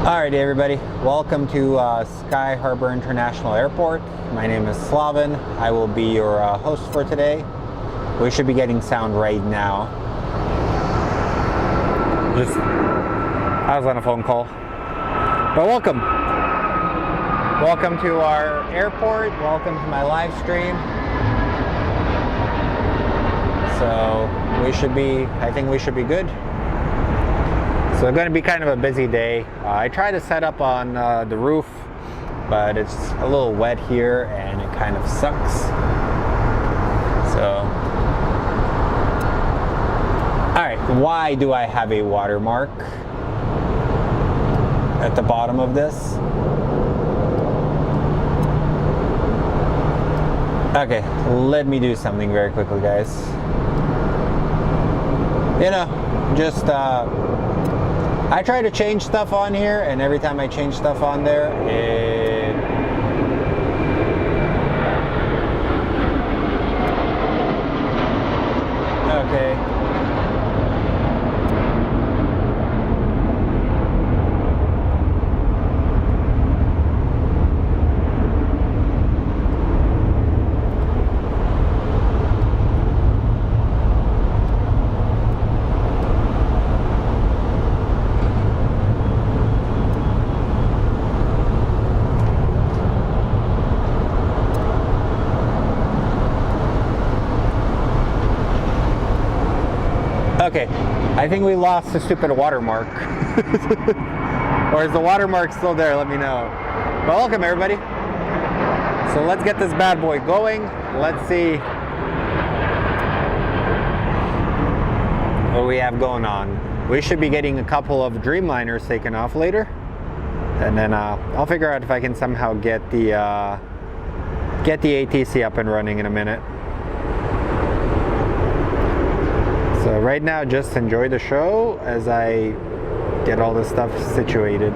Alrighty everybody, welcome to Sky Harbor International Airport. My name is Slavin. I will be your host for today. We should be getting sound right now. I was on a phone call. But welcome. Welcome to our airport. Welcome to my live stream. So I think we should be good. So it's going to be kind of a busy day. I tried to set up on the roof, but it's a little wet here and it kind of sucks. So, alright, why do I have a watermark at the bottom of this? Okay, let me do something very quickly, guys. I try to change stuff on here, and every time I change stuff on there, okay. Okay, I think we lost the stupid watermark. Or is the watermark still there? Let me know. Well, welcome everybody. So let's get this bad boy going. Let's see what we have going on. We should be getting a couple of Dreamliners taken off later. And then I'll figure out if I can somehow get the ATC up and running in a minute. So right now, just enjoy the show as I get all this stuff situated.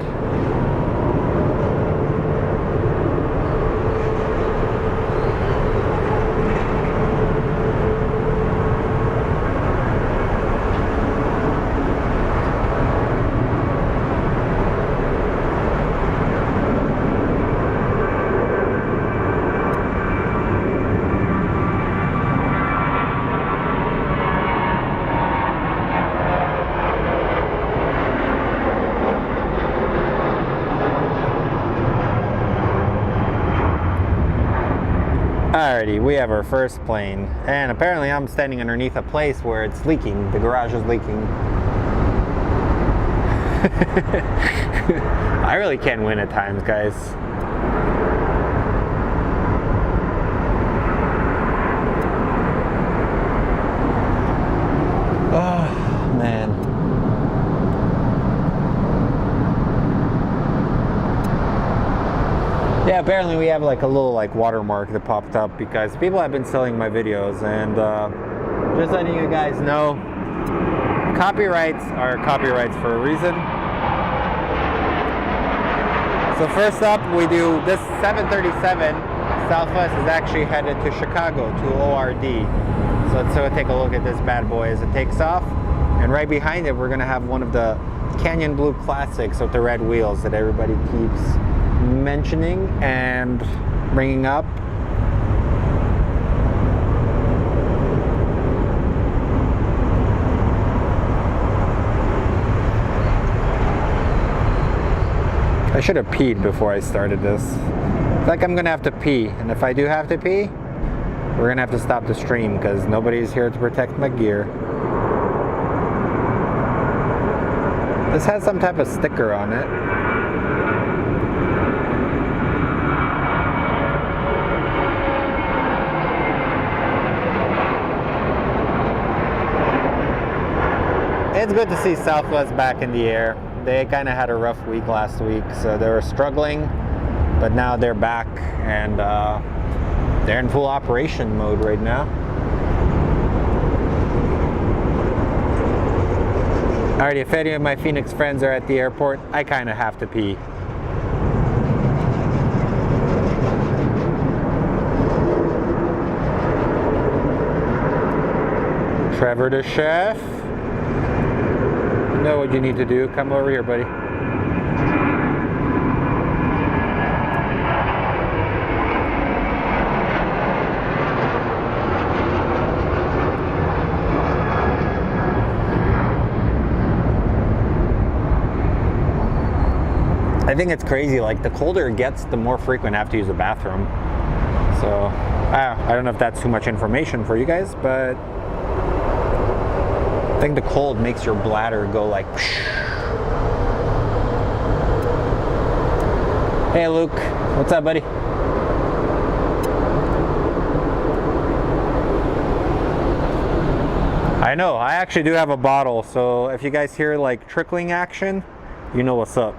Alrighty, we have our first plane, and apparently I'm standing underneath a place where it's leaking. The garage is leaking. I really can't win at times, guys. Oh, man. Yeah, apparently we have like a little watermark that popped up because people have been selling my videos, and just letting you guys know, copyrights are copyrights for a reason. So first up, we do this 737 Southwest is actually headed to Chicago to ORD. So let's take a look at this bad boy as it takes off, and right behind it we're gonna have one of the Canyon Blue Classics with the red wheels that everybody keeps mentioning and bringing up. I should have peed before I started this. It's like I'm gonna have to pee, and if I do have to pee, we're gonna have to stop the stream because nobody's here to protect my gear. This has some type of sticker on it. It's good to see Southwest back in the air. They kind of had a rough week last week, so they were struggling, but now they're back, and they're in full operation mode right now. Alrighty, if any of my Phoenix friends are at the airport, I kind of have to pee. Trevor the chef. You know what you need to do. Come over here, buddy. I think it's crazy. Like the colder it gets, the more frequent I have to use the bathroom. So I don't know if that's too much information for you guys, but I think the cold makes your bladder go like. Hey Luke, what's up, buddy? I know, I actually do have a bottle, so if you guys hear like trickling action, you know what's up.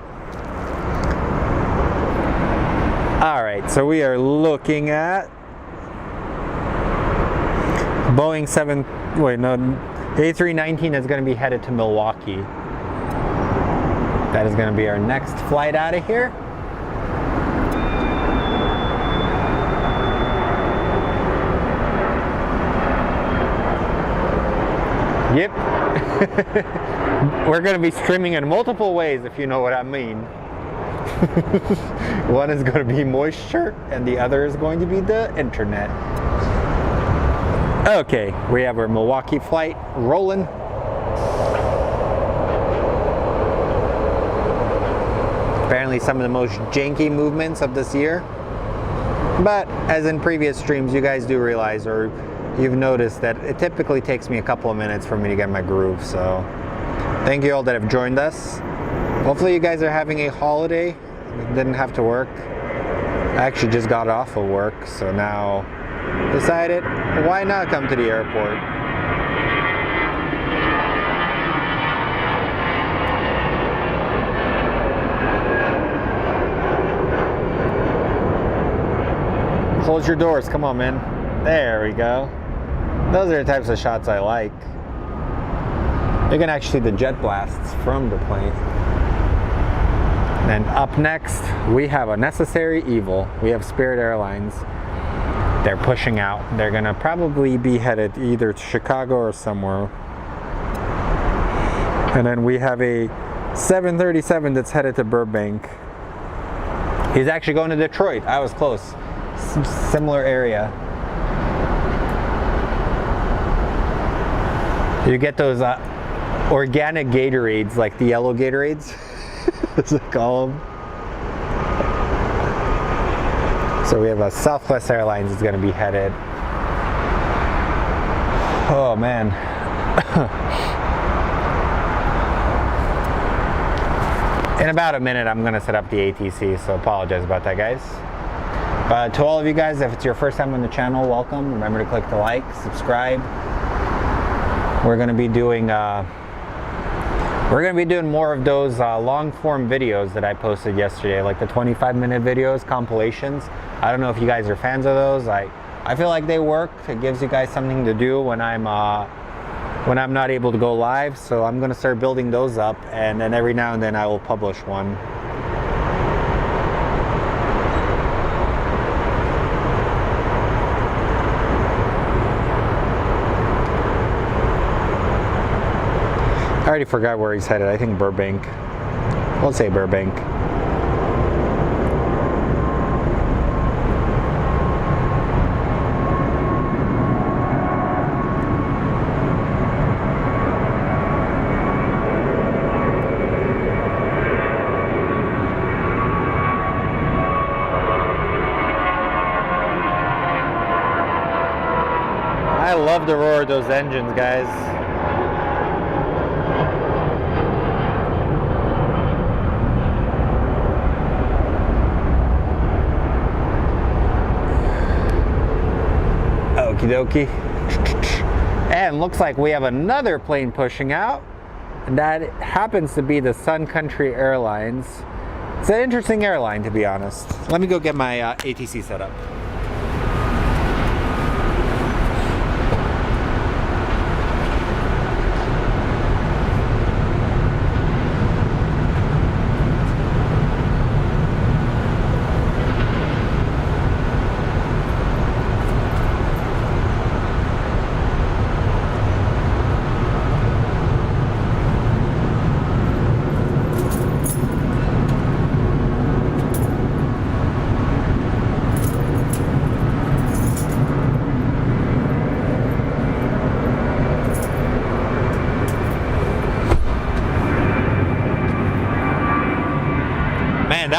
Alright, so we are looking at Boeing A319 is going to be headed to Milwaukee. That is going to be our next flight out of here. Yep. We're going to be streaming in multiple ways, if you know what I mean. One is going to be moisture, and the other is going to be the internet. Okay, we have our Milwaukee flight rolling. Apparently some of the most janky movements of this year. But as in previous streams, you guys do realize, or you've noticed, that it typically takes me a couple of minutes for me to get my groove. So thank you all that have joined us. Hopefully you guys are having a holiday. Didn't have to work. I actually just got off of work, so now decided why not come to the airport. Close your doors, come on, man. There we go. Those are the types of shots I like. You can actually see the jet blasts from the plane. And up next, we have a necessary evil. We have Spirit Airlines. They're pushing out. They're gonna probably be headed either to Chicago or somewhere. And then we have a 737 that's headed to Burbank. He's actually going to Detroit. I was close. Similar area. You get those organic Gatorades, like the yellow Gatorades. As they call them. So we have a Southwest Airlines is going to be headed. Oh man. In about a minute I'm going to set up the ATC, so apologize about that, guys. But to all of you guys, if it's your first time on the channel, welcome. Remember to click the like, subscribe. We're going to be doing more of those long form videos that I posted yesterday, like the 25-minute videos, compilations. I don't know if you guys are fans of those. I feel like they work. It gives you guys something to do when I'm not able to go live. So I'm going to start building those up, and then every now and then I will publish one. I already forgot where he's headed. I think Burbank. We'll say Burbank. I love the roar of those engines, guys. Okie dokie. And looks like we have another plane pushing out, and that happens to be the Sun Country Airlines. It's an interesting airline, to be honest. Let me go get my ATC set up.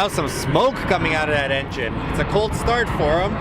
Now some smoke coming out of that engine. It's a cold start for him.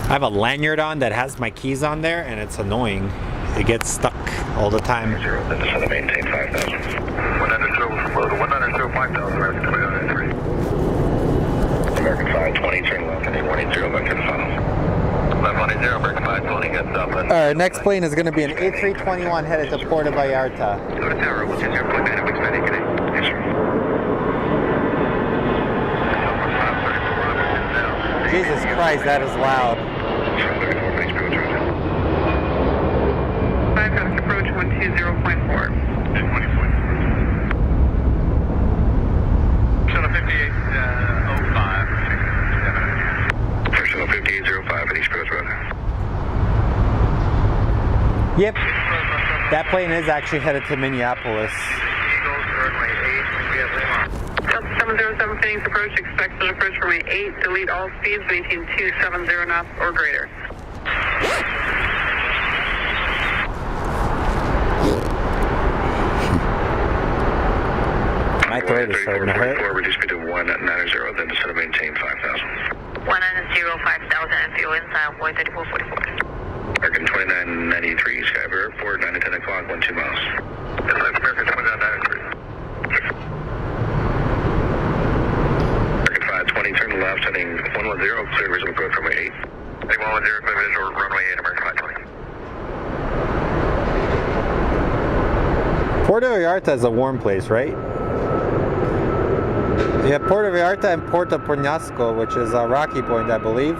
I have a lanyard on that has my keys on there, and it's annoying. It gets stuck all the time. Then maintain 5,000. 100, 5,000, American 2993. American 520, turn left, heading 180, back to the final. 1110, American 520, get up. Alright, next plane is going to be an A321 headed to Puerto Vallarta. Go to tower, which is your point dynamics ready, can I? Yes, sir. Jesus Christ, that is loud. Approach 120.4. 5805. Personal 5805 at East Coast Road. Yep. That plane is actually headed to Minneapolis. Runway 8. 707 Phoenix approach, expect an approach runway 8. Delete all speeds, maintain 270 knots or greater. My throat is starting to hurt. Reduce speed to 190, then descend to maintain 5,000. 190, 5,000, and fuel inside 134.44. American 2993, Skyber Airport, 9 to 10 o'clock, 12 miles. That's American 2993. American 520, turn left, heading 110, clear visual approach runway 8. Heading 110, clear visual runway 8, American 520. Puerto Vallarta is a warm place, right? Yeah, Puerto Vallarta and Puerto Peñasco, which is a rocky point, I believe.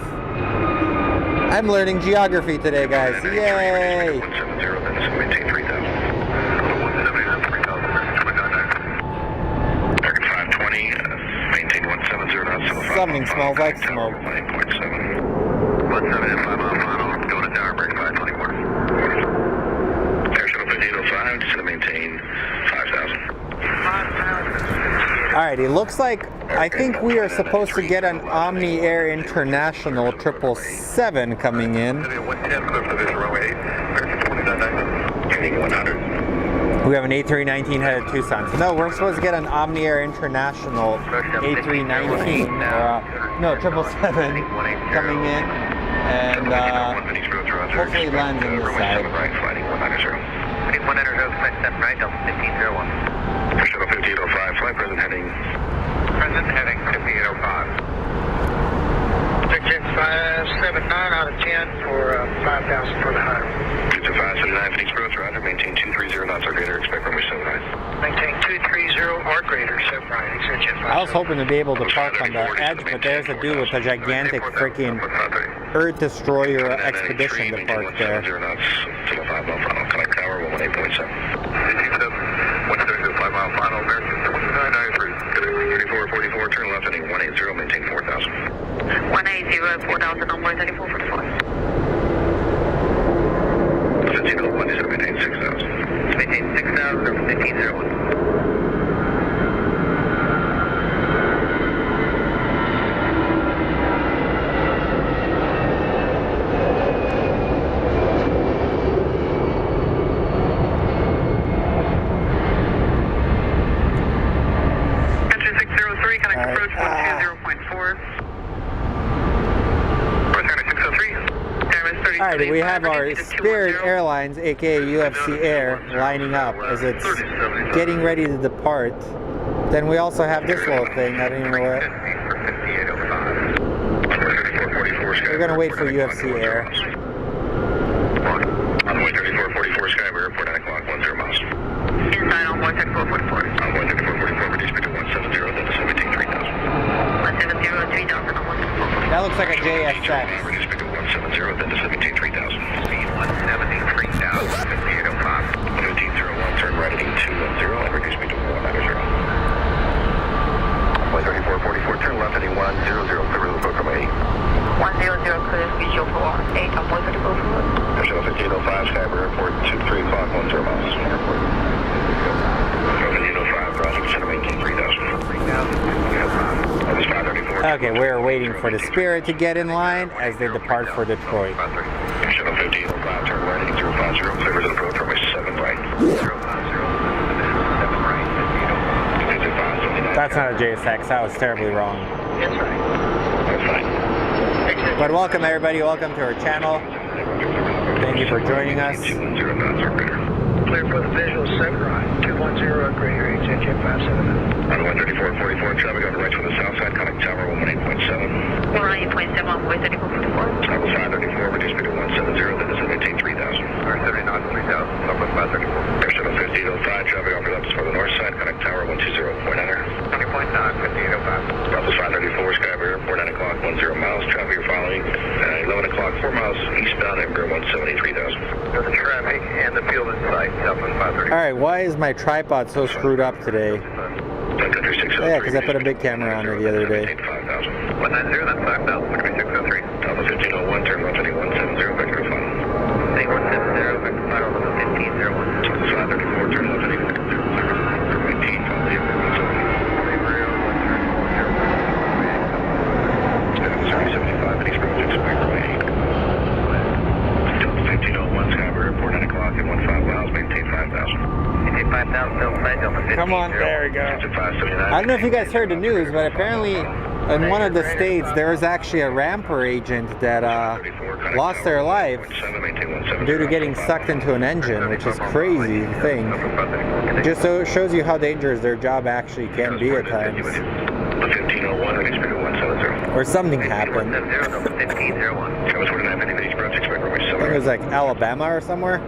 I'm learning geography today, guys. Yay! 170, then this will maintain 3,000. 170, American 520, maintain 170 knots. Something smells like smoke. 9.7. 170, 5 mile final, going to tower, American 521. Air Shuttle 5805, just to maintain 5,000. Alright, it looks like, I think we are supposed to get an Omni Air International 777 coming in. We have an A319 headed to Tucson. So no, we're supposed to get an Omni Air International A319, no, 777 coming in, and hopefully it lands on this side. 1501. Shuttle 5805, flight present heading 5805. Check 579 out of 10 for 5,000 for the high. 579 Phoenix Approach, roger, maintain 230 knots or greater, expect runway 79. Maintain 230 or greater, 7 right, exit jet 5. I was hoping to be able to park on the edge, but there's a dude with a gigantic freaking Earth Destroyer expedition to park there. 0 knots, 5 mile final, connect tower, 118.7. 5 mile final, American 2993. 3444, turn left heading 180, maintain 4,000. 180, 4,000 on 134.44. 1501, maintain 6,000. Maintain 6,000 or 1501. Alright, we have our Spirit Airlines, aka UFC Air, lining up as it's getting ready to depart. Then we also have this little thing, I don't even know what. We're gonna wait for UFC Air. Runway 3444, Skyber Airport, 9 o'clock, 10 miles. Inside on 134.44. Runway 3444, reduce speed to 170, then descend maintain 3,000. 170, 3,000 on 134.44. That looks like a JSX. Reduce speed to 170, then descend maintain 3,000. Speed 170, 3,000, 5805. 1501, turn right heading 210, and reduce speed to 190. Runway 3444, turn left heading 100, clear the book from 8. 100, clear visual for 8 on 134.44. Okay, we're waiting for the Spirit to get in line as they depart for Detroit. Shuttle 1505, turn right, 8050, clear to the approach runway 7 right. 050, 7 right. That's not a JSX, that was terribly wrong. That's right. That's fine. But welcome everybody, welcome to our channel. Thank you for joining us. 210 knots, operator. Clear for the visual 7 right. 210, upgrade your HHF 579. On 13444, traffic on the right from the south side, contact tower 118.7. 198.7 on way 3444. Level 534, reduce speed to 170, then is maintain 3000. 70 knots, 3000, level 534. Air Shuttle 1505, traffic on the left for the north side, contact tower 120.9. 20.9, 1505. Level 534, Skyber Airport, 9 o'clock, 10 miles. Traffic you're following, 11 o'clock, 4 miles eastbound, Embraer 173,000. For the traffic and the field in sight, Southwest 530. Alright, why is my tripod so screwed up today? Country 603. Yeah, because I put a big camera on it the other day. 5,000. 190, that's 5,000, country 603. Level 1501, turn 121.70, vector final. 8170, vector final, level 1501. 534, turn 121.0, 18, follow the Embraer 170. 3075, East Project, Spectrum 8. 1501, Skyber Airport, 9 o'clock, and 15 miles, maintain 5,000. Maintain 5,000, Delta Flight, Delta 15. Come on, there we go. 579. I don't know if you guys heard the news, but apparently in one of the states there was actually a ramper agent that lost their lives due to getting sucked into an engine, which is crazy thing. Just so it shows you how dangerous their job actually can be at times. 1501, release speed to 170. Or something happened. 1501. That was 49 East Project, Spectrum I think it was like Alabama or somewhere.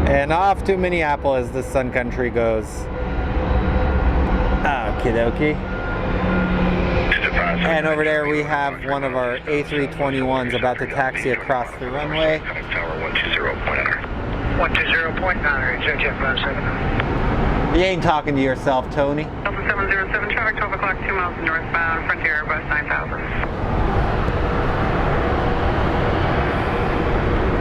And off to Minneapolis, the Sun Country goes. Okie dokie. And over there we have one of our A321s about to taxi across the runway. Tower 120.9. 120.9, HHF 579. You ain't talking to yourself, Tony. Delta 707, traffic 12 o'clock, 2 miles northbound, Frontier Airbus 9000.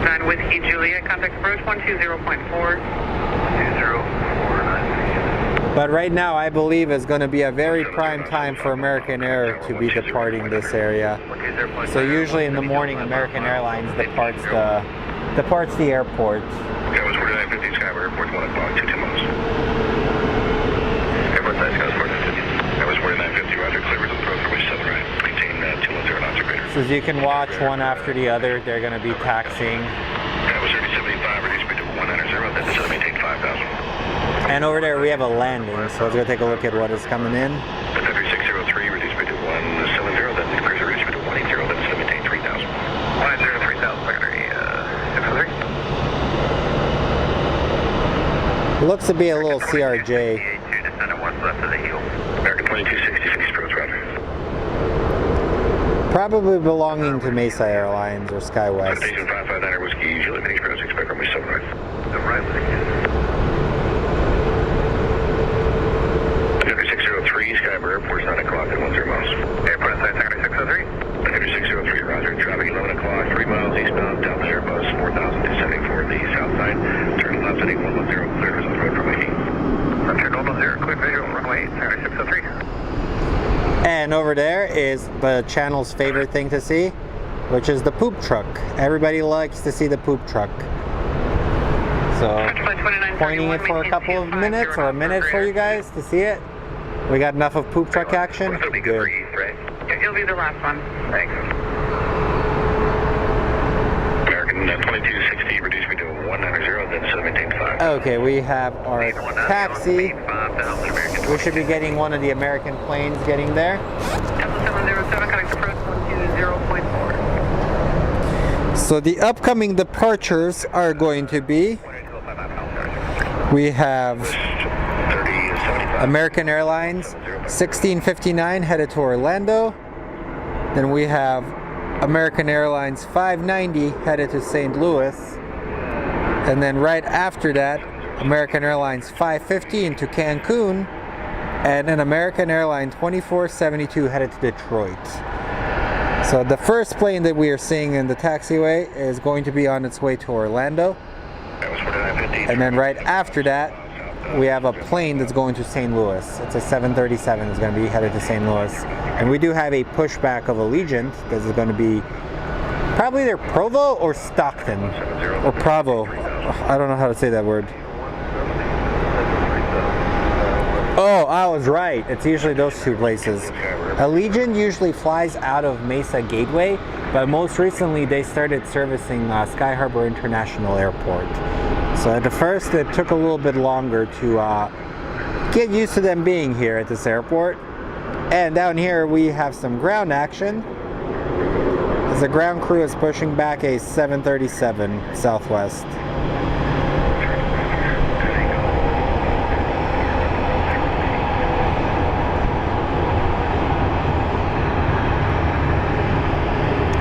9 Whiskey Juliet, contact approach 120.4. 2049. But right now I believe is going to be a very prime time for American Air to be departing this area. So usually in the morning American Airlines departs the airport. That was 4950 Skyber Airport, 1 o'clock, 22 miles. Airport side, Scott 450. That was 4950, roger, clear to the approach runway 7 right. Maintain 210 knots, operator. So as you can watch one after the other, they're going to be taxiing. That was 3075, reduce speed to 190, then is maintain 5,000. And over there we have a landing, so let's go take a look at what is coming in. Country 603, reduce speed to 170, then increase the reduce speed to 180, then is maintain 3,000. 190, 3000, secondary 603. Looks to be a little CRJ. 2 descendant 1 left of the heel. American 2260, finish approach, roger. Probably belonging to Mesa Airlines or SkyWest. Station 559 Whiskey, Juliet, finish approach, expect runway 7 right. The right with the heel. Country 603, Skyber Airport, 9 o'clock, and 10 miles. Airport inside, secondary 603. Country 603, roger, traffic 11 o'clock, 3 miles eastbound, Delta Airbus 4274, the south side, turn left at 8110, clear to the road from 80. Frontier normal 0, quick visual, runway 8, secondary 603. And over there is the channel's favorite thing to see, which is the poop truck. Everybody likes to see the poop truck. So, pointing it for a couple of minutes or a minute for you guys to see it. We got enough of poop truck action? It'll be good for you, right? It'll be the last one. Thanks. American 2260, reduce speed to 190, then set maintain 5. Okay, we have our taxi. We should be getting one of the American planes getting there. Delta 707, contact approach 120.4. So the upcoming departures are going to be, we have American Airlines 1659 headed to Orlando. Then we have American Airlines 590 headed to St. Louis. And then right after that, American Airlines 515 to Cancun, and an American Airline 2472 headed to Detroit. So the first plane that we are seeing in the taxiway is going to be on its way to Orlando. And then right after that, we have a plane that's going to St. Louis. It's a 737 that's going to be headed to St. Louis. And we do have a pushback of Allegiant because it's going to be probably either Provo or Stockton. Or Provo. I don't know how to say that word. Oh, I was right. It's usually those two places. Allegiant usually flies out of Mesa Gateway, but most recently they started servicing Sky Harbor International Airport. So at the first it took a little bit longer to get used to them being here at this airport. And down here we have some ground action as the ground crew is pushing back a 737 Southwest.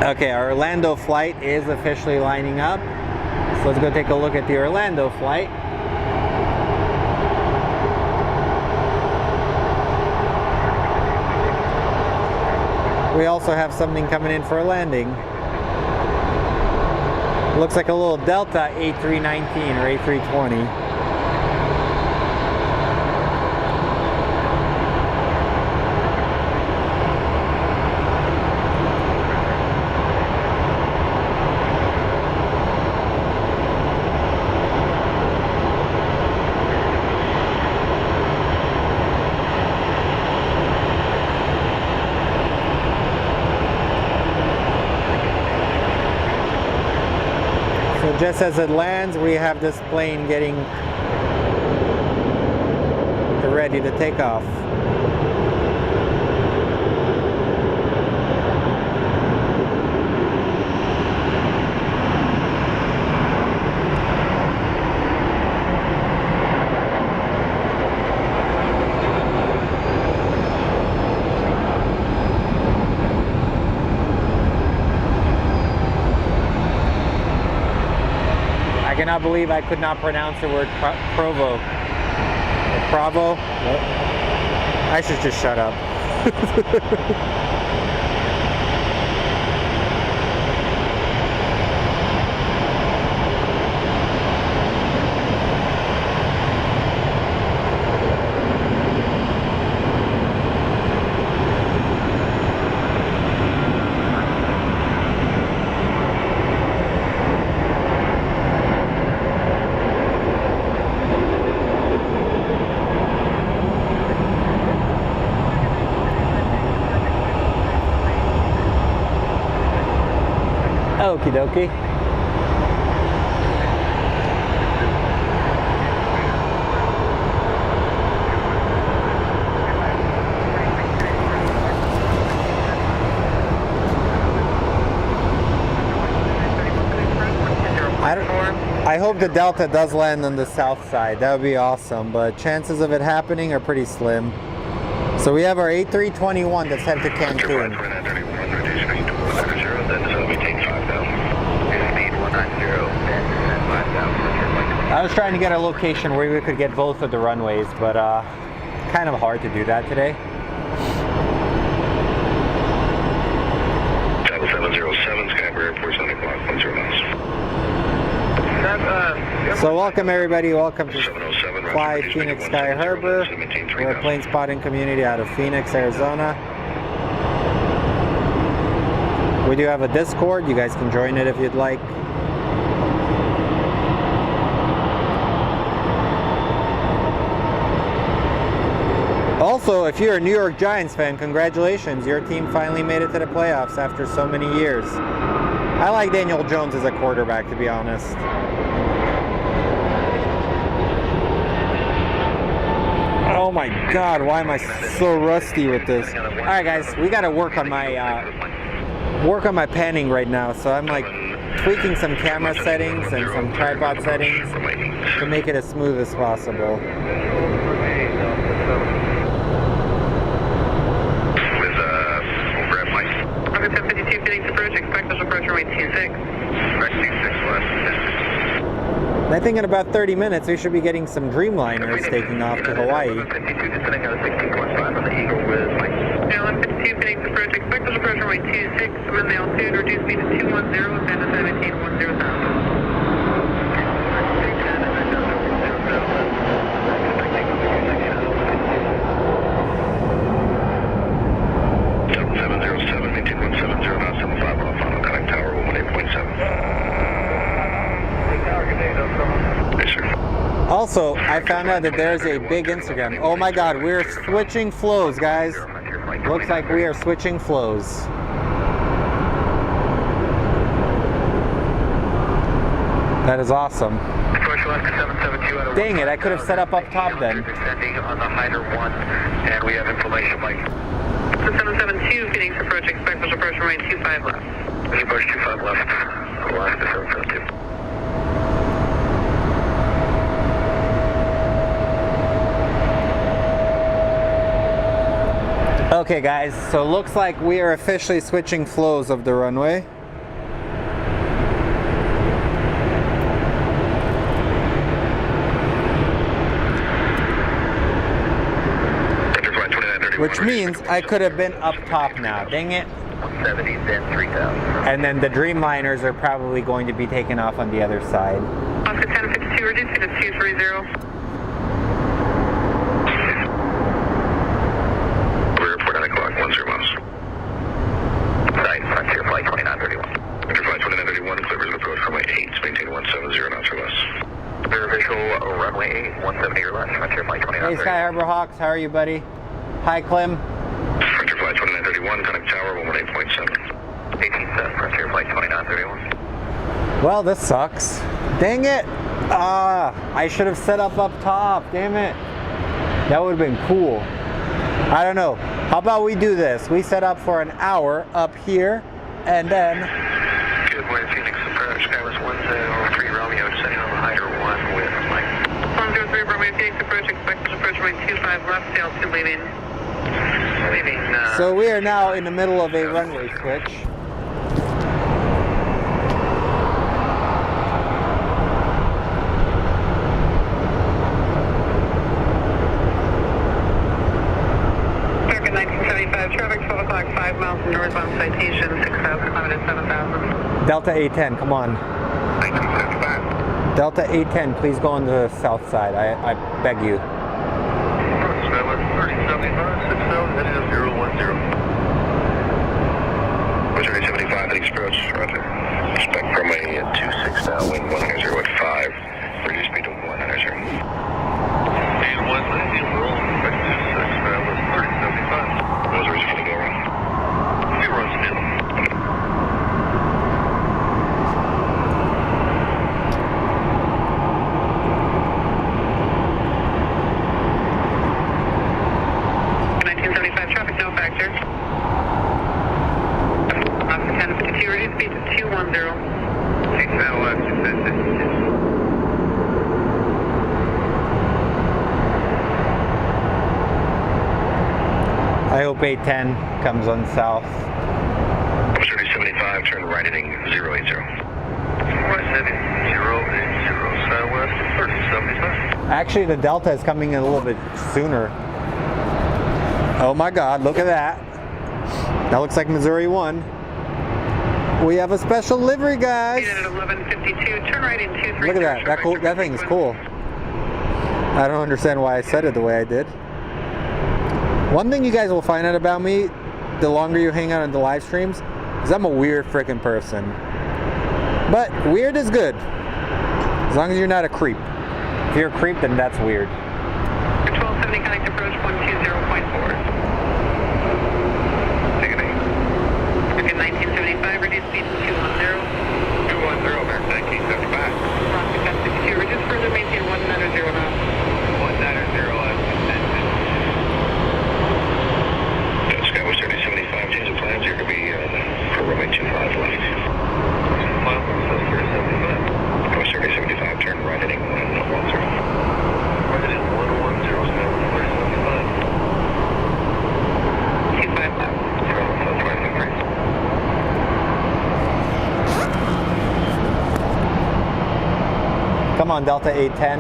Okay, our Orlando flight is officially lining up. So let's go take a look at the Orlando flight. We also have something coming in for a landing. Looks like a little Delta A319 or A320. Just as it lands, we have this plane getting ready to take off. I cannot believe I could not pronounce the word Provo. Or Provo? I should just shut up. Okie dokie. I hope the Delta does land on the south side. That would be awesome, but chances of it happening are pretty slim. So we have our A321 that's headed to Cancun. I was trying to get a location where we could get both of the runways, but kind of hard to do that today. 7707 Sky Harbor Airport, 7 o'clock, 10 miles. So welcome everybody, welcome to Fly Phoenix Sky Harbor. We're a plane spotting community out of Phoenix, Arizona. We do have a Discord, you guys can join it if you'd like. Also, if you're a New York Giants fan, congratulations, your team finally made it to the playoffs after so many years. I like Daniel Jones as a quarterback, to be honest. Oh my God, why am I so rusty with this? All right, guys, we got to work on my panning right now. So I'm like tweaking some camera settings and some tripod settings to make it as smooth as possible. Rocket 1052 Phoenix approach, expect special approach runway 26. Correct, 26 left. I think in about 30 minutes we should be getting some Dreamliners taking off to Hawaii. 52, descending out of 16.5 on the Eagle with Mike. Airline 52, Phoenix approach, expected approach runway 26, wind altitude, reduced speed to 210, ascend to 1710,000. Also, I found out that there's a big Instagram. Oh my God, we're switching flows, guys. Looks like we are switching flows. That is awesome. Dang it, I could have set up top then. Descending on the Hyder 1, and we have information, Mike. 772, Phoenix approach, expected approach runway 25 left. Approach 25 left, Alaska 772. Okay guys, so looks like we are officially switching flows of the runway. Which means I could have been up top now, dang it. 170, then 3000. And then the Dreamliners are probably going to be taken off on the other side. Oscar 1052, reduced speed to 230. Frontier Flight 2931. Frontier Flight 2931, clear approach runway 8, maintain 170 knots or less. Clear visual runway 8, 170 or less, Frontier Flight 2931. Hey Sky Harbor Hawks, how are you buddy? Hi Clem. Frontier Flight 2931, connect tower 118.7. 18 set, Frontier Flight 2931. Well, this sucks. Dang it! I should have set up top, damn it. That would have been cool. I don't know. How about we do this? We set up for an hour up here, and then... Good morning, Phoenix approach. Skywest 103 Romeo, descending on the Hyder 1 with Mike. 103 Romeo, Phoenix approach, expected approach runway 25 left, tail 2 leaving. So we are now in the middle of a runway switch. Traffic 12 o'clock, 5 miles from northbound citation, 6,000, climbing at 7,000. Delta 810, come on. 1975. Delta 810, please go on the south side. I beg you. 3075, 6,000, heading up 010. 3075, heading approach, roger. Expect from a 26 now, wind 190 at 5, reduce speed to 190. Speed 190, we're all expect 26 now, with 3075. Those are going to go around. We run still. Traffic no factor. Oscar 1052, reduce speed to 210. 6 now left, 6. I hope 810 comes on south. 3075, turn right heading 080. Right heading 080, southwest 3075. Actually, the Delta is coming in a little bit sooner. Oh my God, look at that. That looks like Missouri 1. We have a special livery, guys. At 1152, turn right in 230. Look at that. That thing is cool. I don't understand why I said it the way I did. One thing you guys will find out about me, the longer you hang out on the live streams, is I'm a weird freaking person. But weird is good, as long as you're not a creep. If you're a creep, then that's weird. 1270 connect approach 120.4. Take it in. Again, 1975, reduce speed to 210. 210, there, 1975. Oscar 1052, reduce further, maintain 190 knots. 190 left. Skywest 3075, change of plans. You're going to be for runway 25 left. Skywest 3075, turn right heading 110. Right heading 110, Skywest 3075. 25 left. Come on Delta 810.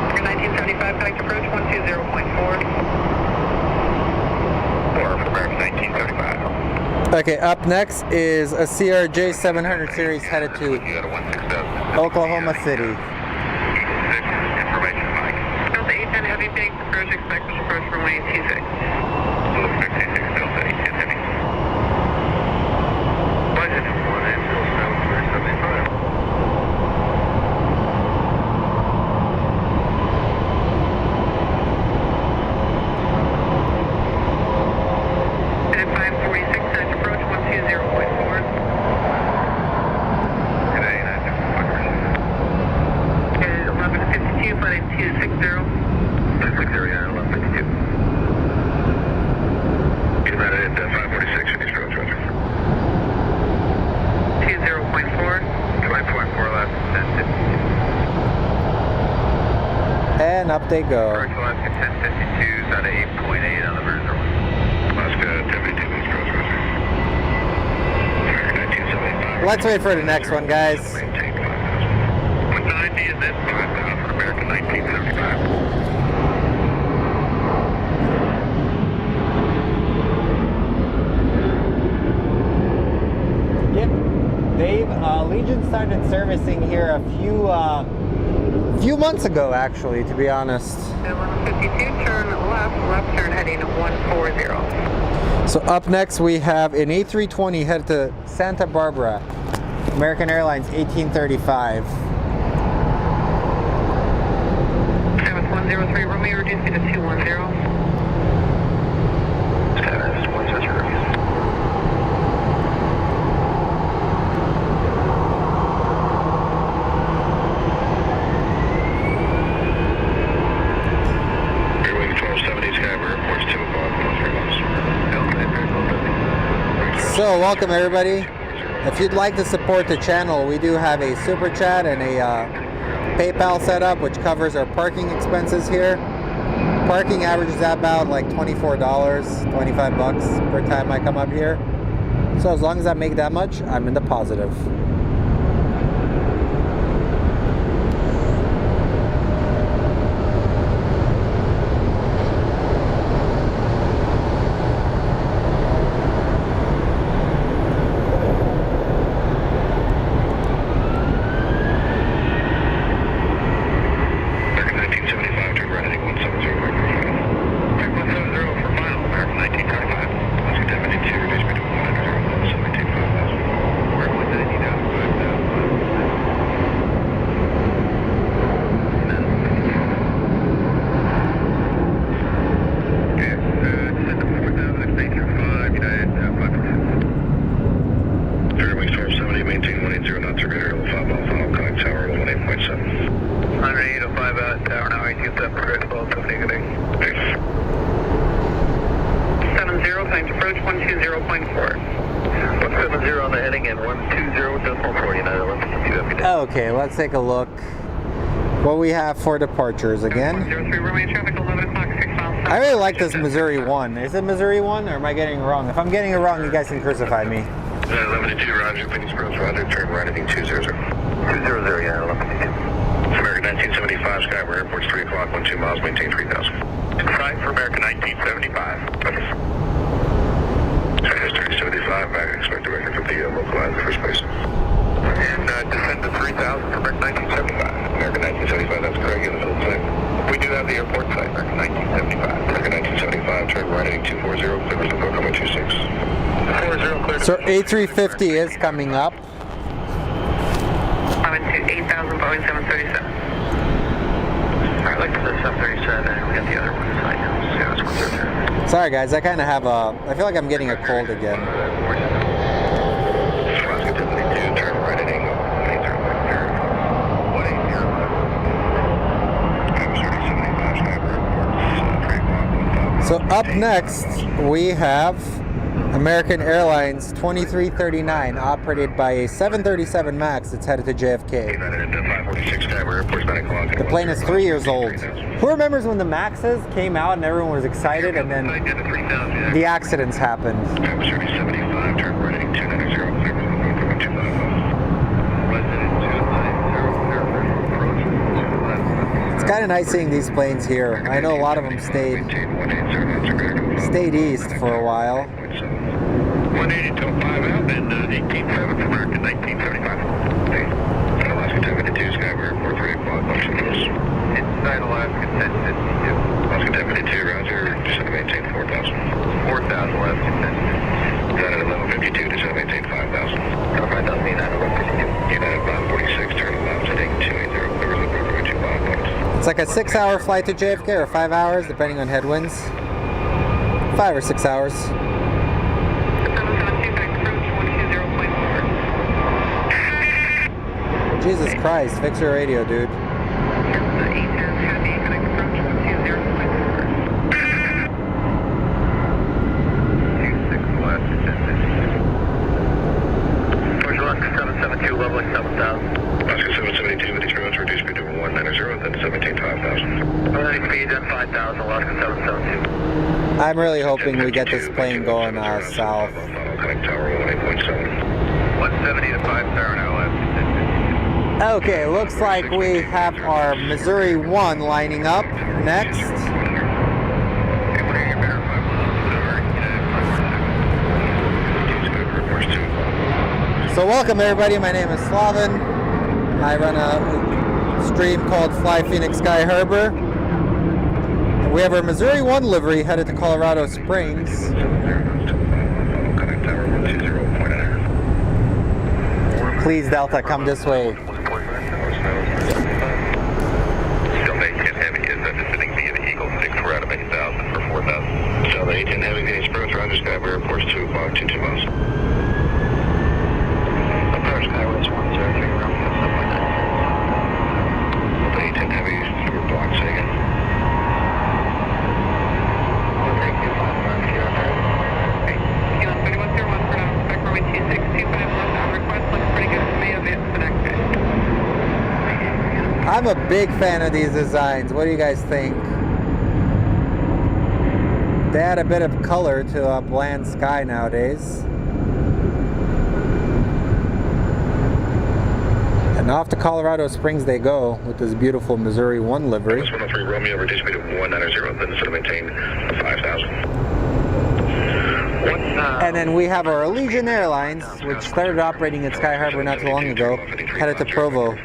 American 1975, connect approach 120.4. Or for American 1975. Okay, up next is a CRJ 700 series headed to You got a 16000. Oklahoma City. Information, Mike. Delta 810, heavy Phoenix approach, expect visual approach runway 26. 66 Delta 810 heavy. Budget 1807375. At 546, connect approach 120.4. Today, 9 At 1152, flight 260. 960, yeah, 1152. United at 546, Phoenix Road, Roger. 20.4. 5.4 left, 1050. And up they go. Correct, Alaska 1052, is at 8.8 on the vertical. Alaska 1052, Phoenix Road, Roger. American 1975. Let's wait for the next one, guys. Maintain 5,000. What time is this? 5,000 for American 1975. Yep, Dave. Legion started servicing here a few months ago, actually, to be honest. At 1152, turn left turn heading 140. So up next we have an A320 headed to Santa Barbara, American Airlines 1835. 7103, Romeo, reduce me to 210. Status 100. Airwing 1270, Skyward Airport's 2 o'clock, 13 miles. So welcome everybody. If you'd like to support the channel, we do have a super chat and a PayPal setup which covers our parking expenses here. Parking averages about like $24, 25 bucks per time I come up here. So as long as I make that much, I'm in the positive. American 1975, turn right heading 170, right for final. Right 170 for final, American 1935. Alaska 1052, reduce me to 100, so maintain 5,000. We're 190 down, 5,000. Okay, descend to 4,000, extend through 5, United 546. Airwings 1270, maintain 180 knots, aerial 5 mile final, connect tower 18.7. 108.05 out tower now, 87, progress 1270, good day. 70, connect approach 120.4. 170 on the heading and 120.4, United 1152, Okay, let's take a look what we have for departures again. 103, Romeo, traffic 11 o'clock, 6 miles. I really like this Missouri 1. Is it Missouri 1 or am I getting it wrong? If I'm getting it wrong, you guys can crucify me. 1152, Roger, Phoenix Road, Roger, turn right heading 200. 200, yeah, 1152. American 1975, Skyward Airport's 3 o'clock, 12 miles, maintain 3,000. Inside for American 1975. History 75, back, expect a record from the localizer first place. And descend to 3,000 for American 1975. American 1975, that's correct, in the middle side. We do have the airport site, American 1975. American 1975, turn right heading 240, clear for Oklahoma 26. 40, clear. So A350 is coming up. I'm into 8,000, Boeing 737. Alright, like the 737, and we got the other one inside now. Yeah, it's 130. Sorry guys, I kind of have a, I feel like I'm getting a cold again. Alaska 1052, turn right heading 180, 180 left. Atmosphere 75, Skyward Airport's 3 o'clock, 1,000. So up next, we have American Airlines 2339, operated by a 737 MAX that's headed to JFK. United at 546, Skyward Airport's 9 o'clock. The plane is 3 years old. Who remembers when the MAXes came out and everyone was excited and then the accidents happened? Atmosphere 75, turn right heading 290, clear for kind of nice seeing these planes here. I know a lot of them stayed east for a while. 180 till 5 out, and 18.7 for American, 1975. Alaska 1052, Skyward Airport 3 o'clock, function close. Inside Alaska 1052. Alaska 1052, Roger, descend to maintain 4,000. 4,000, Alaska 1052. United 1152, descend to maintain 5,000. 5,000, United 1152. United 546, turn left, heading 280, clear loop over 25 It's like a 6-hour flight to JFK, or 5 hours, depending on headwinds. 5 or 6 hours. Jesus Christ, fix your radio, dude. Leveling 7,000. Alaska 772, with these roads, reduce speed to 190, then 17, 5,000. 190 speed, then 5,000, Alaska 772. I'm really hoping we get this plane going south. Connect tower 18.7. 170 to 5 now, Alaska. Okay, looks like we have our Missouri 1 lining up next. So welcome everybody, my name is Slavin. I run a stream called Fly Phoenix Sky Harbor. And we have our Missouri 1 livery headed to Colorado Springs. Please Delta, come this way. Still 810 Heavy is descending via the Eagle 6, we're out of 8,000 for 4,000. Still 810 Heavy, Phoenix approach, Roger, Skyward Airport 2 o'clock, 22 miles. Approach Skyward 103, around 810 Heavy, we're blocked, say again. 3101 for now, back runway 2625 left, our request looks pretty good to me, advance the next day. I'm a big fan of these designs. What do you guys think? They add a bit of color to a bland sky nowadays. And off to Colorado Springs they go with this beautiful Missouri 1 livery. 103 Romeo, reduce speed of 190, then instead of maintain 5,000. And then we have our Allegiant Airlines, which started operating at Sky Harbor not too long ago, headed to Provo.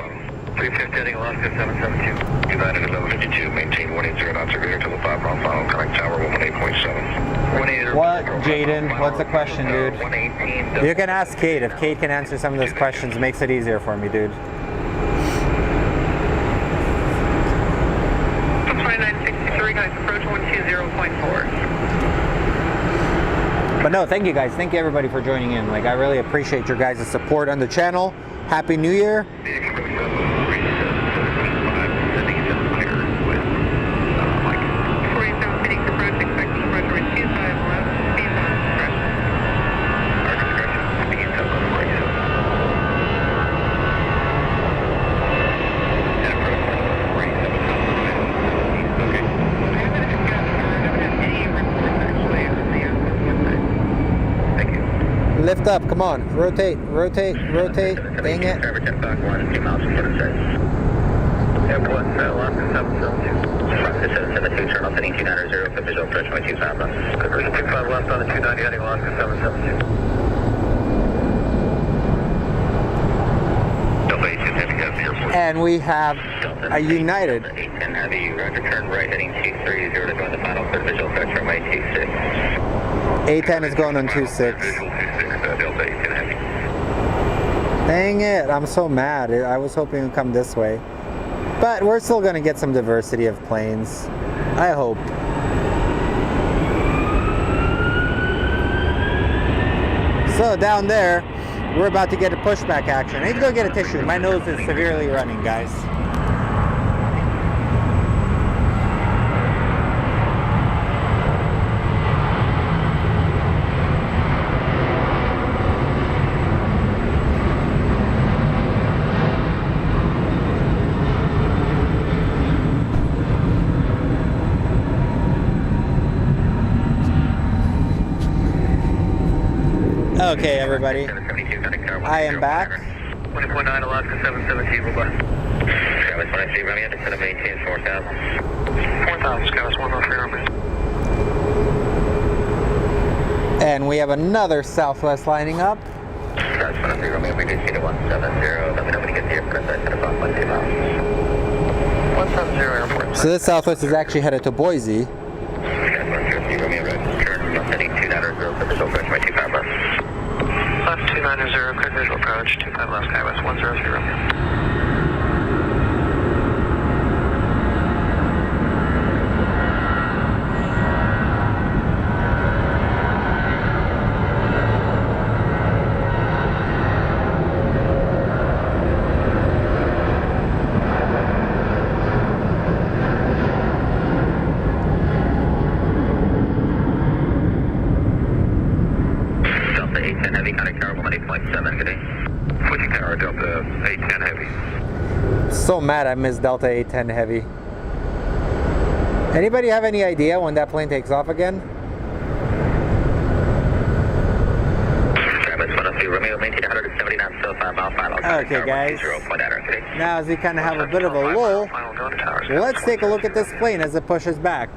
350 heading Alaska 772. United 1152, maintain 180 knots or greater till the 5 mile final, connect tower 118.7. What, Jaden? What's the question, dude? You can ask Kate. If Kate can answer some of those questions, it makes it easier for me, dude. 2963, guys, approach 120.4. But no, thank you guys. Thank you everybody for joining in. Like, I really appreciate your guys' support on the channel. Happy New Year. Lift up, come on. Rotate, rotate, rotate. Dang it. And we have a United. 810 Heavy, Roger, turn right heading 230 to join the final third visual approach runway 26. 810 is going on 26. Dang it, I'm so mad. I was hoping it would come this way. But we're still going to get some diversity of planes. I hope. So down there, we're about to get a pushback action. I need to go get a tissue. My nose is severely running, guys. Okay, everybody. I am back. 20.9 Alaska 772, bye-bye. Travis 103 Romeo, descend to maintain 4,000. 4,000, Travis 103 Romeo. And we have another Southwest lining up. Travis 103 Romeo, we do see to 170. Let me know when you get to your first side, set up on 2 miles. 170 airport. So this Southwest is actually headed to Boise. Travis 103 Romeo, road turn, heading 290, for visual approach by 25 left. Left 290, clear visual approach, 25 left, Skywest 103 Romeo. Delta 810 Heavy, contact tower 108.7, good day. Switching tower, Delta 810 Heavy. So mad I missed Delta 810 Heavy. Anybody have any idea when that plane takes off again? Travis 103 Romeo, maintain 170 knots, still 5 mile final. Okay, guys. 0.9, okay. Now as we kind of have a bit of a lull, Final go to towers. let's take a look at this plane as it pushes back.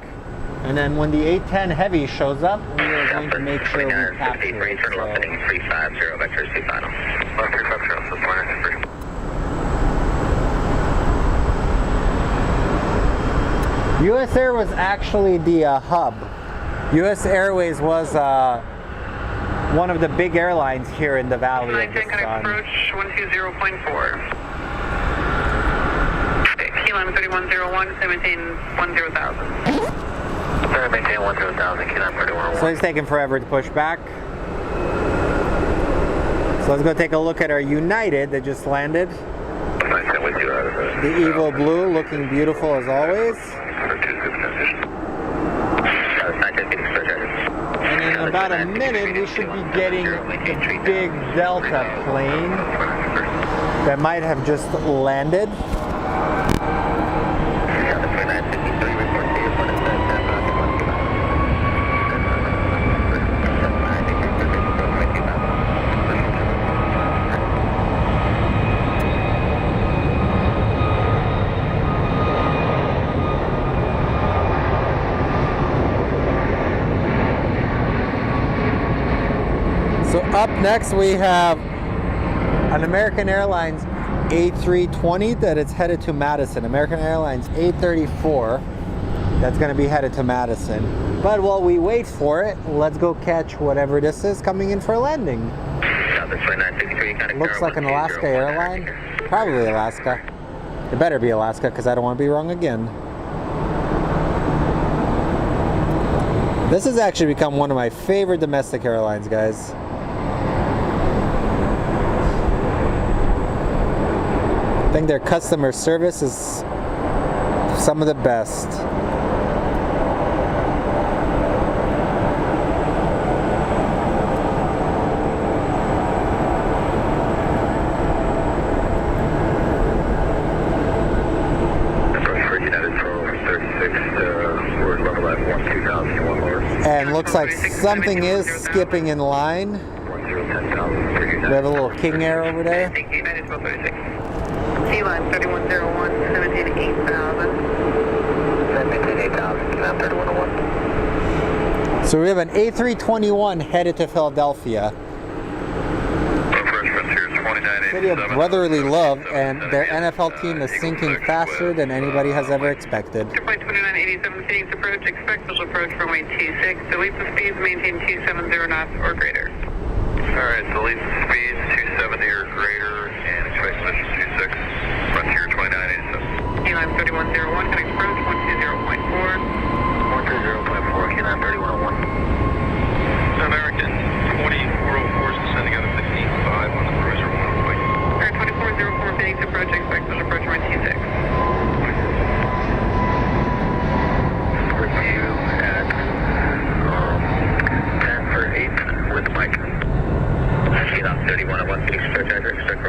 And then when the 810 Heavy shows up, we are going to make sure we capture it. Turn left, heading 350, vector C final. Left 350, so 493. US Air was actually the hub. US Airways was one of the big airlines here in the Valley of the 910 contact Sun. approach 120.4. Keyline 3101, maintain 10,000. Maintain 10,000, Keyline 3101. So it's taking forever to push back. So let's go take a look at our United that just landed. 910 with you out of the... The Evo Blue looking beautiful as always. And in about a minute we should be getting the big Delta plane that might have just landed. So up next we have an American Airlines A320 that is headed to Madison. American Airlines A34 that's going to be headed to Madison. But while we wait for it, let's go catch whatever this is coming in for landing. Looks like an Alaska airline. Probably Alaska. It better be Alaska because I don't want to be wrong again. This has actually become one of my favorite domestic airlines, guys. I think their customer service is some of the best. And looks like something is skipping in line. We have a little King Air over there. Keyline 3101, 17 8,000. 8,000, Keyline 3101. So we have an A321 headed to Philadelphia. City of brotherly love, and their NFL team is sinking faster than anybody has ever expected. Flight 2987, Phoenix approach, expect visual approach runway 26. The leap of speeds maintain 270 knots or greater. Alright, so lead speed 270 or greater and expect position 26. Frontier 2987. Keyline 3101, connect approach 120.4. 120.4, Keyline 3101. American 2404 is descending out of 15.5 on the cruiser 108. Air 2404, Phoenix approach, expect visual approach runway 26. Review at 10 for 8 with Mike. Keyline 3101, Phoenix approach, expect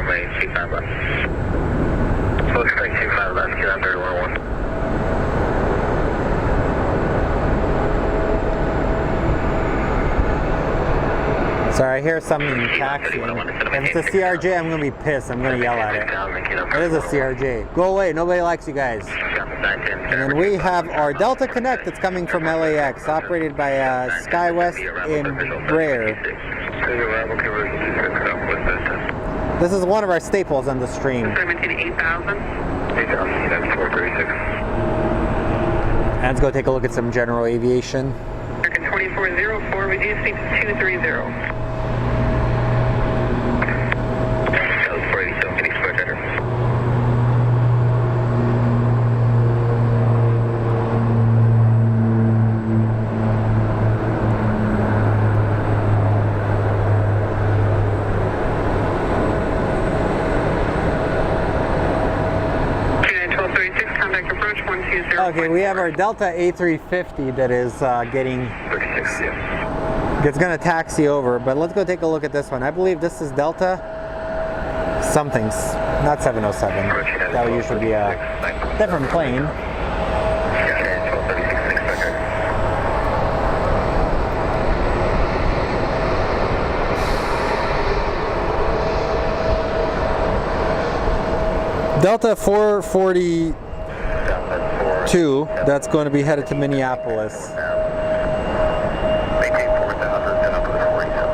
hear something taxiing. If it's a CRJ, I'm gonna be pissed. I'm gonna yell at it. It is a CRJ. Go away. Nobody likes you guys. And then we have our Delta Connect that's coming from LAX, operated by SkyWest in Brer. This is one of our staples on the stream. 17 8000. 8,000, that's 436. And let's go take a look at some general aviation. American 2404, we do speak to 230. That was 487, can you switch under? Okay, we have our Delta A350 that is getting, 36, yeah. it's gonna taxi over, but let's go take a look at this one. I believe this is Delta something's, not 707. That would usually be a different plane. Delta 442, that's going to be headed to Minneapolis. They take 4,000 and up to 47.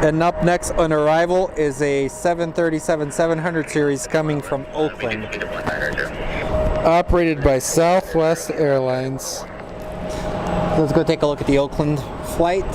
And up next on arrival is a 737-700 series coming from Oakland, operated by Southwest Airlines. Let's go take a look at the Oakland flight.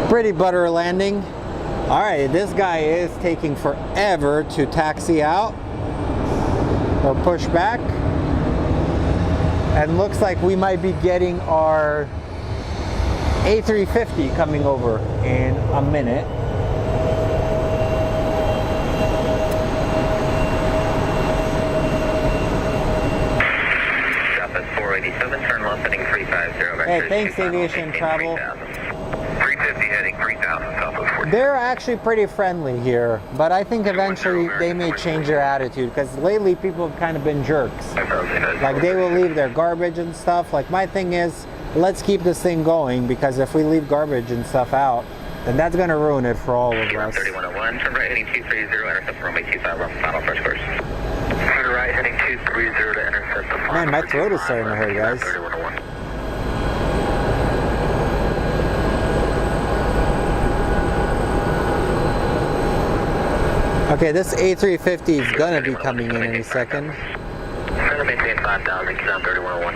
Pretty butter landing. All right, this guy is taking forever to taxi out or push back. And looks like we might be getting our A350 coming over in a minute. Stop at 487, turn left heading 350. Hey, thanks Aviation Travel. 350 heading 3,000 Southwest 40. They're actually pretty friendly here, but I think eventually they may change their attitude because lately people have kind of been jerks. Like they will leave their garbage and stuff. Like my thing is, let's keep this thing going because if we leave garbage and stuff out, then that's going to ruin it for all of us. 3101, turn right heading 230, intercept runway 25 on final first course. Turn right heading 230 to intercept the final. Man, my throat is starting to hurt, guys. 3101. Okay, this A350 is going to be coming in any second. Center maintain 5,000, down 3101.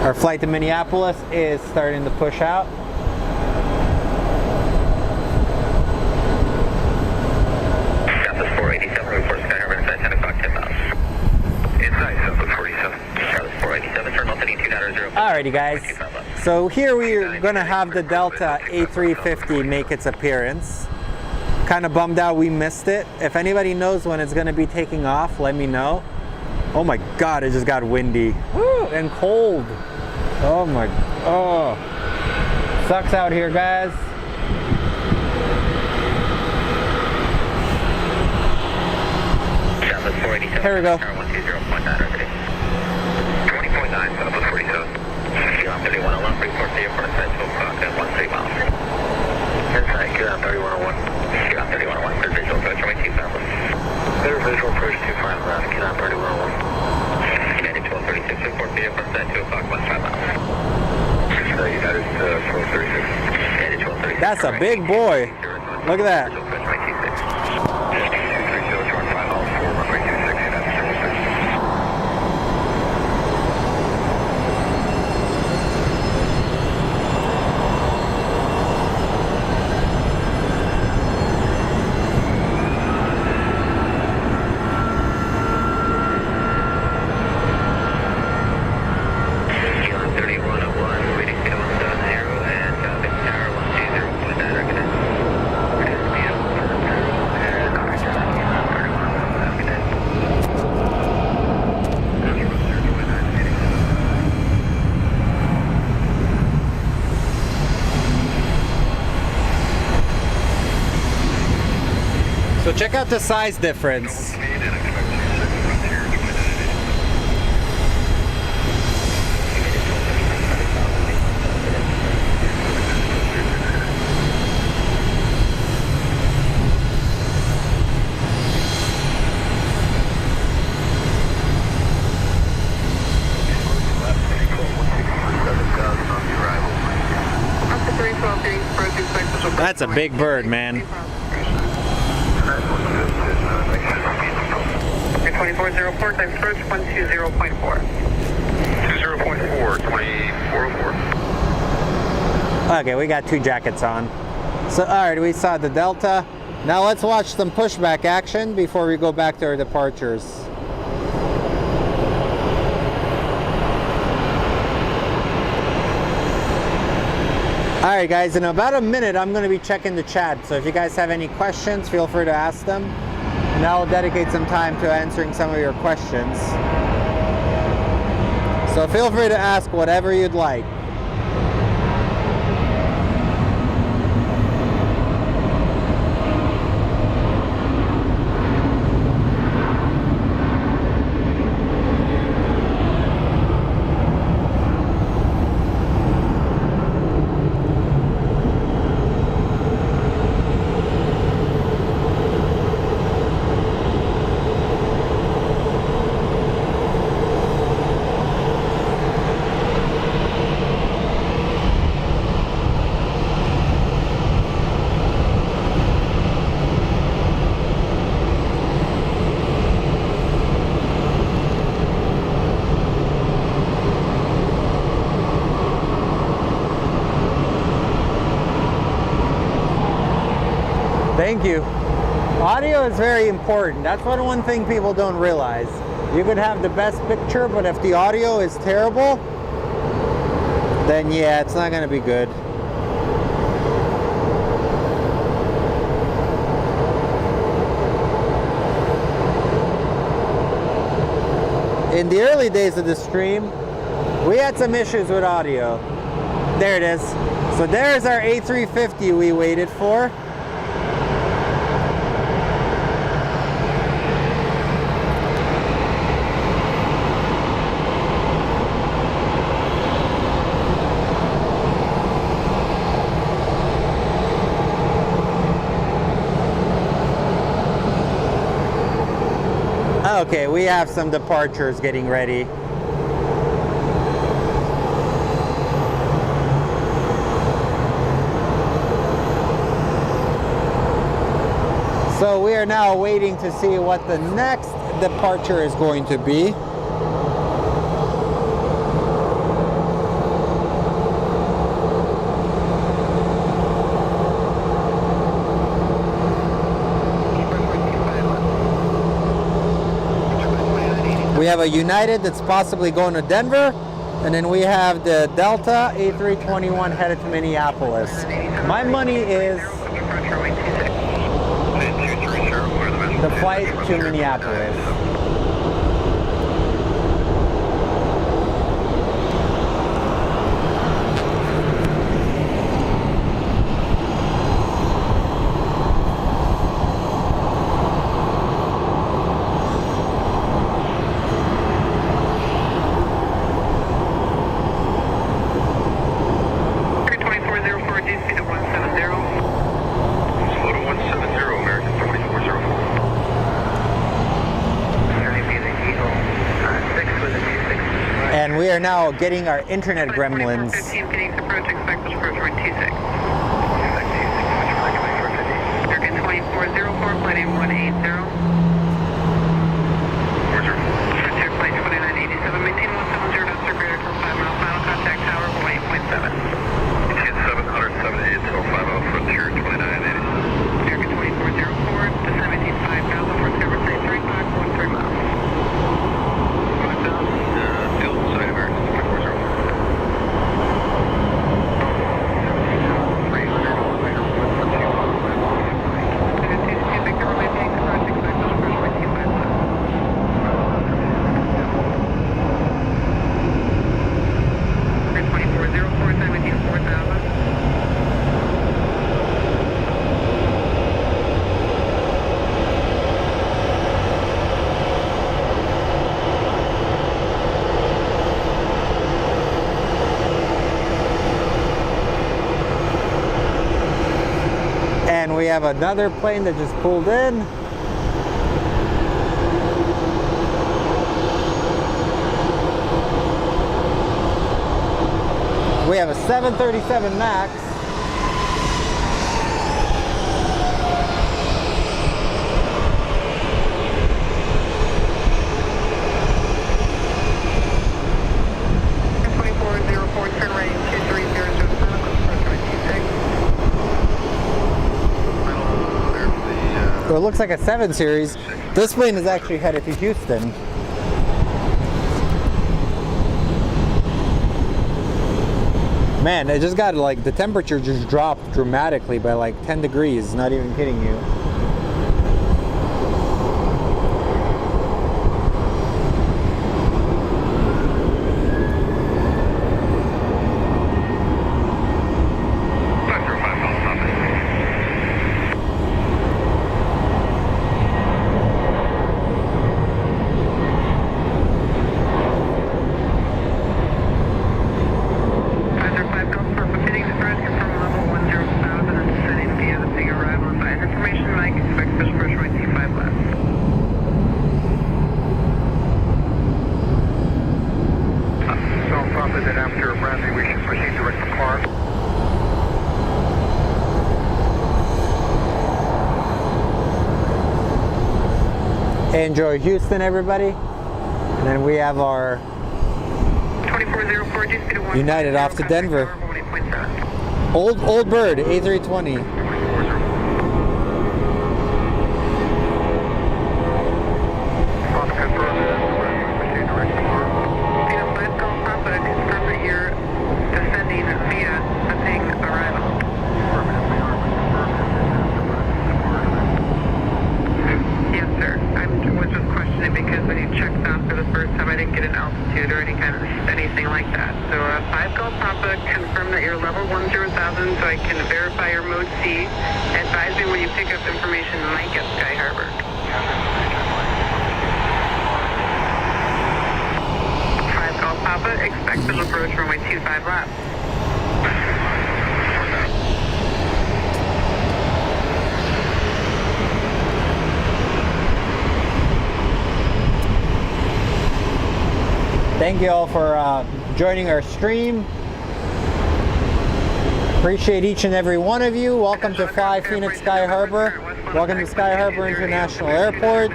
Our flight to Minneapolis is starting to push out. Southwest 487, report Skyharbor inside 10 o'clock, 10 miles. Inside Southwest 47. Southwest 487, turn left heading 290. Alrighty guys, so here we are going to have the Delta A350 make its appearance. Kind of bummed out we missed it. If anybody knows when it's going to be taking off, let me know. Oh my god, it just got windy. Woo, and cold. Oh my, oh. Sucks out here, guys. Southwest 487, Here we go. 120.9 ready. 20.9 Southwest 47. Down 3101, report to airport inside 12 o'clock at 13 miles. Inside, get on 3101. Down 3101, clear visual approach, runway 25 left. Clear visual approach 25 left, get on 3101. United 1236, report to airport inside 2 o'clock, 15 miles. United 1236. United 1236. That's a big boy. Look at that. Visual approach, runway 26. 230, turn 5 miles, 4, runway 26, United 1236. Check out the size difference. That's a big bird, man. 2404 times first 120.4. 20.4, 2404. Okay, we got 2 jackets on. So, alright, we saw the Delta. Now let's watch some pushback action before we go back to our departures. Alright guys, in about a minute I'm going to be checking the chat, so if you guys have any questions, feel free to ask them. And I'll dedicate some time to answering some of your questions. So feel free to ask whatever you'd like. Thank you. Audio is very important. That's one thing people don't realize. You could have the best picture, but if the audio is terrible, then yeah, it's not going to be good. In the early days of the stream, we had some issues with audio. There it is. So there's our A350 we waited for. Okay, we have some departures getting ready. So we are now waiting to see what the next departure is going to be. We have a United that's possibly going to Denver, and then we have the Delta A321 headed to Minneapolis. My money is the flight to Minneapolis. And we are now getting our internet gremlins. 15 Phoenix approach, expect this approach runway 26. Target 2404, flight 8180. Frontier flight 2987, maintain 170 knots or greater for 5 miles, final contact tower, Hawaii 8.7. Maintain 778 till 50 Frontier 2980. Target 2404 to 175000 for service rate 3 o'clock, 13 miles. 5000, field side American 2404. have another plane that just pulled in. We have a 737 MAX. So it looks like a 7 series. This plane is actually headed to Houston. Man, it just got like, the temperature just dropped dramatically by like 10 degrees, not even kidding you. Enjoy Houston, everybody. And then we have our 2404, United off to Denver. Old Bird, A320. So I can verify your mode C. Advise me when you pick up information Mike at Sky Harbor. 5 Golf Papa, expect visual approach runway 25 left. Thank you all for joining our stream. Appreciate each and every one of you. Welcome to Fly Phoenix Sky Harbor. Welcome to Sky Harbor International Airport.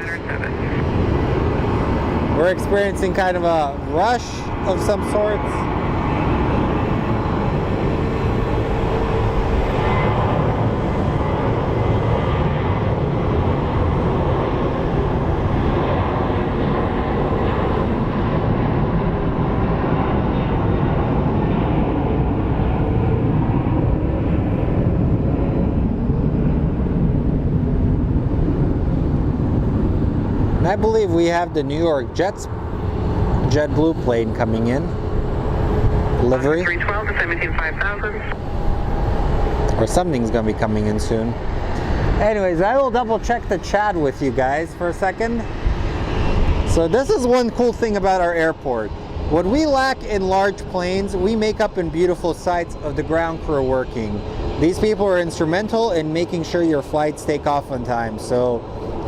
We're experiencing kind of a rush of some sorts. I believe we have the New York JetBlue plane coming in. Livery. 312 to 175000. Or something's going to be coming in soon. Anyways, I will double check the chat with you guys for a second. So this is one cool thing about our airport. What we lack in large planes, we make up in beautiful sights of the ground crew working. These people are instrumental in making sure your flights take off on time. So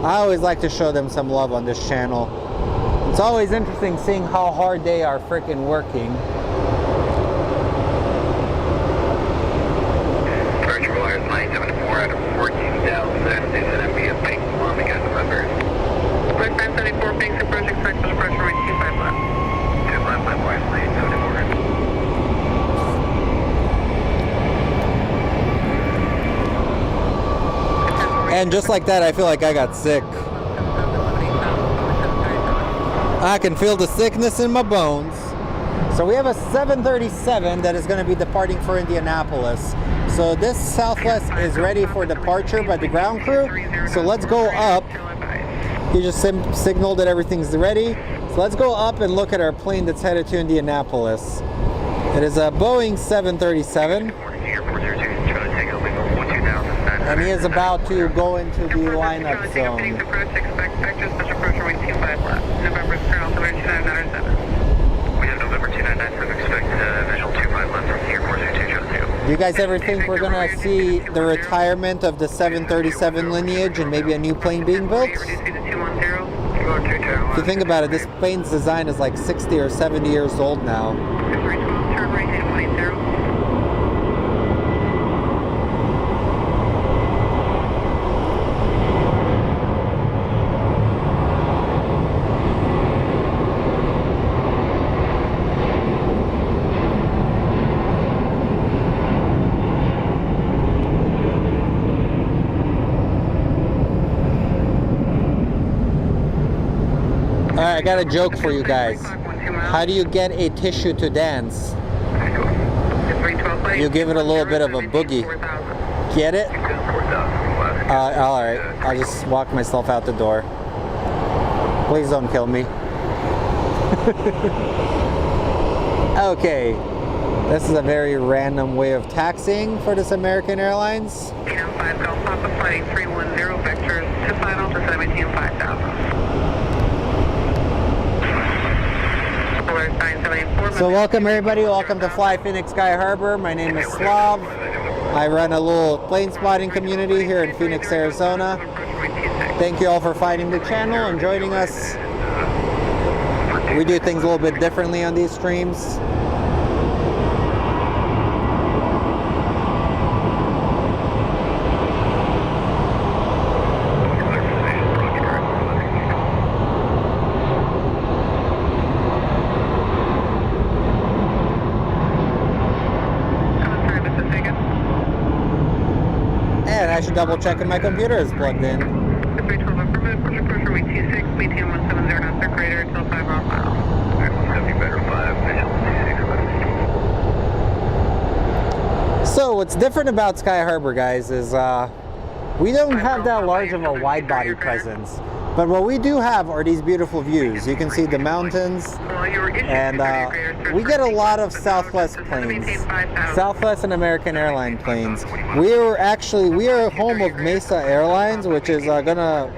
I always like to show them some love on this channel. It's always interesting seeing how hard they are freaking working. Virtual Wires 974 out of 14 Delta, and MB of Pink Mom again, remember. Flight 974, Pinks approach, expect visual pressure rate 25 left. 2 left, my wife, 974. And just like that, I feel like I got sick. I can feel the sickness in my bones. So we have a 737 that is going to be departing for Indianapolis. So this Southwest is ready for departure by the ground crew. So let's go up. He just signaled that everything's ready. So let's go up and look at our plane that's headed to Indianapolis. It is a Boeing 737. And he is about to go into the lineup zone. We have November 299 for expect visual 25 left from here, 40202. Do you guys ever think we're gonna see the retirement of the 737 lineage and maybe a new plane being built? If you think about it, this plane's design is like 60 or 70 years old now. Turn right at 180. Alright, I got a joke for you guys. How do you get a tissue to dance? You give it a little bit of a boogie. Get it? Alright, I'll just walk myself out the door. Please don't kill me. Okay, this is a very random way of taxiing for this American Airlines. 5 Golf Papa flight 310 vectors to final to 17 5000. So welcome everybody, welcome to Fly Phoenix Sky Harbor. My name is Slav. I run a little plane spotting community here in Phoenix, Arizona. Thank you all for finding the channel and joining us. We do things a little bit differently on these streams. And I should double check if my computer is plugged in. So what's different about Sky Harbor, guys, is we don't have that large of a wide body presence. But what we do have are these beautiful views. You can see the mountains, and we get a lot of Southwest planes, Southwest and American Airline planes. We are home of Mesa Airlines, which is gonna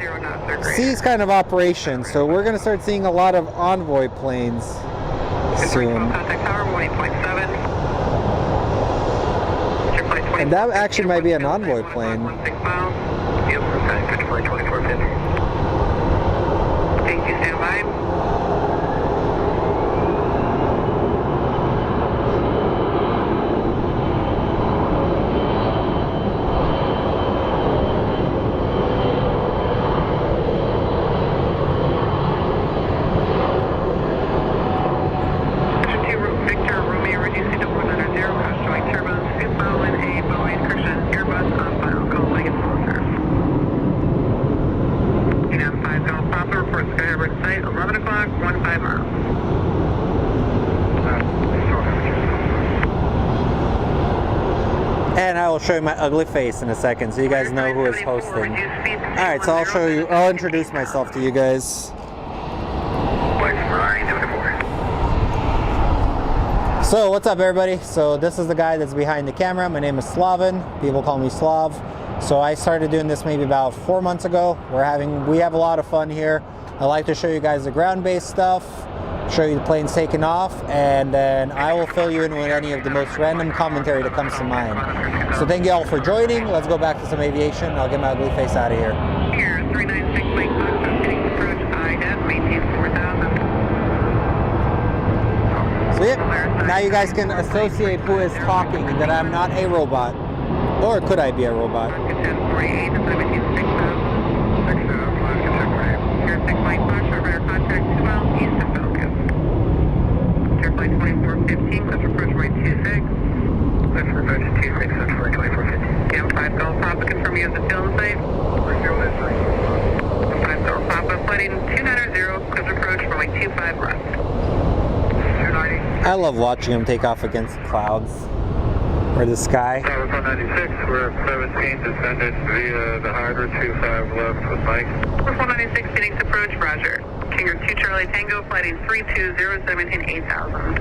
cease kind of operations. So we're gonna start seeing a lot of Envoy planes soon. And that actually might be an Envoy plane. Thank you, stand by. Victor Romeo reducing to 190, cross joint turbos, 2 following a Boeing Christian Airbus on file, call Megan Foster. 5 Golf Papa reports Sky Harbor site, 11 o'clock, 15 miles. And I will show you my ugly face in a second so you guys know who is hosting. Alright, so I'll introduce myself to you guys. So what's up everybody? So this is the guy that's behind the camera. My name is Slavin. People call me Slav. So I started doing this maybe about 4 months ago. We have a lot of fun here. I like to show you guys the ground-based stuff, show you the planes taking off, and then I will fill you in with any of the most random commentary that comes to mind. So thank you all for joining. Let's go back to some aviation. I'll get my ugly face out of here. Here, 396 Lake Fox, heading approach IDEF, maintain 4000. So yep, now you guys can associate who is talking and that I'm not a robot. Or could I be a robot? 1048 to 17 6000. Here, 6 Lake Fox, radar contact 2 miles east of Falcon. Air flight 2415, let's approach right 26. Let's approach 26, that's for 2415. Yeah, 5 Golf Papa, confirm you have the field in sight. 5 Golf Papa, flighting 290, close approach, runway 25 left. 290. I love watching them take off against the clouds or the sky. Tower 196, we're at 17, descended via the harbor, 25 left with Mike. 196, Phoenix approach, roger. Kinger 2 Charlie Tango, flighting 320, 17 8000.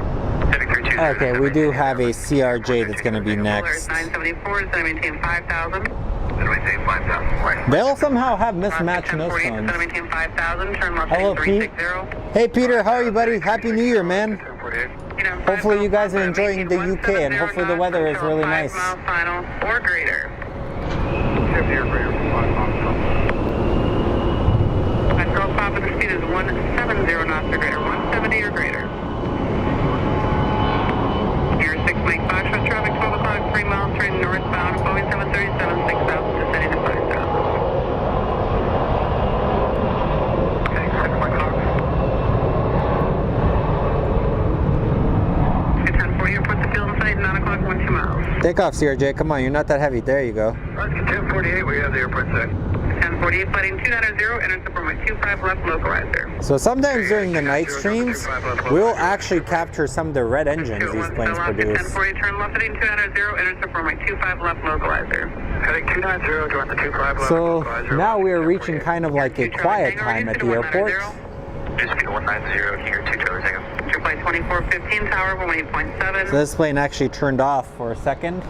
Okay, we do have a CRJ that's going to be next. 974, 17 5000. They'll somehow have mismatched nose cones. 17 5000, turn left Hello, Pete. 360. Hey, Peter, how are you, buddy? Happy New Year, man. hopefully you guys are enjoying the UK, and hopefully the weather is really nice. 5 mile final or greater. 70 or greater, 5 miles. Gulf Papa, the speed is 170 knots or greater, 170 or greater. Air 6 Mike Foxtrot traffic, 12 o'clock, 3 miles, turning northbound, Boeing 737, 6,000, descending to 5,000. Okay, 6 Mike Fox. 1040, airport to field in sight, 9 o'clock, 12 miles. Take off, CRJ. Come on, you're not that heavy. There you go. Let's get 1048, we have the airport set. 1048, flighting 290, enter to runway 25 left, localizer. So sometimes during the night streams, we'll actually capture some of the red engines these planes produce. 1040, turn left, heading 290, enter to runway 25 left, localizer. Heading 290, join the 25 left. So localizer. now we are reaching kind of like a quiet time at the airport. Just speed 190 here, 2 Charlie Tango. Flight 2415, tower 18.7. So this plane actually turned off for a second.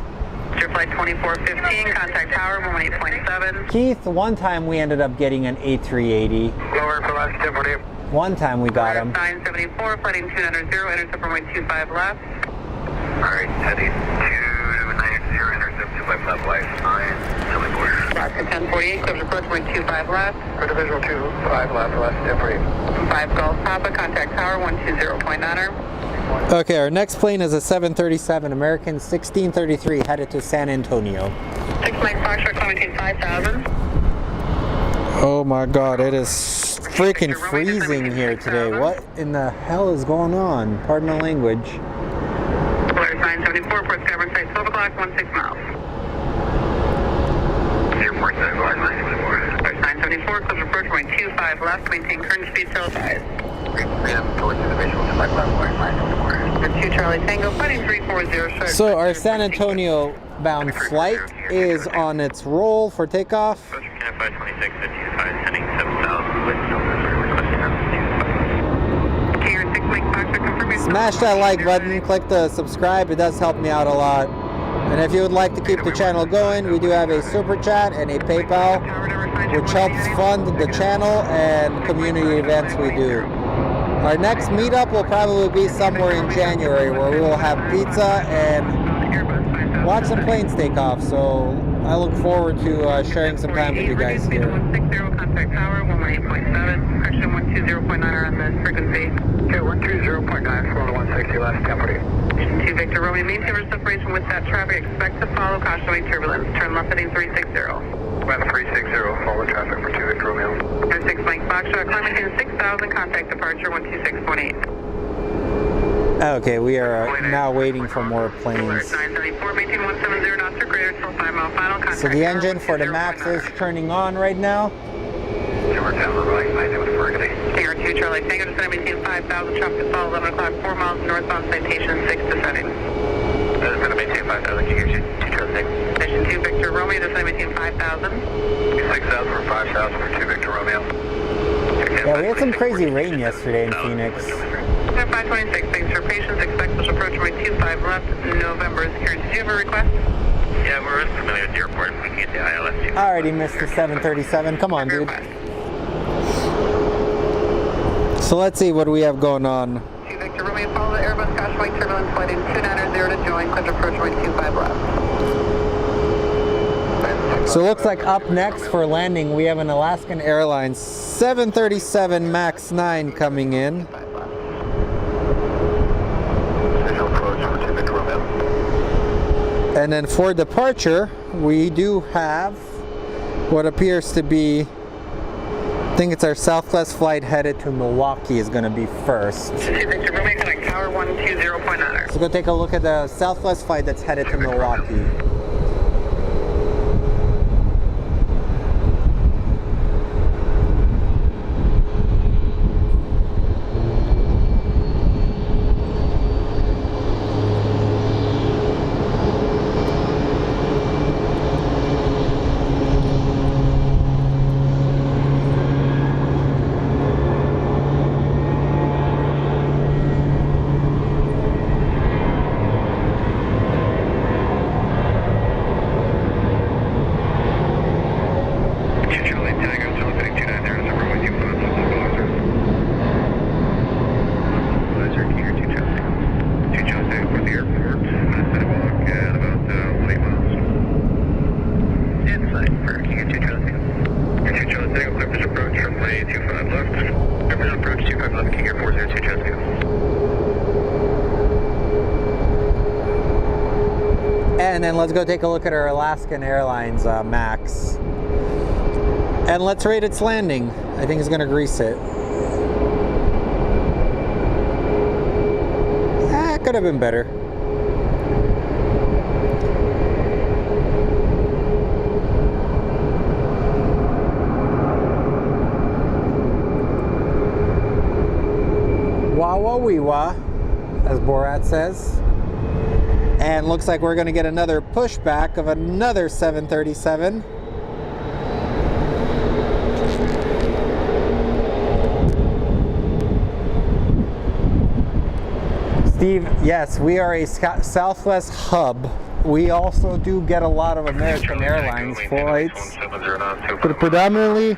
Flight 2415, contact tower 18.7. Keith, one time we ended up getting an A380. Lower for last 1048. One time we got him. 974, flighting 290, enter to runway 25 left. Alright, heading 290, intercept 25 left, flight 974. Rocket 1048, close approach runway 25 left. Go to visual 25 left, last 1048. 5 Gulf Papa, contact tower 120.9er. Okay, our next plane is a 737 American 1633 headed to San Antonio. 6 Mike Foxtrot, climbing 5,000. Oh my god, it is freaking freezing here today. What in the hell is going on? Pardon the language. Polaris 974, port Skyburn site 12 o'clock, 16 miles. Airport set, line 974. Polaris 974, close approach runway 25 left, maintain current speed till advised. Freedom towards the visual 25 left, flight 974. 2 Charlie Tango, flighting 340 short. So our San Antonio bound flight is on its roll for takeoff. Approaching 526 at 25, heading 7000 with November, requesting altitude. KR 6 Mike Foxtrot, confirming. Smash that like button, click the subscribe, it does help me out a lot. And if you would like to keep the channel going, we do have a super chat and a PayPal, which helps fund the channel and community events we do. Our next meetup will probably be somewhere in January, where we will have pizza and watch some planes take off. So I look forward to sharing some time with you guys here. 160, contact tower 118.7, correction 120.9 on the frequency. Okay, 120.9, flow to 160, last 1040. 2 Victor Romeo, maintain our separation with that traffic. Expect to follow cautionary turbulence. Turn left heading 360. About 360, follow traffic for 2 Victor Romeo. 6 Mike Foxtrot, climbing in 6,000, contact departure 126.8. Okay, we are now waiting for more planes. 974, maintain 170 knots or greater till 5 mile final. Contact So the engine for the MAX is turning on right now. Tower tower, right, 974, good day. KR2 Charlie Tango, descending maintain 5,000, traffic to follow 11 o'clock, 4 miles northbound, citation 6 descending. Going to maintain 5,000, KR2 Charlie Tango. Station 2 Victor Romeo, descending maintain 5,000. 6,000 for 5,000 for 2 Victor Romeo. Yeah, we had some crazy rain yesterday in Phoenix. 526, thanks for your patience. Expect special approach runway 25 left, November is here. Did you have a request? Yeah, we're familiar with the airport. If we can get the ILS. Alrighty, Mr. 737. Come on, dude. So let's see what we have going on. 2 Victor Romeo, follow the Airbus caution light turbulence, flight in 290 to join, clear approach runway 25 left. So it looks like up next for landing, we have an Alaskan Airlines 737 MAX 9 coming in. Visual approach for 2 Victor Romeo. And then for departure, we do have what appears to be, I think it's our Southwest flight headed to Milwaukee is going to be first. 2 Victor Romeo, connect tower 120.9. So go take a look at the Southwest flight that's headed to Milwaukee. And then let's go take a look at our Alaskan Airlines Max. And let's rate its landing. I think it's gonna grease it. It could have been better. Wah-wah-wee-wah, as Borat says. And looks like we're gonna get another pushback of another 737. Steve, yes, we are a Southwest hub. We also do get a lot of American Airlines flights, but predominantly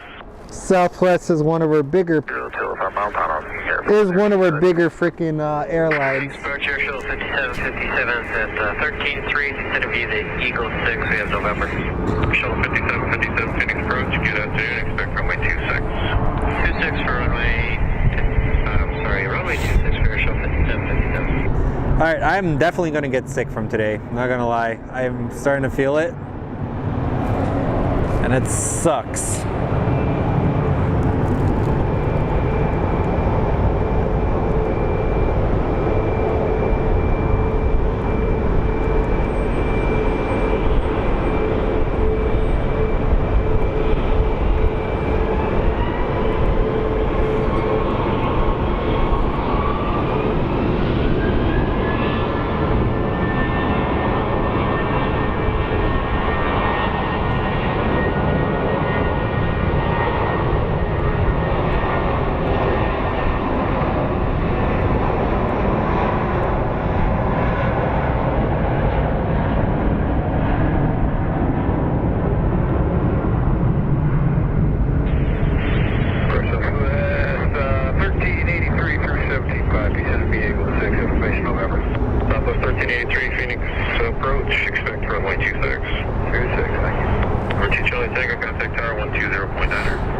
Southwest is one of our bigger freaking airlines. Approach Airshuttle 5757 at 13-3 instead of the Eagle 6. We have November. Shuttle 5757 Phoenix approach. Good afternoon. Expect runway 26. 26 for runway. Runway 26 for Airshuttle 5757. All right, I'm definitely gonna get sick from today. I'm not gonna lie. I'm starting to feel it, and it sucks.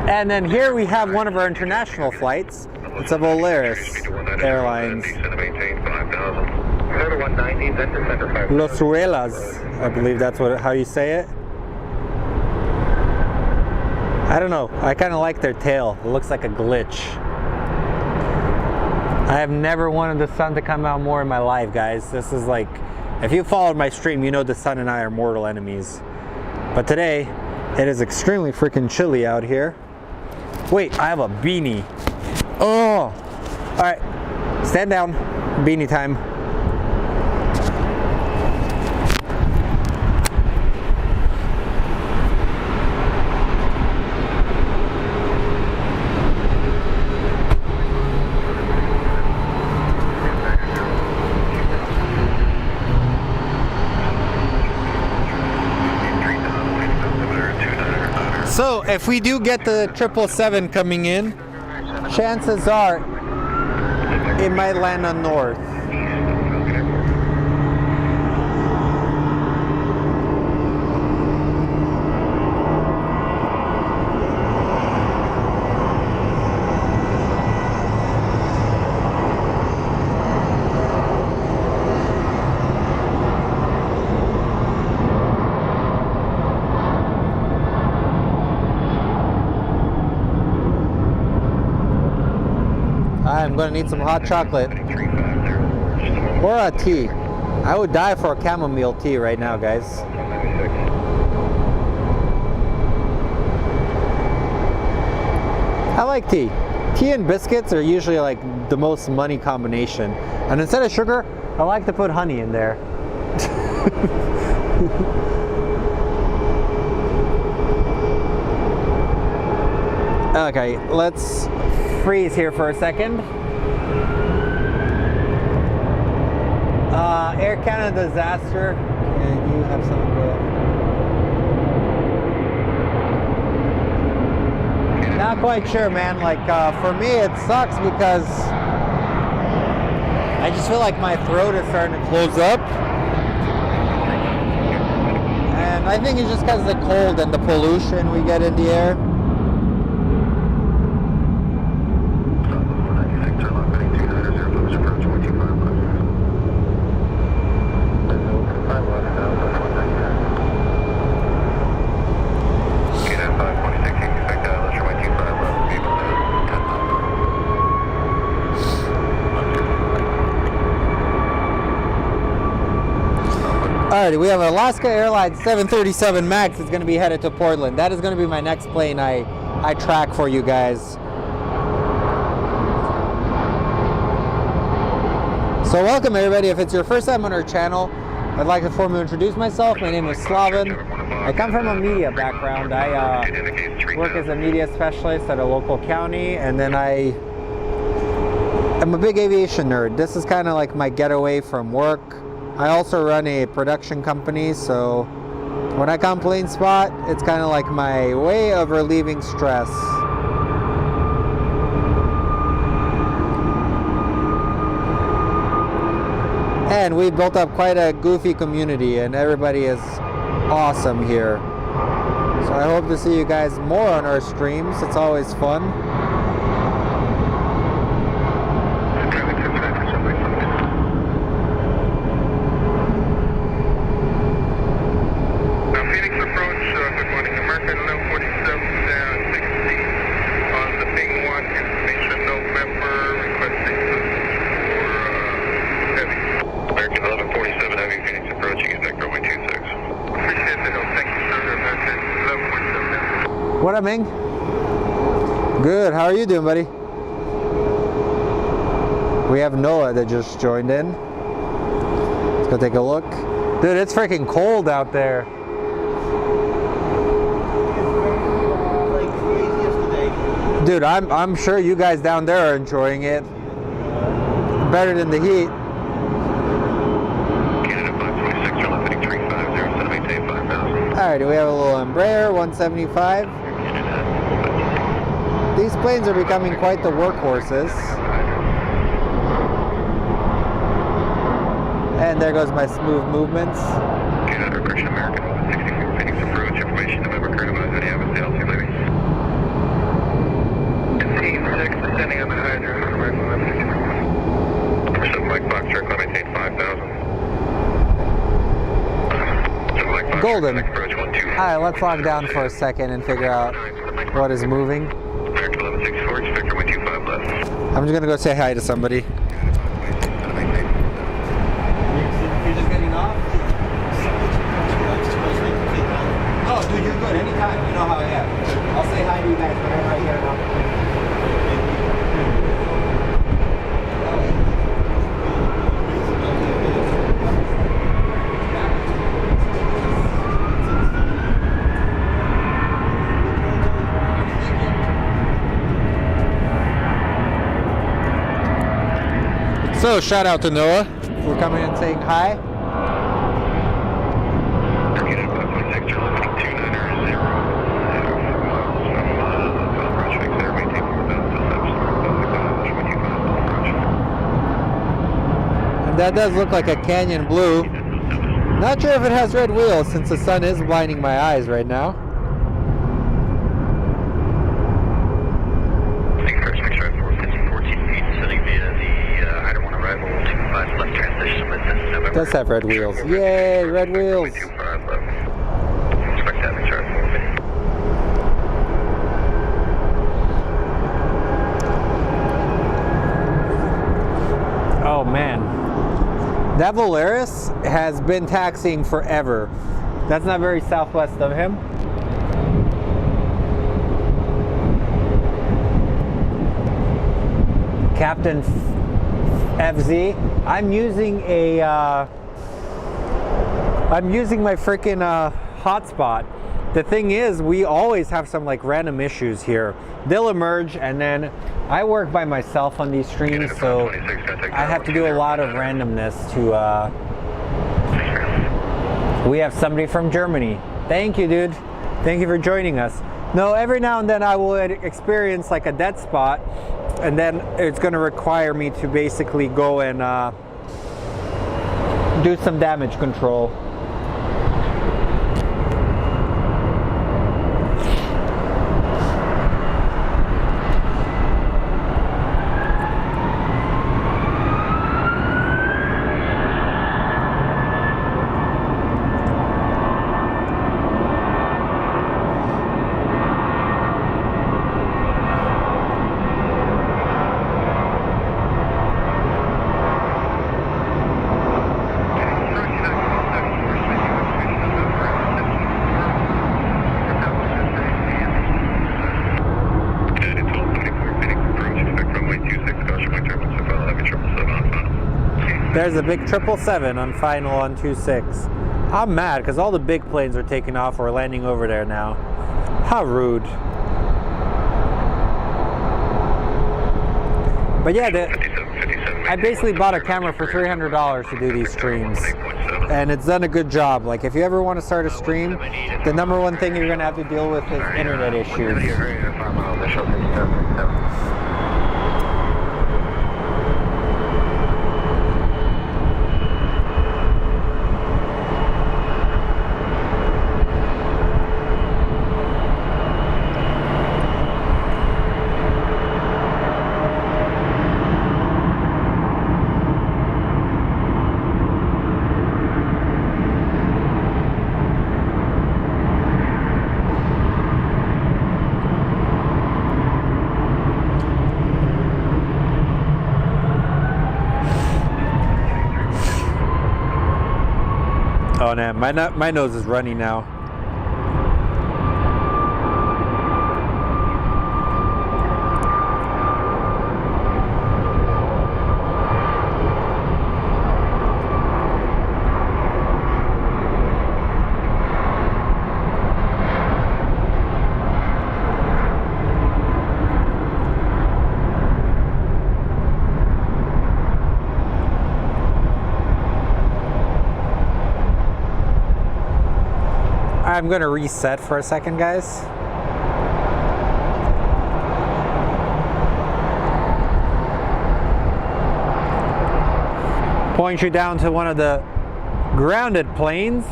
And then here we have one of our international flights. It's a Volaris Airlines. Los Ruelas, I believe that's how you say it. I don't know. I kind of like their tail. It looks like a glitch. I have never wanted the sun to come out more in my life, guys. This is like, if you followed my stream, you know the sun and I are mortal enemies. But today, it is extremely freaking chilly out here. Wait, I have a beanie. Oh! Alright, stand down. Beanie time. So, if we do get the 777 coming in, chances are it might land on north. I'm gonna need some hot chocolate or a tea. I would die for a chamomile tea right now, guys. I like tea. Tea and biscuits are usually like the most money combination. And instead of sugar, I like to put honey in there. Okay, let's freeze here for a second. Air Canada disaster. Can you have someone go? Not quite sure, man. Like for me, it sucks because I just feel like my throat is starting to close up, and I think it's just because of the cold and the pollution we get in the air. Alrighty, we have Alaska Airlines 737 MAX. It's going to be headed to Portland. That is going to be my next plane I track for you guys. So welcome everybody. If it's your first time on our channel, I'd like to formally introduce myself. My name is Slaven. I come from a media background. I work as a media specialist at a local county, and then I'm a big aviation nerd. This is kind of like my getaway from work. I also run a production company, so when I come plane spot, it's kind of like my way of relieving stress. And we built up quite a goofy community, and everybody is awesome here. So I hope to see you guys more on our streams. It's always fun. What up, Ming? Good. How are you doing, buddy? We have Noah that just joined in. Let's go take a look. Dude, it's freaking cold out there. Dude, I'm sure you guys down there are enjoying it. Better than the heat. Alrighty, we have a little Embraer 175. These planes are becoming quite the workhorses. And there goes my smooth movements. Golden. Alright, let's log down for a second and figure out what is moving. I'm just gonna go say hi to somebody. You're just getting off? Oh, dude, you're good. Anytime. You know how I am. I'll say hi to you guys whenever I get an opportunity. So, shout out to Noah for coming and saying hi. And that does look like a Canyon Blue. Not sure if it has red wheels since the sun is blinding my eyes right now. It does have red wheels. Yay, red wheels. Oh man. That Volaris has been taxiing forever. That's not very Southwest of him. Captain FZ. I'm using my freaking hotspot. The thing is, we always have some like random issues here. They'll emerge, and then I work by myself on these streams, so I have to do a lot of randomness to. We have somebody from Germany. Thank you, dude. Thank you for joining us. No, every now and then I will experience like a dead spot, and then it's going to require me to basically go and do some damage control. there's a big 777 on final on 26. I'm mad because all the big planes are taking off or landing over there now. How rude. But yeah, I basically bought a camera for $300 to do these streams. And it's done a good job. Like, if you ever want to start a stream, the number one thing you're going to have to deal with is internet issues. Oh man, my nose is runny now. I'm gonna reset for a second, guys. Point you down to one of the grounded planes.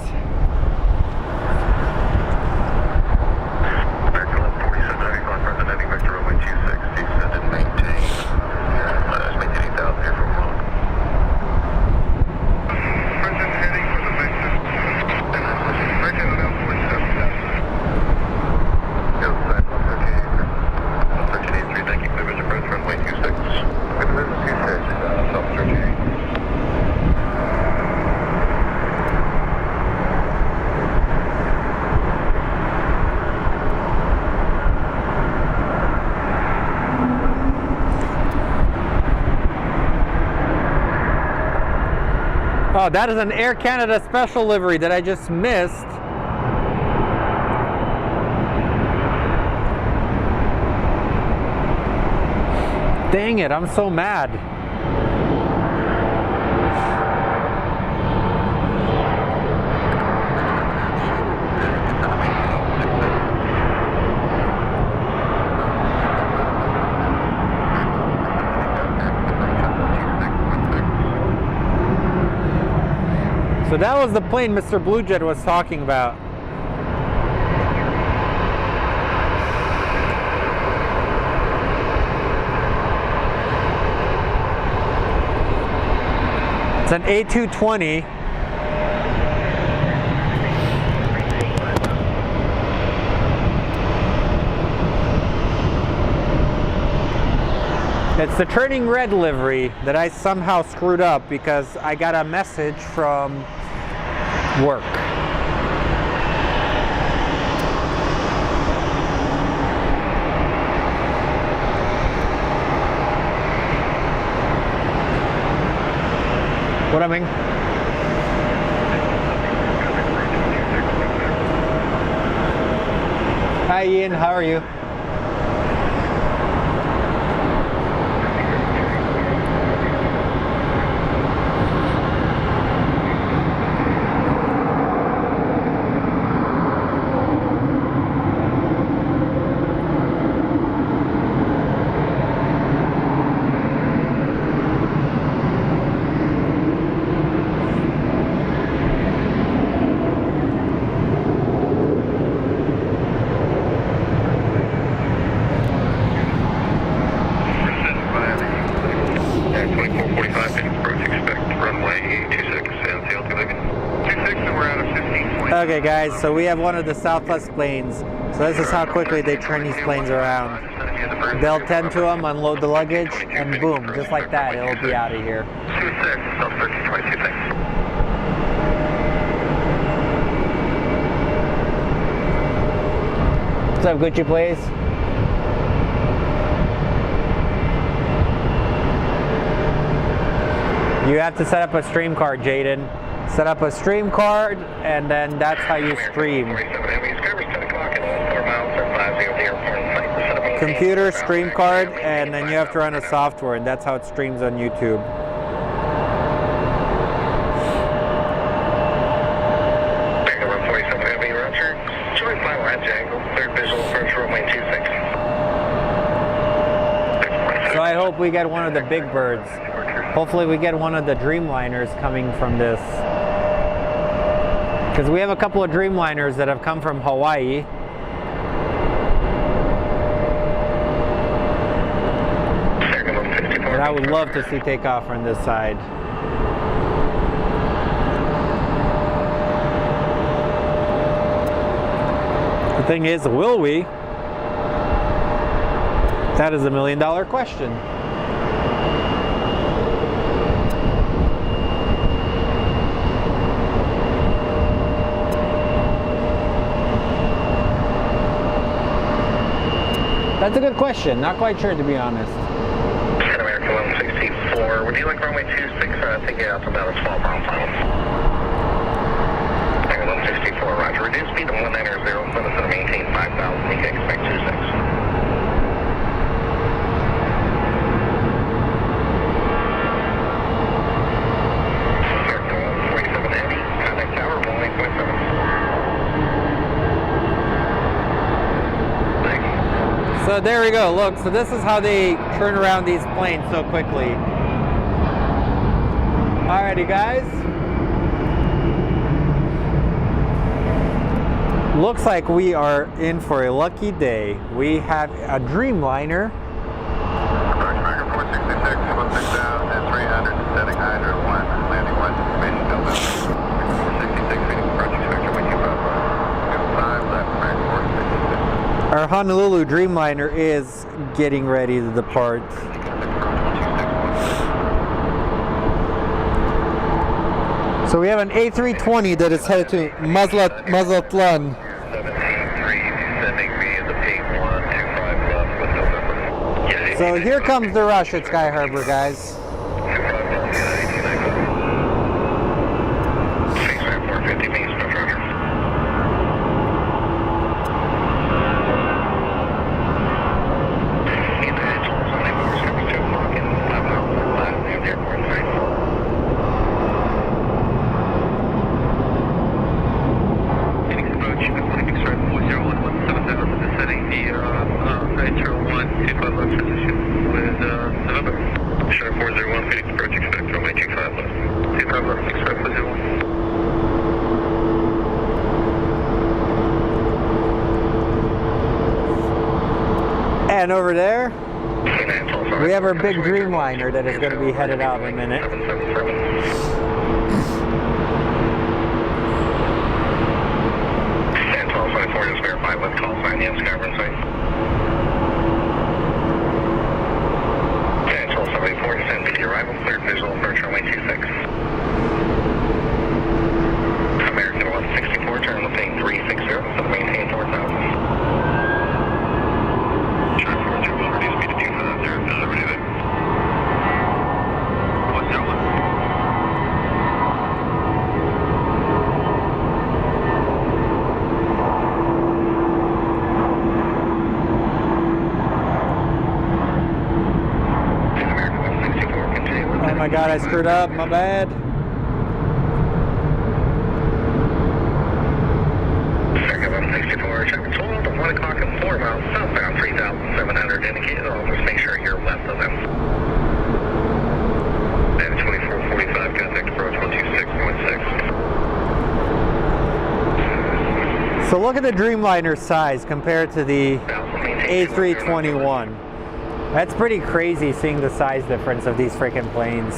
Oh, that is an Air Canada special livery that I just missed. Dang it, I'm so mad. So that was the plane Mr. Blue Jet was talking about. It's an A220. It's the turning red livery that I somehow screwed up because I got a message from work. What I mean? Hi Ian, how are you? Okay guys, so we have one of the Southwest planes. So this is how quickly they turn these planes around. They'll tend to them, unload the luggage, and boom, just like that, it'll be out of here. What's up, Gucci Plays? You have to set up a stream card, Jaden. Set up a stream card, and then that's how you stream. Computer, stream card, and then you have to run a software, and that's how it streams on YouTube. So I hope we get one of the big birds. Hopefully we get one of the Dreamliners coming from this. Because we have a couple of Dreamliners that have come from Hawaii. And I would love to see takeoff on this side. The thing is, will we? That is $1 million question. That's a good question. Not quite sure, to be honest. American 164. Would you like runway 26? Take it out to about a 12 mile final. 164, roger. Reduce speed to 190, so to maintain 5,000. You can expect 26. So there we go. Look, so this is how they turn around these planes so quickly. Alrighty, guys. Looks like we are in for a lucky day. We have a Dreamliner. Approach American 466, 16 down, and 300, setting Hydra 1, landing 1, information Delta. 466 feet, approaching spectrum, wind 5 left, American 466. Our Honolulu Dreamliner is getting ready to depart. So we have an A320 that is headed to Mazatlan. So here comes the rush at Sky Harbor, guys. And over there, we have our big Dreamliner that is going to be headed out in a minute. And 1224, just verify with call sign, the Sky Runway. And 1274, descend to the arrival, cleared visual, approach runway 26. American 164, turn the plane 360, so maintain 4,000. Oh my god, I screwed up, my bad. American 164, traffic total to 1 o'clock and 4 miles southbound, 3,700 indicated. I'll just make sure you're left of them. And 2445, contact approach 126.6. So look at the Dreamliner size compared to the A321. That's pretty crazy seeing the size difference of these freaking planes.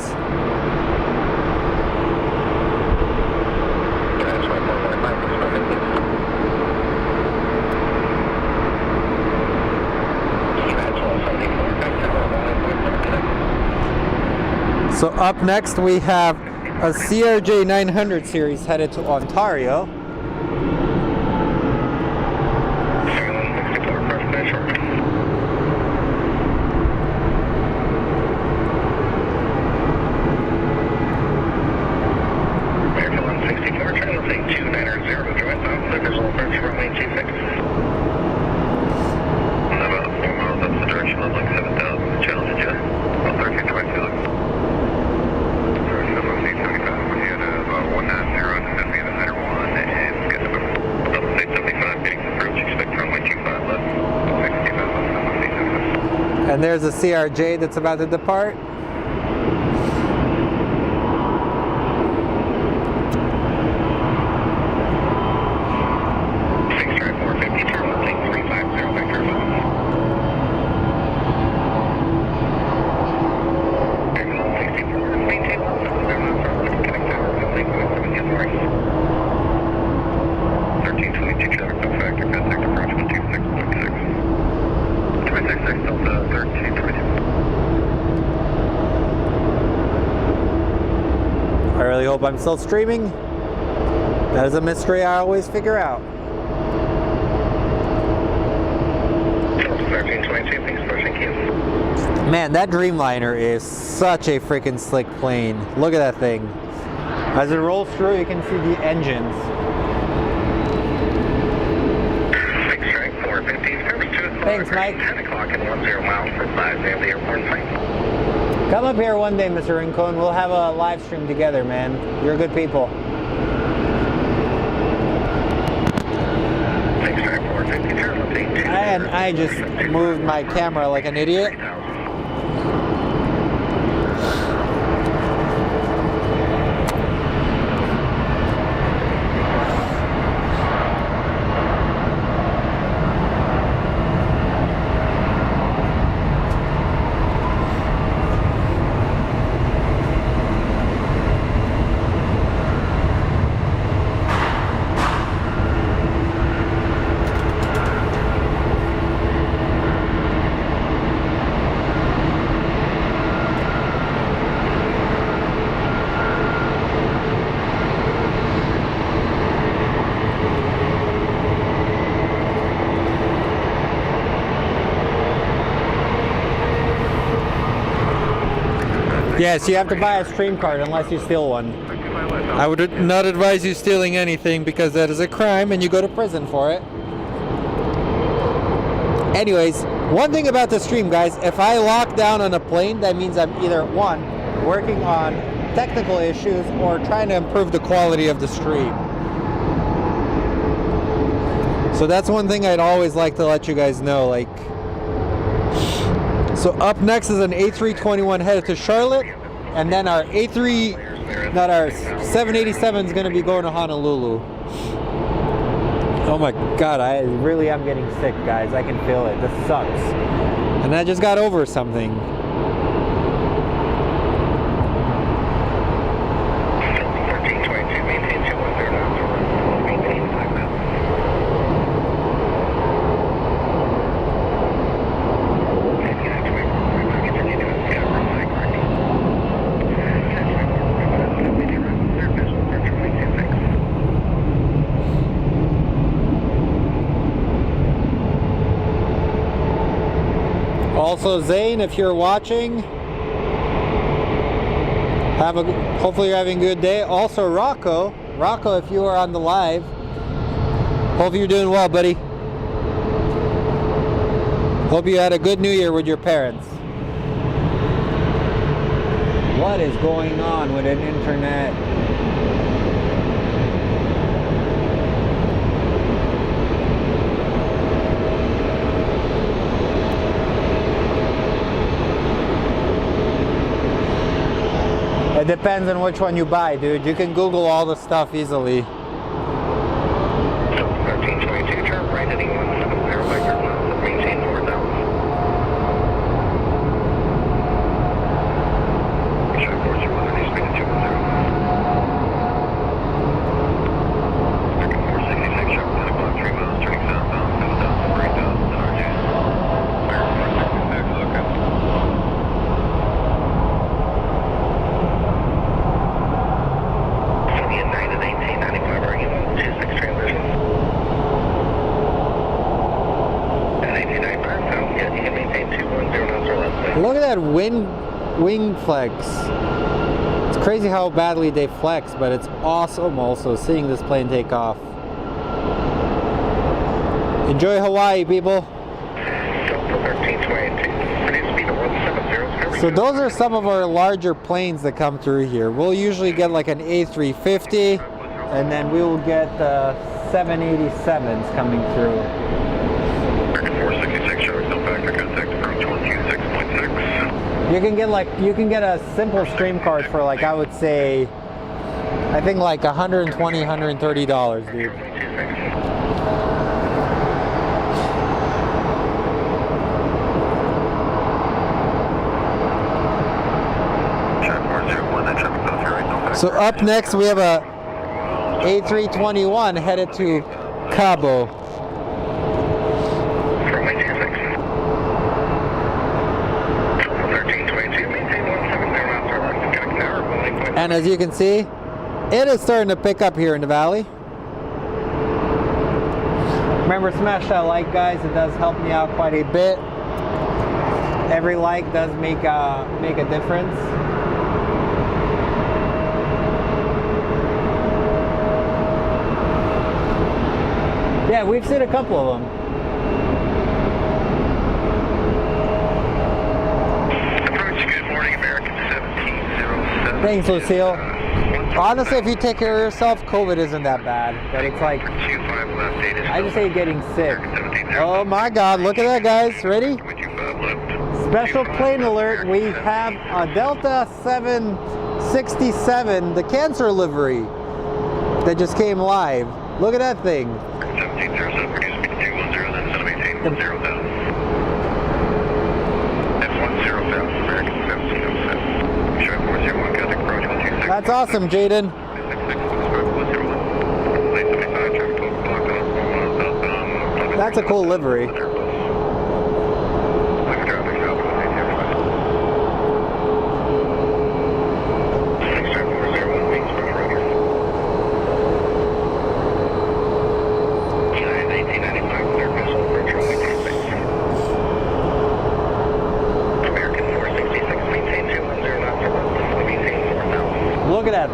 So up next we have a CRJ 900 series headed to Ontario. 64, channel take 290, join south, the visual approach runway 26. About 4 miles up the direction of like 7,000, channel to jet. About 1320, look. Direction of 875, we had about 190 on the Midday, the header 1, and get to about 875, getting approach, expect runway 25 left, 65 left, And there's a CRJ that's about to depart. I really hope I'm still streaming. That is a mystery I always figure out. 1322, thanks for pushing you. Man, that Dreamliner is such a freaking slick plane. Look at that thing. As it rolls through, you can see the engines. 450, service 2 o'clock. Thanks, Mike. 10 o'clock and 10 miles for 5 near the airport flight. Come up here one day, Mr. Rincon. We'll have a live stream together, man. You're good people. Thanks, 450, terminal take 2. And I just moved my camera like an idiot. Yes, you have to buy a stream card unless you steal one. I would not advise you stealing anything because that is a crime and you go to prison for it. Anyways, one thing about the stream, guys, if I lock down on a plane, that means I'm either, one, working on technical issues or trying to improve the quality of the stream. So that's one thing I'd always like to let you guys know, like. So up next is an A321 headed to Charlotte, and then our our 787 is going to be going to Honolulu. Oh my God, I really am getting sick, guys. I can feel it. This sucks. And I just got over something. Also, Zane, if you're watching, hopefully you're having a good day. Also, Rocco, if you are on the live, hope you're doing well, buddy. Hope you had a good New Year with your parents. What is going on with an internet? It depends on which one you buy, dude. You can Google all the stuff easily. 1322, turn right heading 170 by your miles, maintain 4,000. Check 421, speed 210. Second 466, sharp 10 o'clock, 3 miles, turning southbound, 7,000, 3,000, RJ. Clear 466, look up. Look at that wing flex. It's crazy how badly they flex, but it's awesome also seeing this plane take off. Enjoy Hawaii, people. So those are some of our larger planes that come through here. We'll usually get like an A350, and then we will get 787s coming through. 466, showing no factor contact approach 126.6. You can get a simple stream card for like, I would say, I think like $120, $130, dude. So up next we have a A321 headed to Cabo. Runway 26. 1322, maintain 170 knots or less. Got a tower, 1.8. And as you can see, it is starting to pick up here in the valley. Remember, smash that like, guys. It does help me out quite a bit. Every like does make a difference. Yeah, we've seen a couple of them. Approach, good morning, American 1707. Thanks, Lucille. Honestly, if you take care of yourself, COVID isn't that bad. But it's like, I just hate getting sick. Oh my God, look at that, guys. Ready? Special plane alert. We have a Delta 767, the cancer livery, that just came live. Look at that thing. 1707, produce speed 210, then set maintain 10,000. F10,000, American 1707. Show 401, contact approach 126. That's awesome, Jaden. That's a cool livery. Look at that.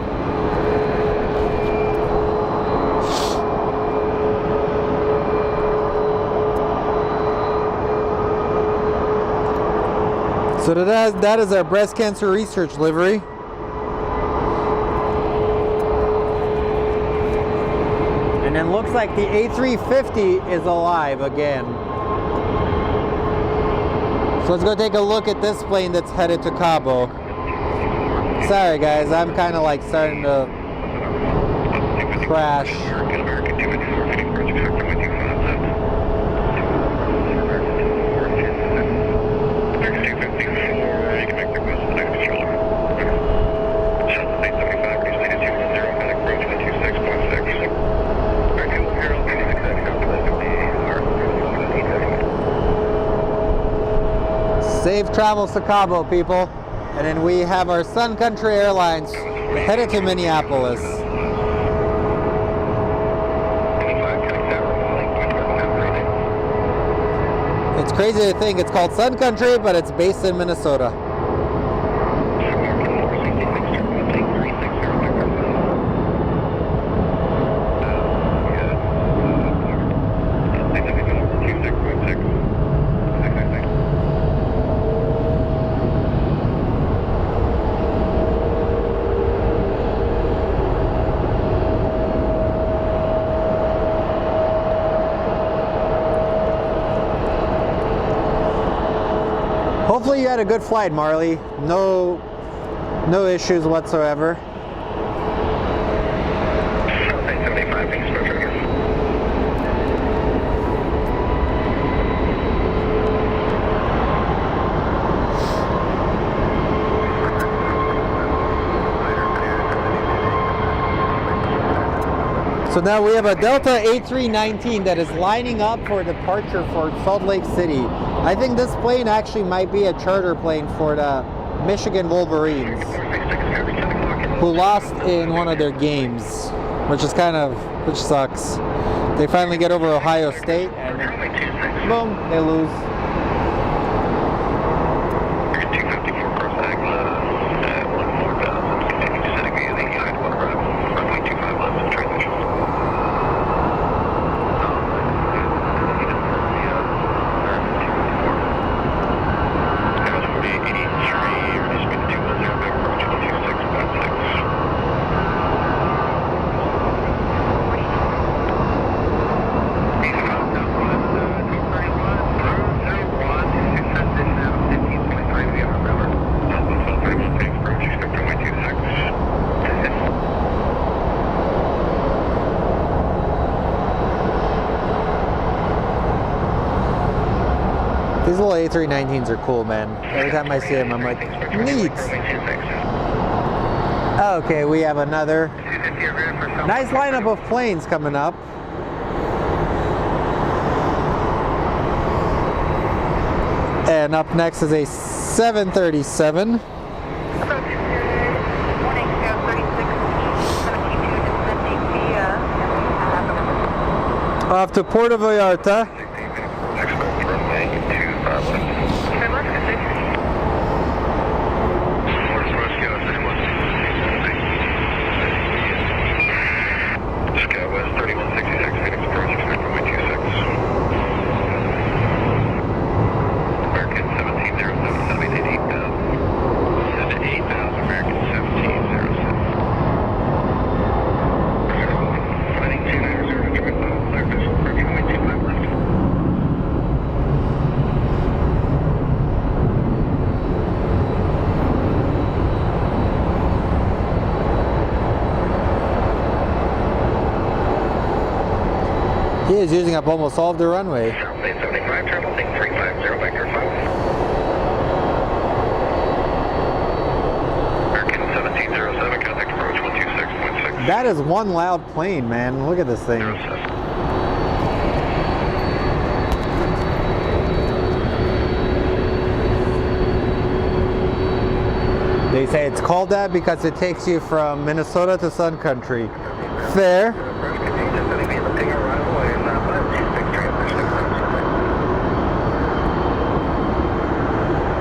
So that is our breast cancer research livery. And it looks like the A350 is alive again. So let's go take a look at this plane that's headed to Cabo. Sorry guys, I'm kind of like starting to crash. Safe travels to Cabo, people. And then we have our Sun Country Airlines headed to Minneapolis. It's crazy to think it's called Sun Country, but it's based in Minnesota. Hopefully you had a good flight, Marley. No issues whatsoever. So now we have a Delta A319 that is lining up for departure for Salt Lake City. I think this plane actually might be a charter plane for the Michigan Wolverines, who lost in one of their games, which sucks. They finally get over Ohio State and boom, they lose. These little A319s are cool, man. Every time I see them, I'm like, neat. Okay, we have another nice lineup of planes coming up. And up next is a 737. Off to Puerto Vallarta. He is using up almost all of the runway. Southway 75, travel thing 350, vector 5. American 1707, contact approach 126.6. That is one loud plane, man. Look at this thing. They say it's called that because it takes you from Minnesota to Sun Country. Fair.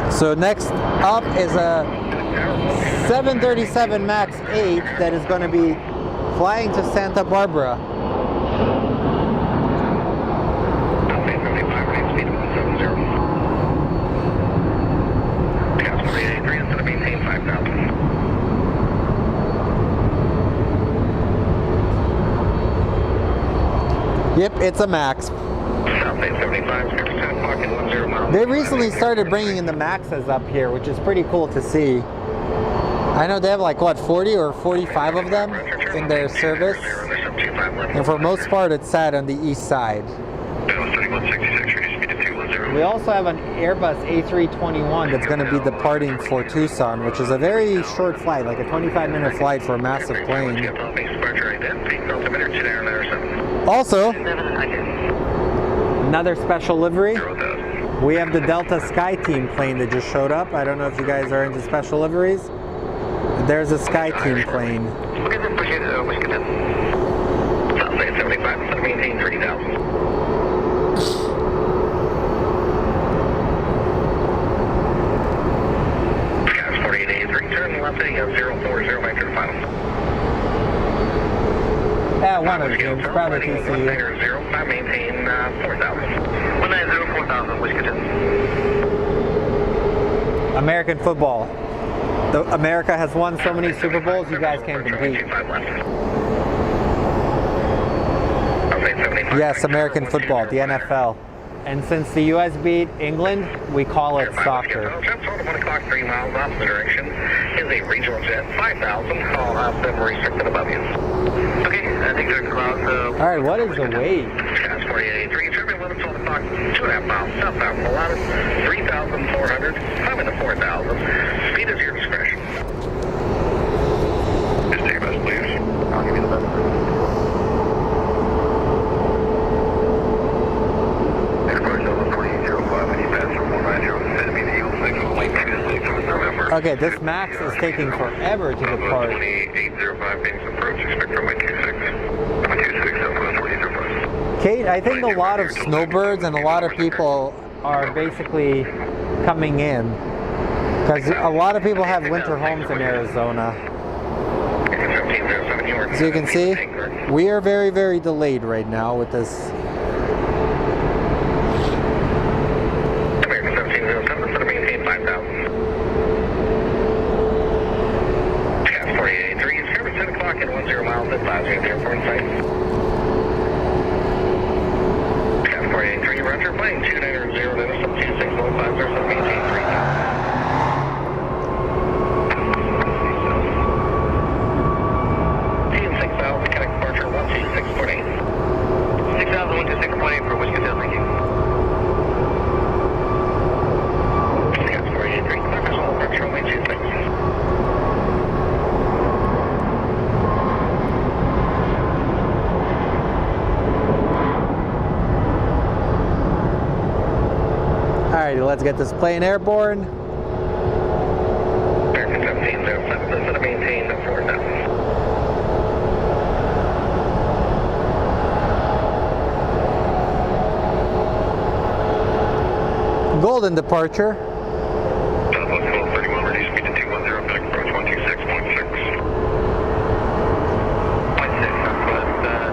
So next up is a 737 MAX 8 that is going to be flying to Santa Barbara. Yep, it's a MAX. They recently started bringing in the Maxes up here, which is pretty cool to see. I know they have like, what, 40 or 45 of them in their service? And for most part, it's sat on the east side. We also have an Airbus A321 that's going to be departing for Tucson, which is a very short flight, like a 25-minute flight for a massive plane. Also, another special livery. We have the Delta Sky Team plane that just showed up. I don't know if you guys are into special liveries. There's a Sky Team plane. Yeah, one of them. It's probably TCU. I maintain 4,000. 190, 4,000, which American football. America has won so many Super Bowls, you guys can't compete. Yes, American football, the NFL. And since the U.S. beat England, we call it soccer. 1 o'clock, 3 miles opposite direction is a regional jet, 5,000. I'll have them restricted above you. Okay, I think there's clouds. All right, what is the weight? 4883, German 11, 12 o'clock, 2.5 miles, southbound Milano, 3,400, climbing to 4,000. Speed is your discretion. Just take your best, please. I'll give you the best. Okay, this Max is taking forever to depart. 2805, Phoenix approach, expect runway 26. 26, Kate, I think a lot of snowbirds and a lot of people are basically coming in because a lot of people have winter homes in Arizona. As you can see, we are very, very delayed right now with this. American 1707, so to maintain 5,000. 4883, service 10 o'clock and 10 miles at 5 at the airport site. 4883, Roger, plane 290, Dennis, 26050, so maintain 3,000. Connect departure 126.8. 6,000, 126.8 for Whiskey Hill, thank you. let's get this plane airborne. American 1707, this is to maintain the 4000. Golden departure. Southwest 1231, reduce speed to 210, back approach 126.6. 0.6, Southwest 1231.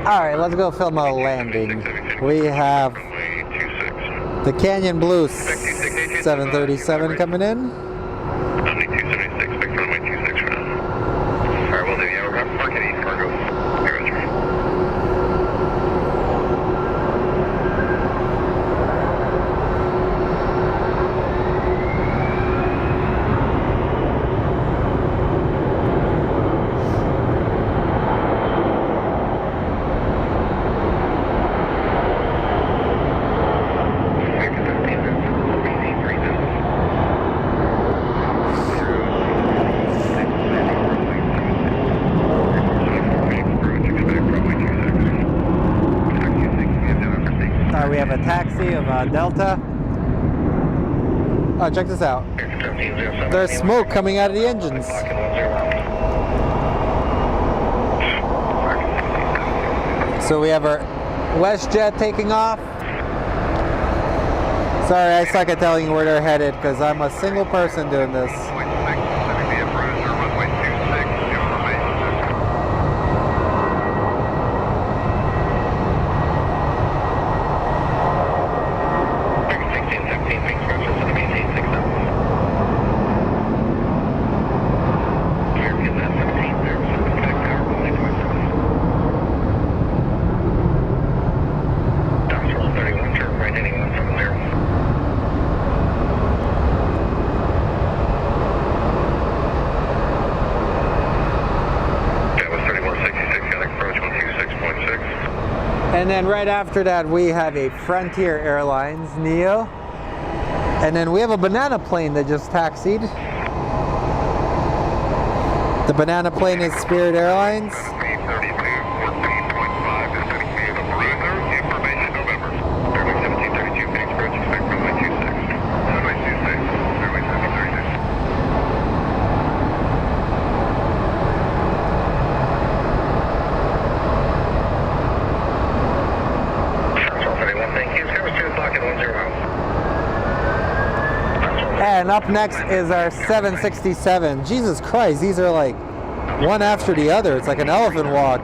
Alright, let's go film a landing. We have the Canyon Blue 737 coming in. Omni 276, back to runway 26 for now. Alright, we'll do, yeah, we're parking East Cargo. Here, Roger. We have a taxi of Delta. Oh, check this out. There's smoke coming out of the engines. So we have our WestJet taking off. Sorry, I suck at telling you where they're headed because I'm a single person doing this. And then right after that, we have a Frontier Airlines Neo. And then we have a banana plane that just taxied. The banana plane is Spirit Airlines. And up next is our 767. Jesus Christ, these are like one after the other. It's like an elephant walk.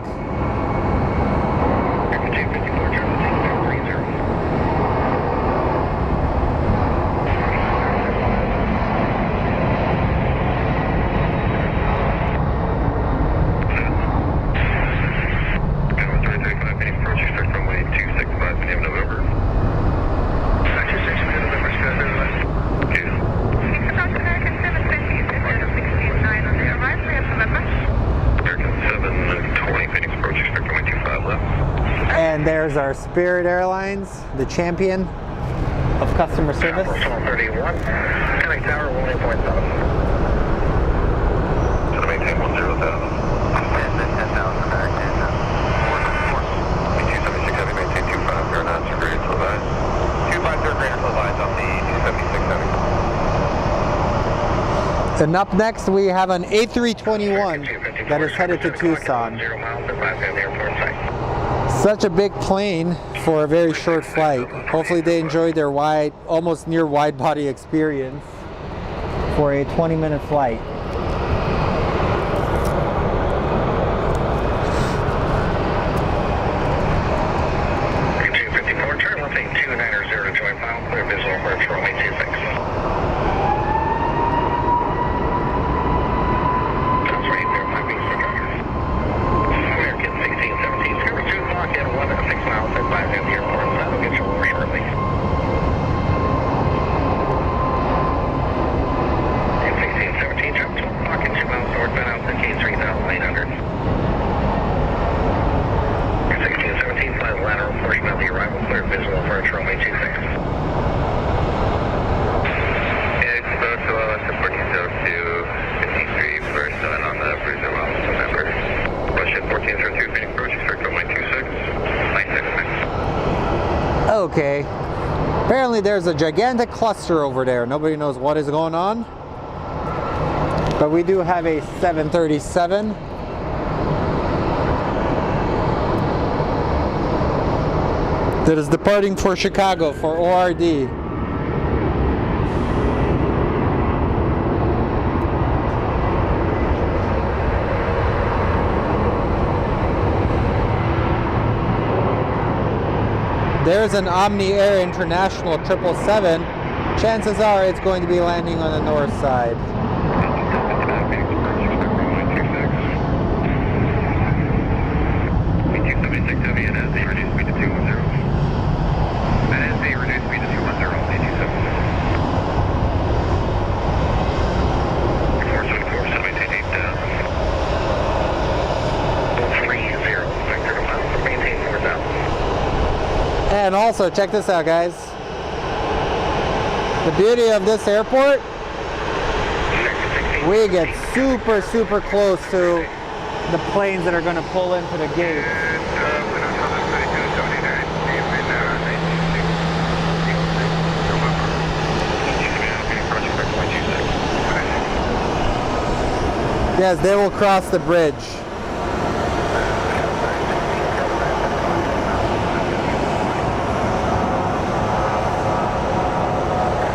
And there's our Spirit Airlines, the champion of customer service. 31, connect tower 1.7. So to maintain 10,000. And then 10,000 back and 276 heavy, maintain 25, you're not security to advise. 25 third grand to advise on the 276 heavy. And up next we have an A321 that is headed to Tucson. 0 miles at 5 the airport site. Such a big plane for a very short flight. Hopefully they enjoyed their almost near wide body experience for a 20-minute flight. Q254, turn left 290 to join file, clear visual approach runway 26. That's right, 05 Okay. Apparently there's a gigantic cluster over there. Nobody knows what is going on. But we do have a 737. That is departing for Chicago for ORD. There's an Omni Air International 777. Chances are it's going to be landing on the north side. And also, check this out, guys. The beauty of this airport, we get super, super close to the planes that are going to pull into the gate. Yes, they will cross the bridge.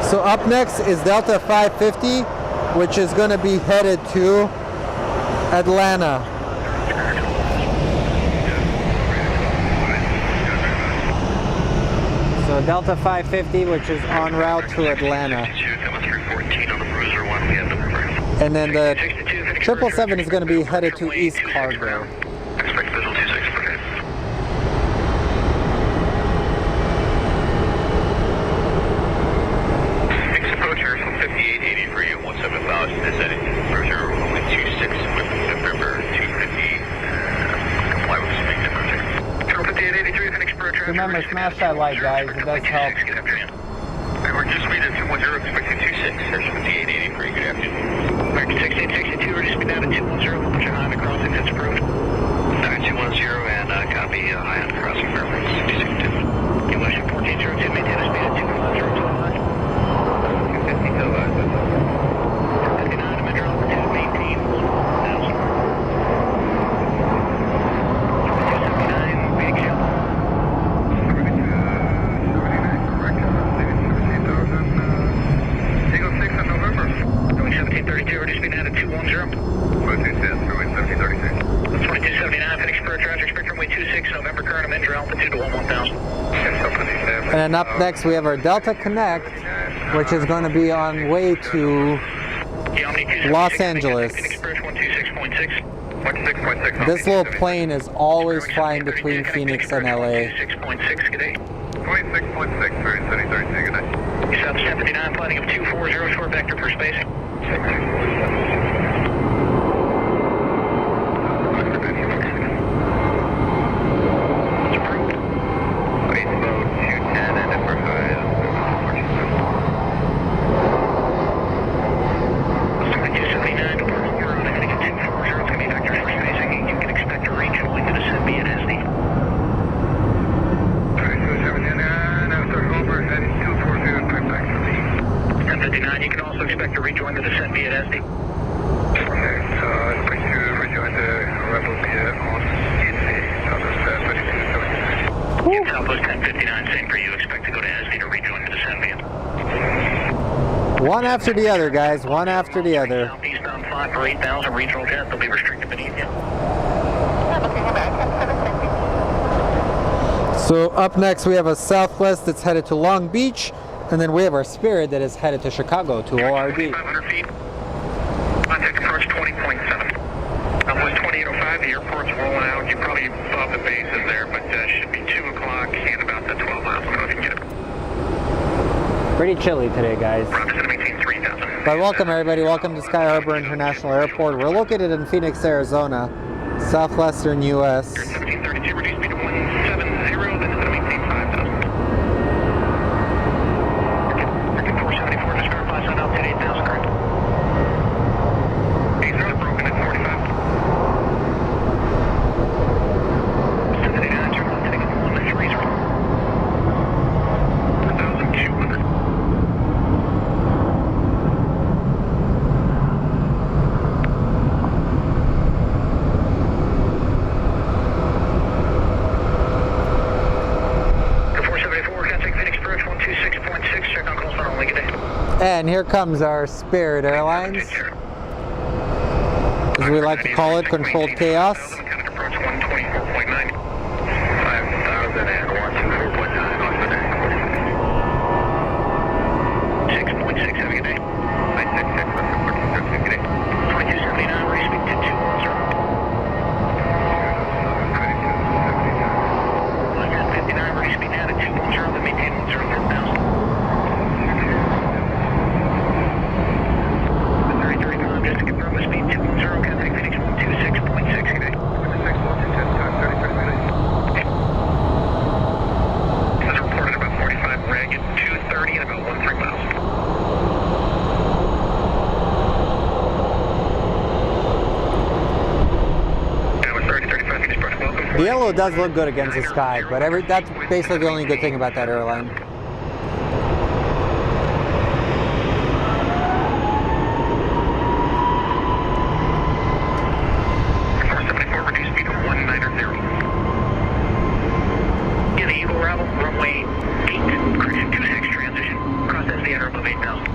So up next is Delta 550, which is going to be headed to Atlanta. So Delta 550, which is en route to Atlanta. And then the 777 is going to be headed to East Cargo. Remember, smash that like, guys. It does help. We're just speed at 210, expecting 26. There's 5883. Good afternoon. American 1662, reduce speed down to 210. Put your high on the crossing, that's approved. 210 and copy high on the crossing, Fairbanks 662. Evolution 1402, maintain a speed at 210 to the line. 250 to the line. 59 to Metro altitude, maintain 1000. 279, big jump. 1732, reduce speed down to 210. 2279, finish approach, roger, expect runway 26, November, current Amendra, altitude to 11,000. And up next we have our Delta Connect, which is going to be on way to Los Angeles. This little plane is always flying between Phoenix and LA. 26.6, good day. 26.6, very steady, 32, good day. South 79, planning of 240, short vector for spacing. You can also expect to rejoin the descent via SD. Okay, so I expect you to rejoin the Rebel via on Southwest 1059, same for you. Expect to go to SD to rejoin the descent via. One after the other, guys. One after the other. Southeastbound flight for 8,000 regional jet. They'll be restricted beneath you. So up next we have a Southwest that's headed to Long Beach. And then we have our Spirit that is headed to Chicago to ORD. 500 feet. Contact approach 20.7. Southwest 2805, the airport's rolling out. You probably saw the base is there, but should be 2 o'clock and about the 12 miles. I don't know if you can get it. Pretty chilly today, guys. Roger's going to maintain 3,000. But welcome everybody, welcome to Sky Harbor International Airport. We're located in Phoenix, Arizona, southwestern U.S. 1732, reduce speed to 170, then it's going to maintain 5,000. 474, just verify sign altitude 8,000, correct? 80 broken at 45. 79, turn on, taking 130. 6, check on call sign only, good day. And here comes our Spirit Airlines, as we like to call it, controlled chaos. Mechanic approach 124.9. 5,000 and 124.9 on the day. 6.6, have a good day. 966, good day. 2279, where you speak to 210. 159, where you speak now to 210, then maintain 10,000. 3035, just to confirm the speed 210, contact Phoenix 126.6, good day. 126, as reported, about 45 reg at 230 and about 13 miles. The yellow does look good against the sky, but that's basically the only good thing about that airline. Reduced speed to 190. Yeah, the Eagle Rebel, runway 8, correction 26 transition, cross as the above 8,000.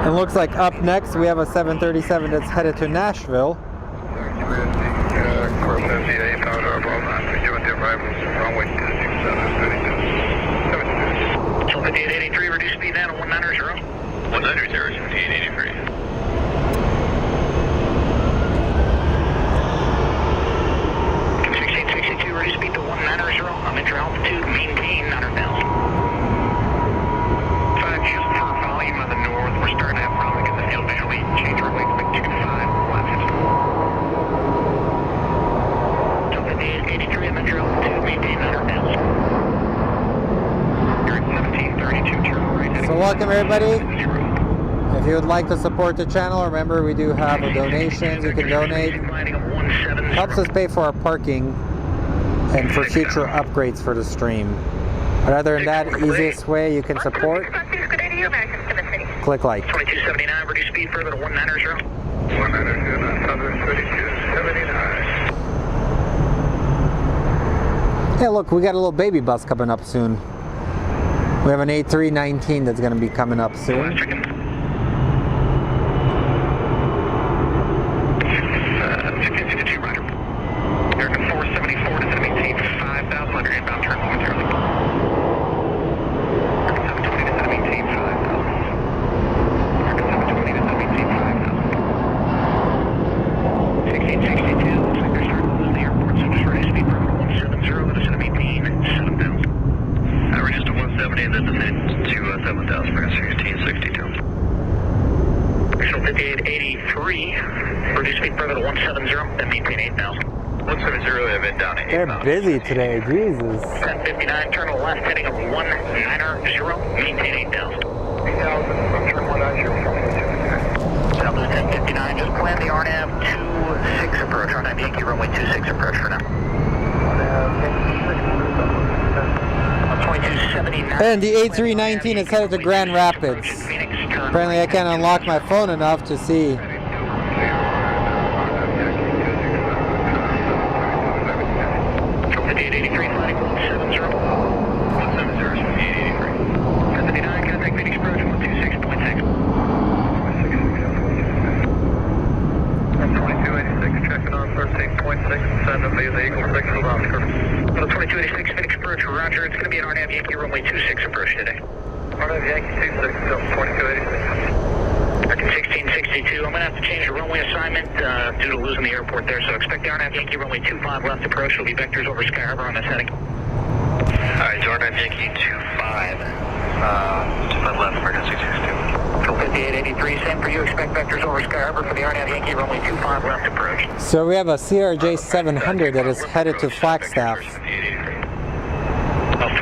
It looks like up next we have a 737 that's headed to Nashville. Cross as the 8,000 above, given the arrivals, runway 267, 32. So 5883, reduce speed now to 190. 190, 5883. 1662, reduce speed to 190. I'm at your altitude, maintain 900,000. 5 just for volume on the north. We're starting to have traffic in the Hill Valley. Change runway, expect 25 left. So 5883, I'm at your altitude, maintain 900,000. You're at 1732, turn right. So welcome everybody. If you would like to support the channel, remember we do have donations. You can donate. Helps us pay for our parking and for future upgrades for the stream. But other than that, easiest way you can support, click like. 2279, reduce speed further to 190. 190, Hey look, we got a little baby bus coming up soon. We have an A319 that's going to be coming up soon. 1552, Ryder. American 474 to maintain 5,000 under inbound turn momentarily. 720 to maintain 5,000. 720 to maintain 5,000. 1662, looks like they're starting to lose the airport, so just reduce speed further to 170 to maintain 7,000. Reduce to 170 and then descend to 7,000 for 1662. Official 5883, reduce speed further to 170, then maintain 8,000. 170, they've been down to 8,000. They're busy today, Jesus. 1059, turn to the left, heading of 190, maintain 8,000. 8,000 from turn 190 from 1059, just plan the RNAV 26 approach, RNAV Yankee runway 26 approach for now. And the A319 is headed to Grand Rapids. Apparently I can't unlock my phone enough to see. Roger, it's going to be an RNAV Yankee runway 26 approach today. RNAV Yankee 26, 2286. 1662, I'm going to have to change the runway assignment due to losing the airport there, so expect the RNAV Yankee runway 25 left approach. Will be vectors over Sky Harbor on this heading. Alright, so RNAV Yankee 25 left for 662. 5883, same for you, expect vectors over Sky Harbor for the RNAV Yankee runway 25 left approach. So we have a CRJ 700 that is headed to Flagstaff.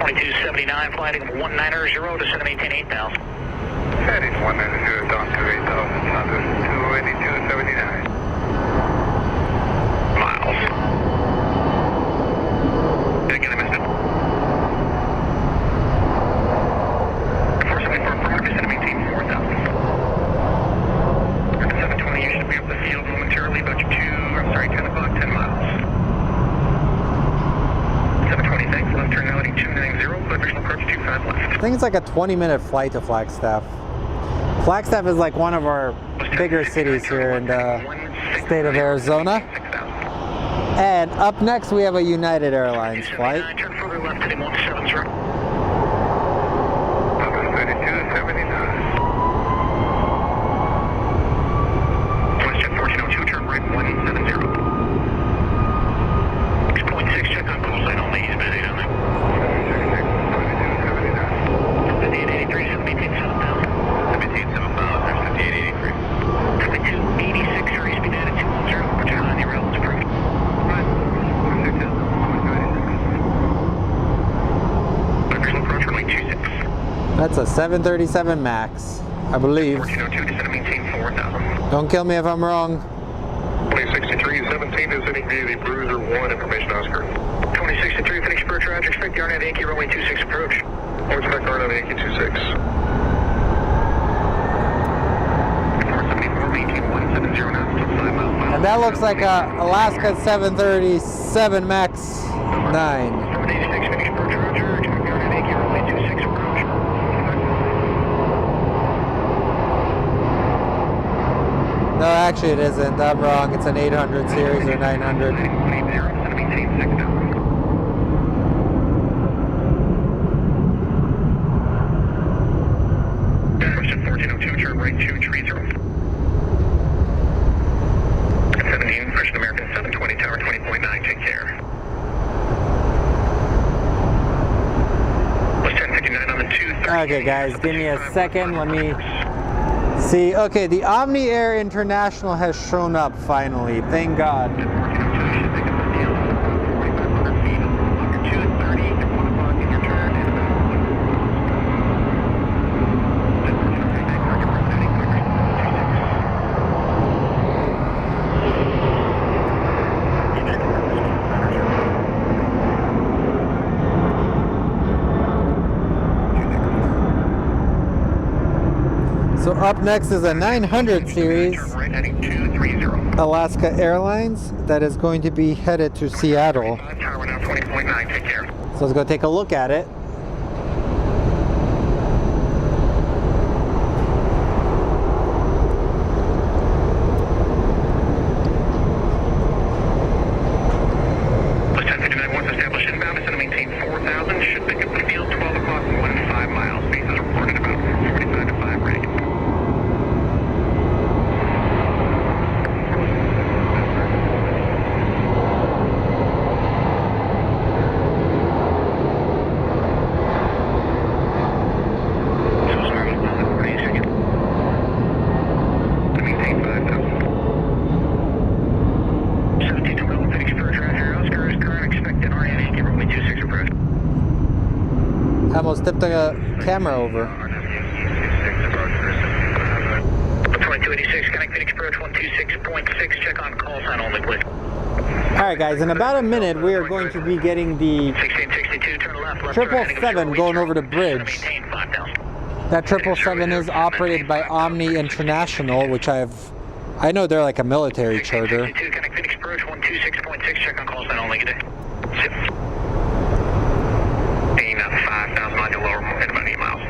2279, flight 190 to send maintain 8,000. Heading 190 down to 8,000, 282.79 miles. Did I get a message? 474 for send maintain 4,000. 720, you should be up the field momentarily, about 10 o'clock, 10 miles. think it's like a 20-minute flight to Flagstaff. Flagstaff is like one of our bigger cities here in the state of Arizona. And up next we have a United Airlines flight. Turn further left to the 170. Westjet 1402, turn right 170. 6.6, check on call sign only, he's busy down there. 5883, 787,000. 787,000, there's 5883. 2286, hurry speed at 210, put your on the rails approved. Approach runway 26. That's a 737 MAX, I believe. 1402, descend and maintain 4,000. Don't kill me if I'm wrong. 2063-17 is heading via the Bruiser 1, information Oscar. 2063, finish approach, roger, expect the RNAV Yankee runway 26 approach. Or expect RNAV Yankee 26. 474, maintain 170 knots, till 5 miles. And that looks like a Alaska 737 MAX 9. 786, finish approach, roger, expect the RNAV Yankee runway 26 approach. No, actually it isn't. I'm wrong. It's an 800 series or 900. 180, maintain 6,000. Question 1402, turn right 230. 17, Christian American 720, tower 20.9, take care. Was 1059 on the 230. Okay, guys, give me a second. Let me see. Okay, the Omni Air International has shown up finally. Thank God. 1402 should make it from the 4,500 feet. Longer 230 at 1 o'clock in your turn and about 1. So up next is a 900 series Turn right heading 230. Alaska Airlines that is going to be headed to Seattle. 5 tower now 20.9, take care. So let's go take a look at it. Was 1059 once established inbound, descend and maintain 4,000. Should pick up the field 12 o'clock and 1 and 5 miles. Bases reported about 45 to 5 ready. So sorry, ready second. To maintain 5,000. 17 to Melbourne, Phoenix approach, roger. Oscar is current, expected RNAV Yankee runway 26 approach. I almost tipped the camera over. 2286, connect Phoenix approach 126.6, check on call sign only, please. Alright guys, in about a minute we are going to be getting the 1662, turn left, left. 777 going over the bridge. Maintain 5,000. That 777 is operated by Omni International, which I know they're like a military charter. 1662, connect Phoenix approach 126.6, check on call sign only, good day. Zip. Being 5,000 on your lower, at about 8 miles.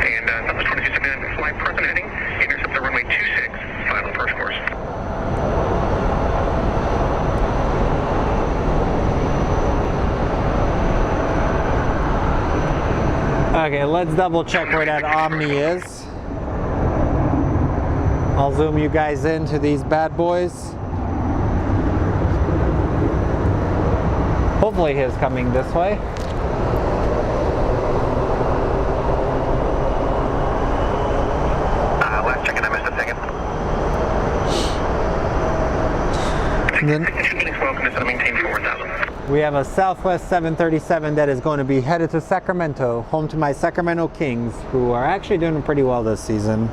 And number 2279, flight present heading, intercept the runway 26, final approach course. Okay, let's double check where that Omni is. I'll zoom you guys into these bad boys. Hopefully he's coming this way. Last check-in, I missed a second. And then Welcome to maintain 4,000. we have a Southwest 737 that is going to be headed to Sacramento, home to my Sacramento Kings, who are actually doing pretty well this season.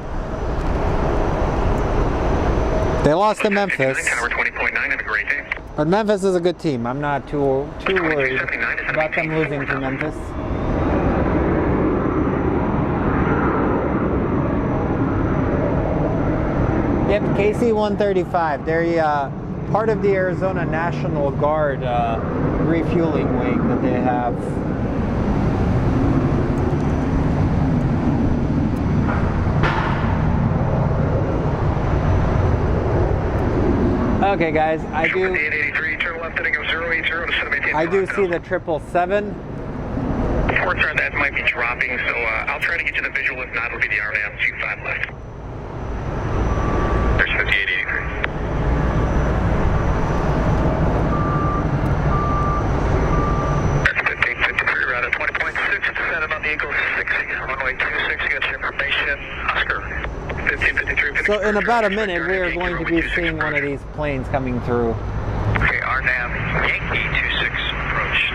They lost to Memphis, Tower 20.9, have a great day. but Memphis is a good team. I'm not too worried about them losing to Memphis. Yep, KC-135. part of the Arizona National Guard refueling wing that they have. Okay, guys, I do see the 777. Reports are that might be dropping, so I'll try to get you the visual. If not, it'll be the RNAV 25 left. There's 5883. That's 1553, route at 20.6, descend about the Eagle 6, runway 26, you got your information, Oscar. 1553. So in about a minute, we are going to be seeing one of these planes coming through. Okay, RNAV Yankee 26 approach.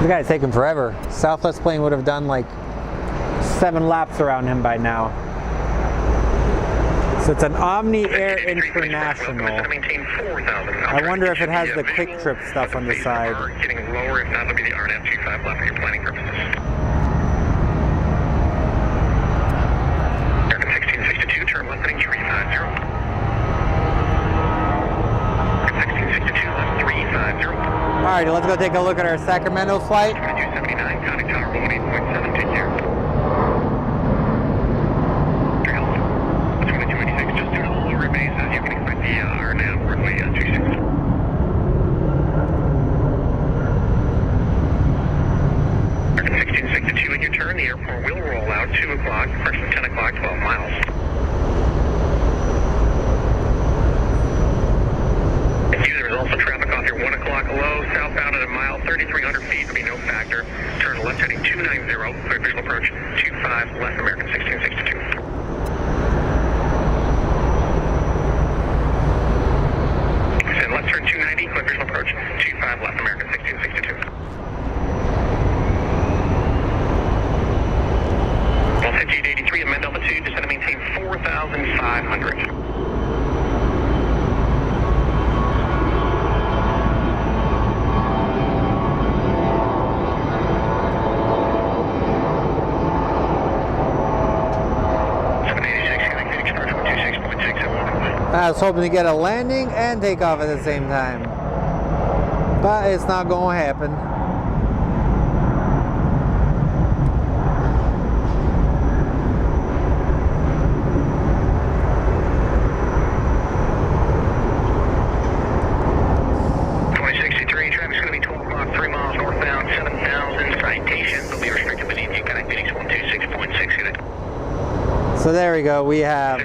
The guy's taking forever. Southwest plane would have done like 7 laps around him by now. So it's an Omni Air International. I wonder if it has the quick trip stuff on the side. Getting lower, if not, it'll be the RNAV 25 left for your planning purposes. 1662, turn left heading 350. 1662 left 350. Alright, let's go take a look at our Sacramento flight. 2279, counting tower 18.7, take care. 2286, just due to the lower bases, you can expect the RNAV runway 26. 1662 in your turn, the airport will roll out 2 o'clock, approximately 10 o'clock, 12 miles. There's also traffic off your 1 o'clock low, southbound at a mile, 3,300 feet, will be no factor. Turn left heading 290, clear visual approach 25, left American 1662. Send left turn 290, clear visual approach 25, left American 1662. Well, 5883, amend altitude, descend to maintain 4,500. I was hoping to get a landing and take off at the same time, but it's not going to happen. Traffic's going to be 12 o'clock, 3 miles northbound, 7,000 citations. They'll be restricted beneath you. Connect Phoenix 126.6 unit. So there we go. We have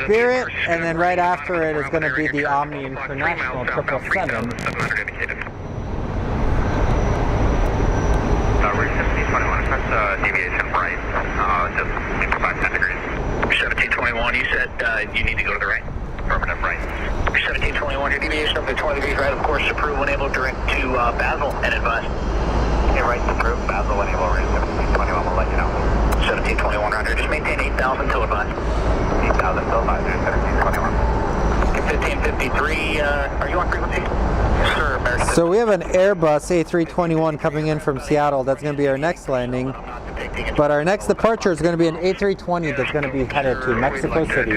Spirit, and then right after it is going to be the Omni International 777. Route 1721, that's deviation right, just 5 degrees. 1721, you said you need to go to the right? Affirmative, right. 1721, your deviation up to 20 degrees right, of course, approved when able direct to Basel and advise. Okay, right, approved, Basel when able, right, 1721, we'll let you know. 1721, Roger, just maintain 8,000 till advise. 8,000 till advise, 1721. 1553, are you on frequency? Yes, sir, American. So we have an Airbus A321 coming in from Seattle. That's going to be our next landing. But our next departure is going to be an A320 that's going to be headed to Mexico City.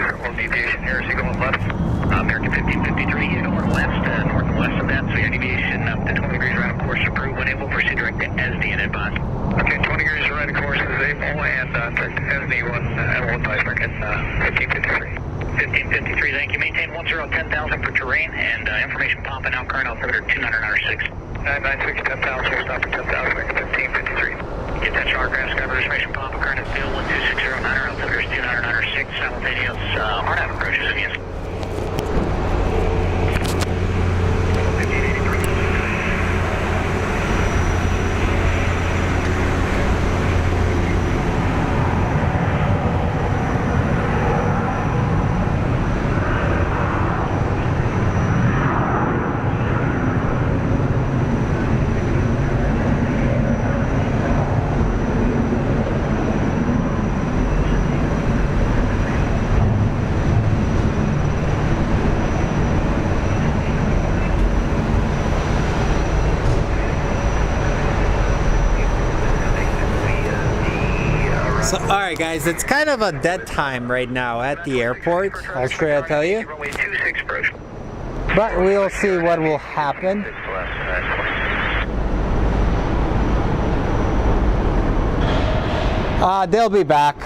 American 1553, you going west, northwest of that, so your deviation up to 20 degrees right, of course, approved when able, proceed direct to SD and advise. Okay, 20 degrees right, of course, is April, and direct to SD1, and we'll advise American 1553. 1553, thank you. Maintain 10,000 for terrain, and information popping out, current altimeter 296. 996, 10,000, we'll stop for 10,000, American 1553. Get that chargraph, skyber information pop, current is still 12609, altimeter is 296, simultaneous RNAV approaches in use. So, alright guys, it's kind of a dead time right now at the airport, I'll straight up tell you. Runway 26 approach. But we'll see what will happen. They'll be back.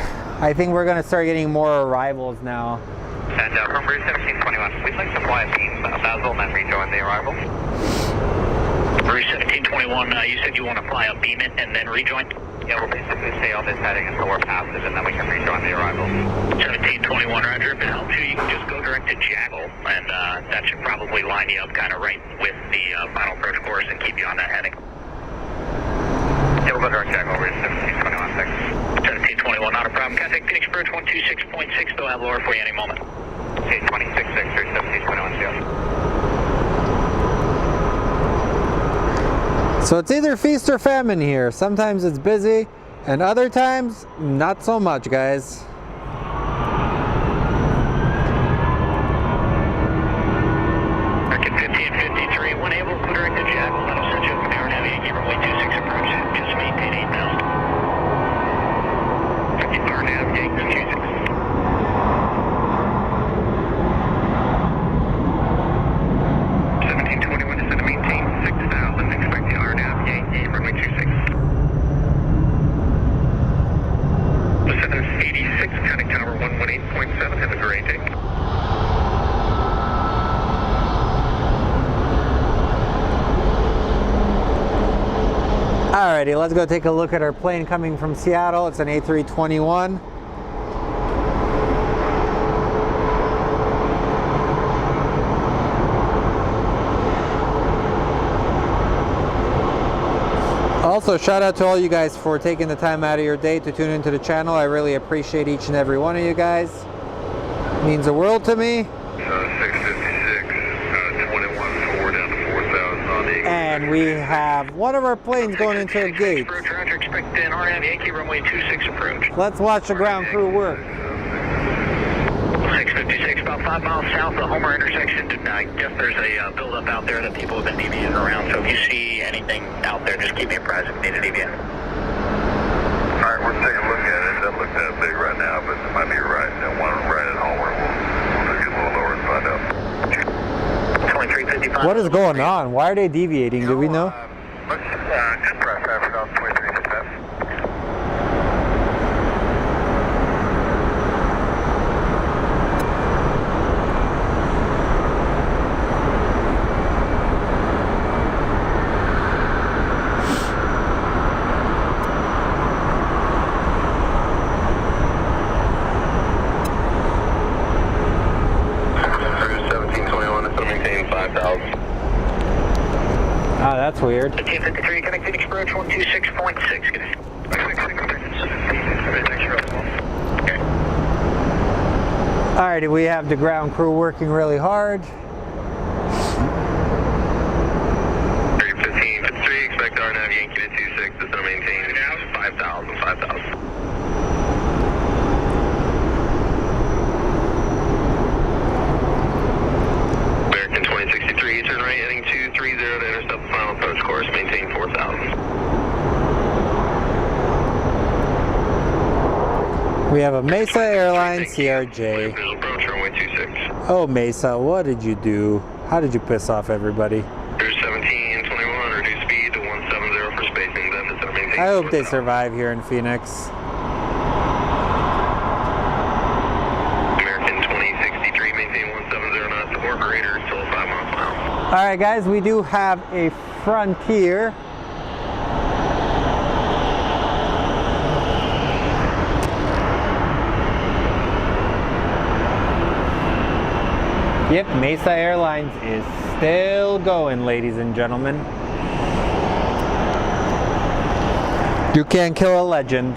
I think we're going to start getting more arrivals now. And Runway 1721, we'd like to fly a team Basil and then rejoin the arrival. Route 1721, you said you want to fly a beam it and then rejoin? Yeah, we'll basically stay on this heading until we're past it, and then we can rejoin the arrival. 1721, roger. If it helps you, you can just go direct to Jaggle, and that should probably line you up kind of right with the final approach course and keep you on that heading. Yeah, we'll go direct Jaggle, Route 1721, thanks. 1721, not a problem. Contact Phoenix Approach 126.6, they'll have lower for you any moment. Okay, 266 or 1721, yeah. So it's either feast or famine here. Sometimes it's busy, and other times, not so much, guys. American 1553, when able, put her into Jaggle. That'll send you up an air navigation runway 26 approach. Just maintain 8,000. 50 bar nav, Yankee 26. 1721 is going to maintain 6,000. Expect the RNAV, Yankee, runway 26. The 786, counting tower 118.7. Have a great day. Alrighty, let's go take a look at our plane coming from Seattle. It's an A321. Also, shout out to all you guys for taking the time out of your day to tune into the channel. I really appreciate each and every one of you guys. It means the world to me. 656, 21.4 down to 4,000 on the... And we have one of our planes going into a gate. Approach, roger, expect an RNAV Yankee runway 26 approach. Let's watch the ground crew work. 656, about 5 miles south of the Homer intersection. I guess there's a buildup out there that people have been deviating around, so if you see anything out there, just keep me apprised if you need to deviate. Alright, we're taking a look at it. It doesn't look that big right now, but it might be right. That one right at Homer. We'll get a little lower and find out. 2355. What is going on? Why are they deviating? Do we know? Let's just press Africa 2355. Ah, that's weird. 1553, connect Phoenix Approach 126.6. Good day. Okay. Alrighty, we have the ground crew working really hard. 1553, expect RNAV Yankee to 26. This will maintain 5,000, 5,000. American 2063, turn right, heading 230 to intercept the final approach course, maintain 4,000. We have a Mesa Airlines CRJ. Visual approach, runway 26. Oh, Mesa, what did you do? How did you piss off everybody? Cruise 1721, reduce speed to 170 for spacing, then to maintain I hope they 4,000. survive here in Phoenix. American 2063, maintain 170 knots to orbit radar, still 5 miles an hour. Alright guys, we do have a Frontier. Yep, Mesa Airlines is still going, ladies and gentlemen. You can't kill a legend.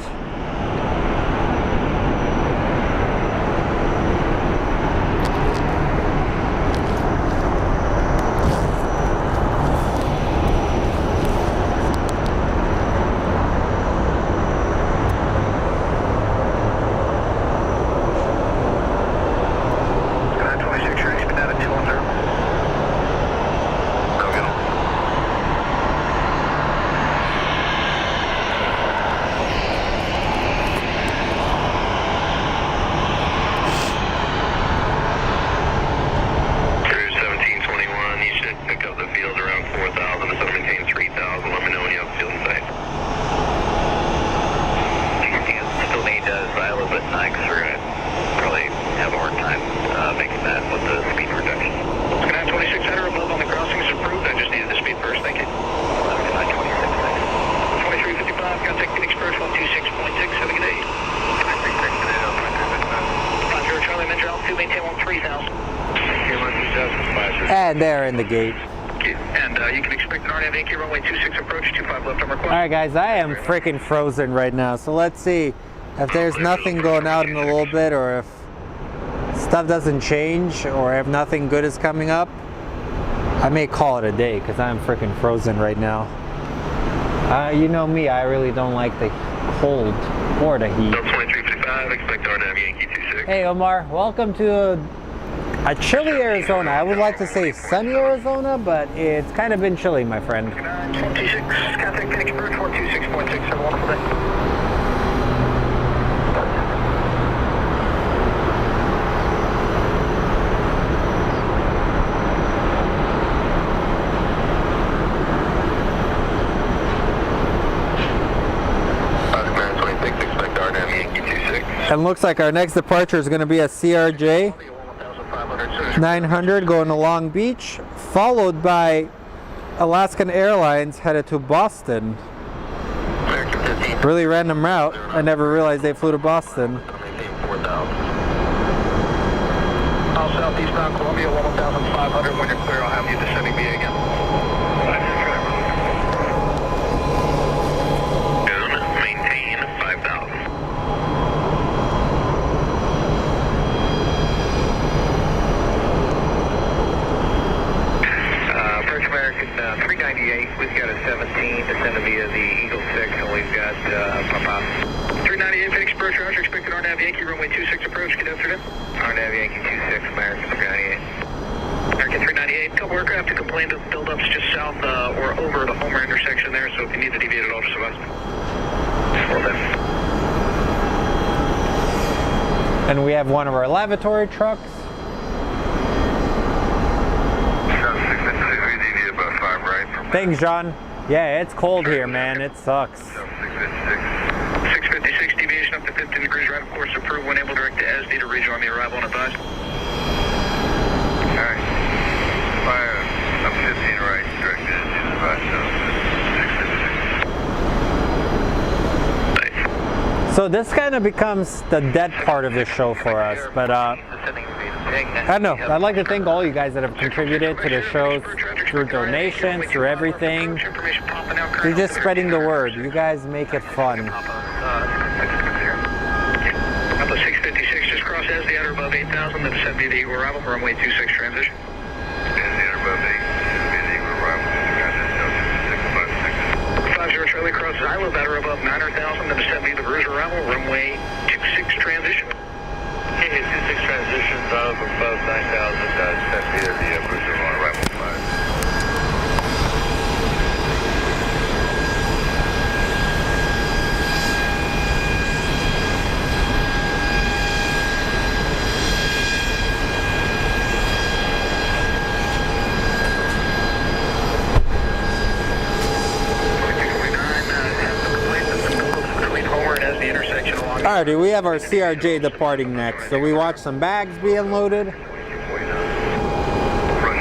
Yeah, they're in the gate. And you can expect an RNAV Yankee runway 26 approach, 25 left on request. All right, guys, I am freaking frozen right now. So let's see if there's nothing going out in a little bit, or if stuff doesn't change, or if nothing good is coming up. I may call it a day because I'm freaking frozen right now. You know me, I really don't like the cold or the heat. 2355, expect RNAV Yankee 26. Hey Omar, welcome to a chilly Arizona. I would like to say sunny Arizona, but it's kind of been chilly, my friend. 26, contact Phoenix Bird 426.6, have a wonderful day. And looks like our next departure is going to be a CRJ 900 going to Long Beach, followed by Alaskan Airlines headed to Boston. Really random route. I never realized they flew to Boston. Southeastbound Columbia 11500. When you're clear, I'll have you descending me again. Maintain 5000. First American 398. We've got a 17 descending via the Eagle 6, and we've got 398 Phoenix Bird Roger, expected RNAV Yankee runway 26 approach. Get after them. RNAV Yankee 26, American 398. American 398, couple aircraft to complain of buildups just south or over the Homer intersection there, so if you need to deviate at all, just advise. Well then. And we have one of our lavatory trucks. Thanks, John. Yeah, it's cold here, man. It sucks. 656 deviation up to 15 degrees right, of course, approved when able direct to SD to reach on the arrival and advise. Alright. Fire up 15 right, direct to advise. So this kind of becomes the dead part of the show for us, but I don't know. I'd like to thank all you guys that have contributed to the shows through donations, through everything. You're just spreading the word. You guys make it fun. Alpha 656, just cross SD at or above 8,000, then descend via the Eagle arrival, runway 26 transition. SD at or above 8, via the Eagle arrival, transition 656. 50 Charlie crosses Isla at or above 9,000, then descend via the Bruiser arrival, runway 26 transition. Okay, 26 transitions out of above 9,000, descend via the Bruiser arrival 5. Alrighty, we have our CRJ departing next. So we watch some bags being loaded. Rush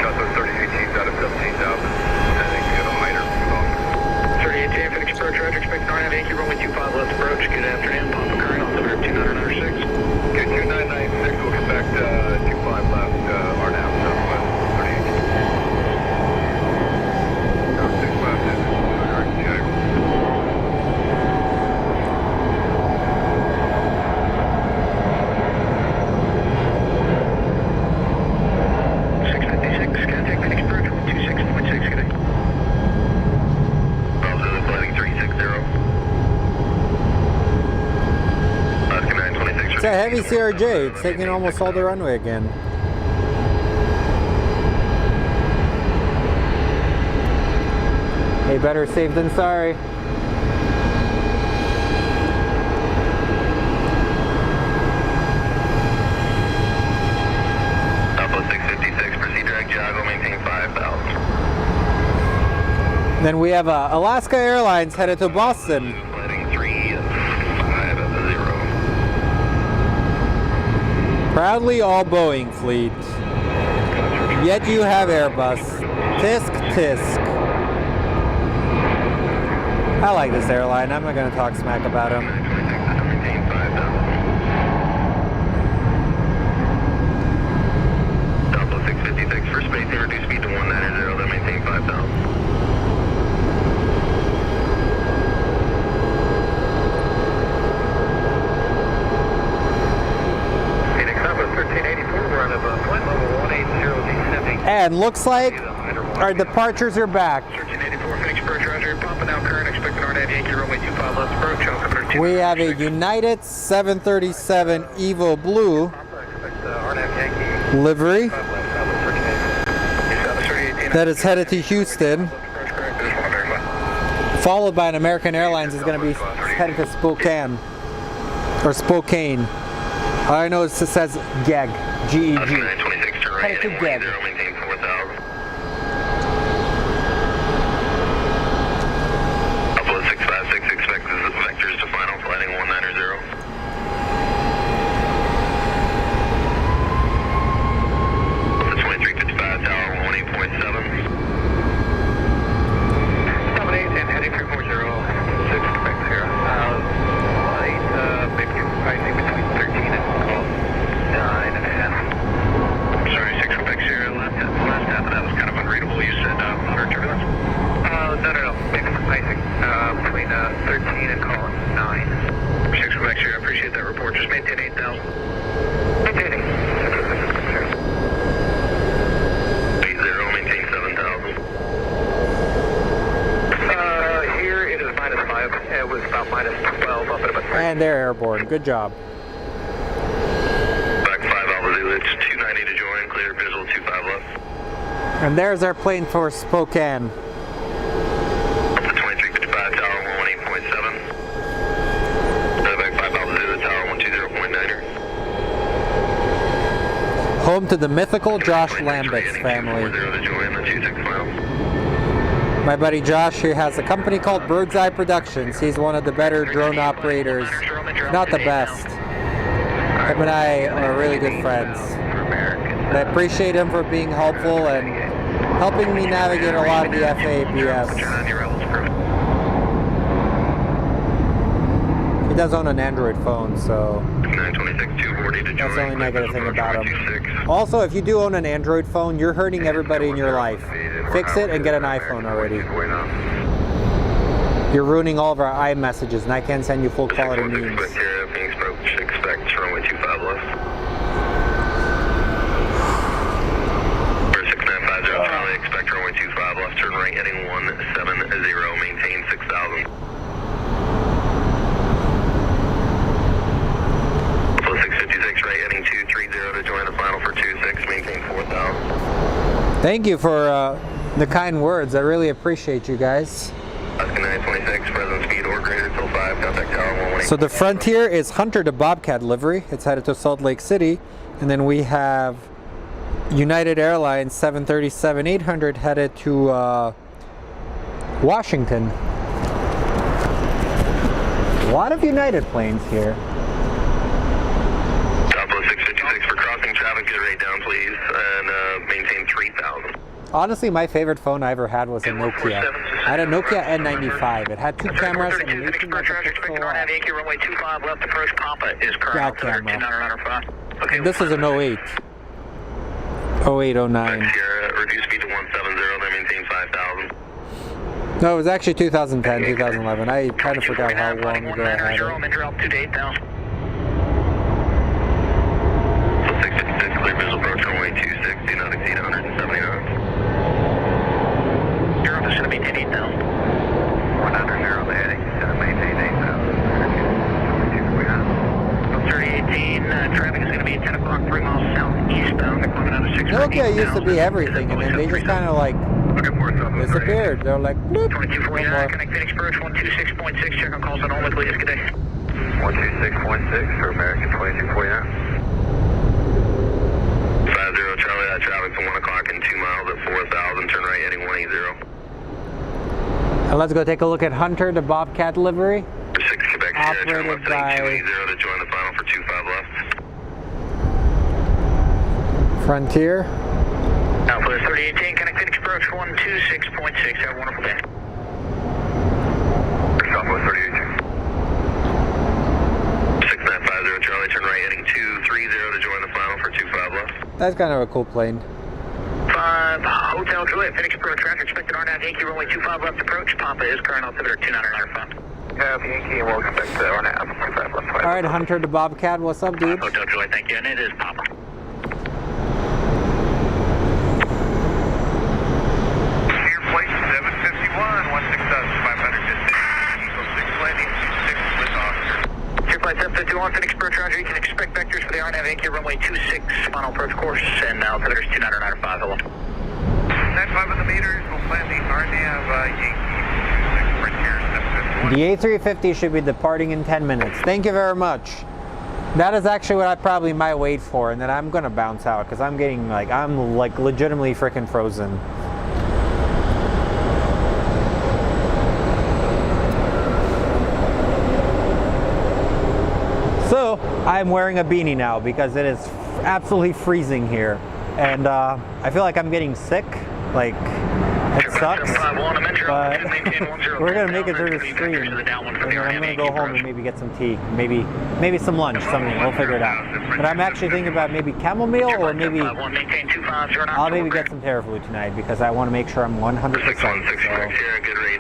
out those 3018s out of 17,000. And then get a minor. 38 Phoenix Bird Roger, expect RNAV Yankee runway 25 left approach. Good afternoon, Papa Current, altimeter 2996. Okay, 2996, we'll come back to 25 left, RNAV, southwest, 3018. No, 6 left, It's a heavy CRJ. It's taking almost all the runway again. Hey, better safe than sorry. Alpha 656, proceed direct Jago, maintain 5,000. Then we have Alaska Airlines headed to Boston. Heading 350. Proudly all Boeing fleet. Yet you have Airbus. Tisk, tisk. I like this airline. I'm not going to talk smack about them. Alpha 656. 656 for spacing, reduce speed to 190, then maintain 5,000. And looks like our departures are back. 1384, Phoenix approach, roger. Pumping out current, expecting RNAV Yankee runway 25 left approach. We have a United 737 Evo Blue livery that is headed to Houston, followed by an American Airlines is going to be headed to Spokane. Or Spokane. All I know is it says GEG. G-E-G. Headed to GEG. Maintain 4,000. Upload 656, expect vectors to final, flighting 190. The 2355 tower, 18.7. 78 and heading 340, 6 expect 0. Light, maybe pricing between 13 and 9.5. Sorry, 6 Quebec Sierra, last half of that was kind of unreadable. You said under turbulence? No. Mixed pricing between 13 and call it 9. 6 Quebec Sierra, I appreciate that report. Just maintain 8,000. Maintaining. 80, maintain 7,000. Here it is -5. It was about -12 up at about 3. And they're airborne. Good job. Back 5 Alpha Zulu, it's 290 to join, clear visual 25 left. And there's our plane for Spokane. The 2355 tower, 18.7. Back 5 Alpha Zulu, tower 120.9er. Home to the mythical Josh Lambeck's family. 40 to join, the 26 final. My buddy Josh here has a company called Bird's Eye Productions. He's one of the better drone operators, not the best. Him and I are really good friends. And I appreciate him for being helpful and helping me navigate a lot of the FABS. He does own an Android phone, so 926, 240 to join. that's the only negative thing about him. 26. Also, if you do own an Android phone, you're hurting everybody in your life. Fix it and get an iPhone already. You're ruining all of our iMessages, and I can't send you full quality memes. Phoenix approach, expect runway 25 left. For 6950 Charlie, expect runway 25 left, turn right heading 170, maintain 6,000. Flow 656 right heading 230 to join the final for 26, maintain 4,000. Thank you for the kind words. I really appreciate you guys. Alaska 926, present speed or greater till 5, contact tower 118. So the Frontier is Hunter to Bobcat livery. It's headed to Salt Lake City. And then we have United Airlines 737-800 headed to Washington. A lot of United planes here. Southwest 656 for crossing traffic, get rate down please, and maintain 3,000. Honestly, my favorite phone I ever had was a Nokia. I had a Nokia N95. It had 2 cameras and an 18 megapixel Yankee runway 25 left approach Pampa is back camera. Okay, And this is an 08. 08, 09. Sierra, reduce speed to 170, then maintain 5,000. No, it was actually 2010, 2011. I kind of forgot how long ago I had it. Enter altitude 8,000. So 656, clear visual approach runway 26, do not exceed 179. Zero, this is going to maintain 8,000. 100, the heading, maintain 8,000. 3018, traffic is going to be at 10 o'clock, 3 miles southeastbound. Nokia used to be everything, and then they just kind of like disappeared. They're like, bloop. 2249, connect Phoenix approach 126.6, check on calls on all please, good day. 126.6 for American 2249. 50 Charlie, that traffic from 1 o'clock and 2 miles at 4,000, turn right heading 180. And let's go take a look at Hunter to Bobcat livery. 6 Quebec Sierra, turn left heading 280 to join the final for 25 left. Frontier. Alpha 3018, connect Phoenix approach 126.6, have a wonderful day. Southwest 3018. 6950 Charlie, turn right heading 230 to join the final for 25 left. That's kind of a cool plane. Hotel Juliet, Phoenix Pro traffic, expected RNAV Yankee, runway 25 left approach. Papa is current altimeter 2995. Have Yankee and welcome back to RNAV 25 left 5. All right, Hunter the Bobcat, what's up, dude? Hotel Juliet, thank you, and it is Papa. Your flight 751, 16,500 distance. Eagle 6 landing, 26 with Oscar. Your flight 751, Phoenix Pro Charger, you can expect vectors for the RNAV Yankee, runway 26, final approach course, and altimeter is 2995. Hello. 95 on the meters, we'll plan the RNAV Yankee 26 right here, 751. The A350 should be departing in 10 minutes. Thank you very much. That is actually what I probably might wait for, and then I'm gonna bounce out because I'm getting like, I'm like legitimately freaking frozen. So I'm wearing a beanie now because it is absolutely freezing here, and I feel like I'm getting sick. Like, it sucks, but we're gonna make it through the stream, and then I'm gonna go home and maybe get some tea, maybe some lunch, something. We'll figure it out. But I'm actually thinking about maybe chamomile, or maybe I'll maybe get some Terraflu tonight because I want to make sure I'm 100%. So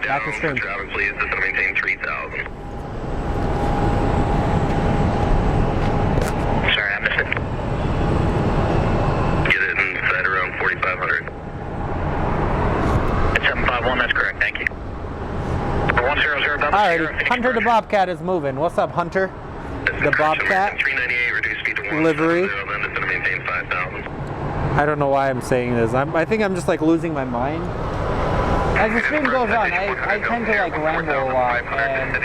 back to stream. Please, just to maintain 3,000. Sorry, I missed it. Get it inside around 4,500. At 751, that's correct, thank you. 100. Alrighty, Hunter the Bobcat is moving. What's up, Hunter? The Bobcat 398, reduce speed to livery. 150, then it's going to maintain 5,000. I don't know why I'm saying this. I think I'm just like losing my mind. As the stream goes on, I tend to like ramble a lot. And the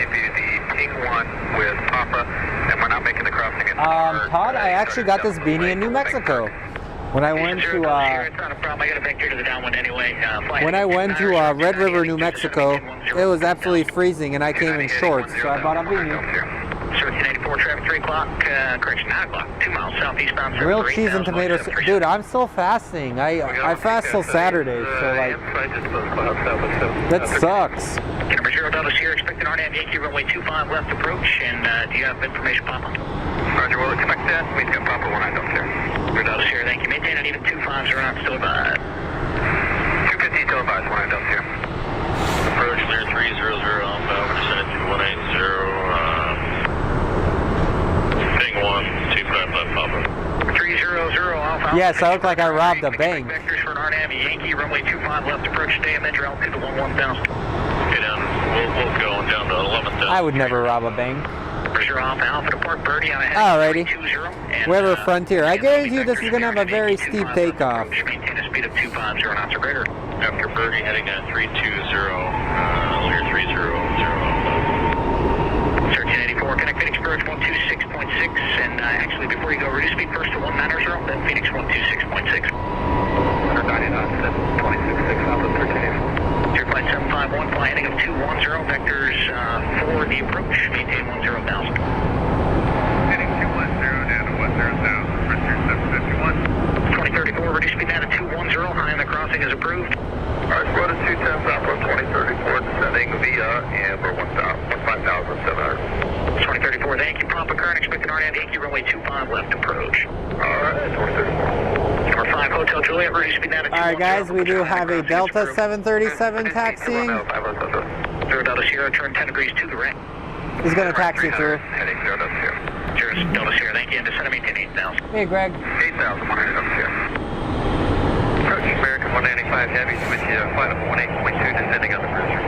King 1 with Papa, and we're not making the crossing in Todd, I actually got this beanie in New Mexico. When I went to Red River, New Mexico, it was absolutely freezing, and I came in shorts, so I bought a beanie. 1384 traffic, 3 o'clock, correction, 9 o'clock, 2 miles southeastbound. Grilled cheese and tomatoes. Dude, I'm still fasting. I fast till Saturday, so like, that sucks. Number 0 Delta Sierra, expected RNAV Yankee, runway 25 left approach, and do you have information, Papa? Roger, we'll expect that. We've got Papa 1 Delta Sierra. Delta Sierra, thank you. Maintain, I need a 25 around, still advised. 250 till advised, 1 Delta Sierra. Approach clear 300, outbound, descended to 180, Ping 1, 255 Papa. 300 Alpha. Yes, I look like I robbed a bank. Vectors for an RNAV Yankee, runway 25 left approach, stay and enter altitude to 11,000. Okay, down, we'll go down to 11,000. I would never rob a bank. Alpha to Park Birdie on a head. Alrighty. Weather Frontier. I guarantee you this is going to have a very steep takeoff. Maintain a speed of 250 knots or greater. After Birdie heading at 320, clear 300. 1384, connect Phoenix Approach 126.6, and actually before you go, reduce speed first to 190, then Phoenix 126.6. 190 knots, 26.6 Alpha 1384. Your flight 751, fly heading of 210, vectors for the approach, maintain 10,000. Heading 210 down to 10,000, Frontier 751. 2034, reduce speed down to 210, high on the crossing is approved. Alright, go to 210 Southwest 2034, descending via Amber 5,700. 2034, thank you. Papa current, expected RNAV Yankee, runway 25 left approach. Alright, 2034. Number 5, Hotel Juliet, reduce speed down to 210. Alright guys, we do have a Delta 737 taxiing. 0 Delta Sierra, turn 10 degrees to the right. He's going to taxi through. Heading 0 Delta Sierra. 0 Delta Sierra, thank you, and descend and maintain 8,000. Hey Greg. 8,000, 100 Delta Sierra. Approach American 195 Heavy, switch flight up 18.2, descending on the cruiser.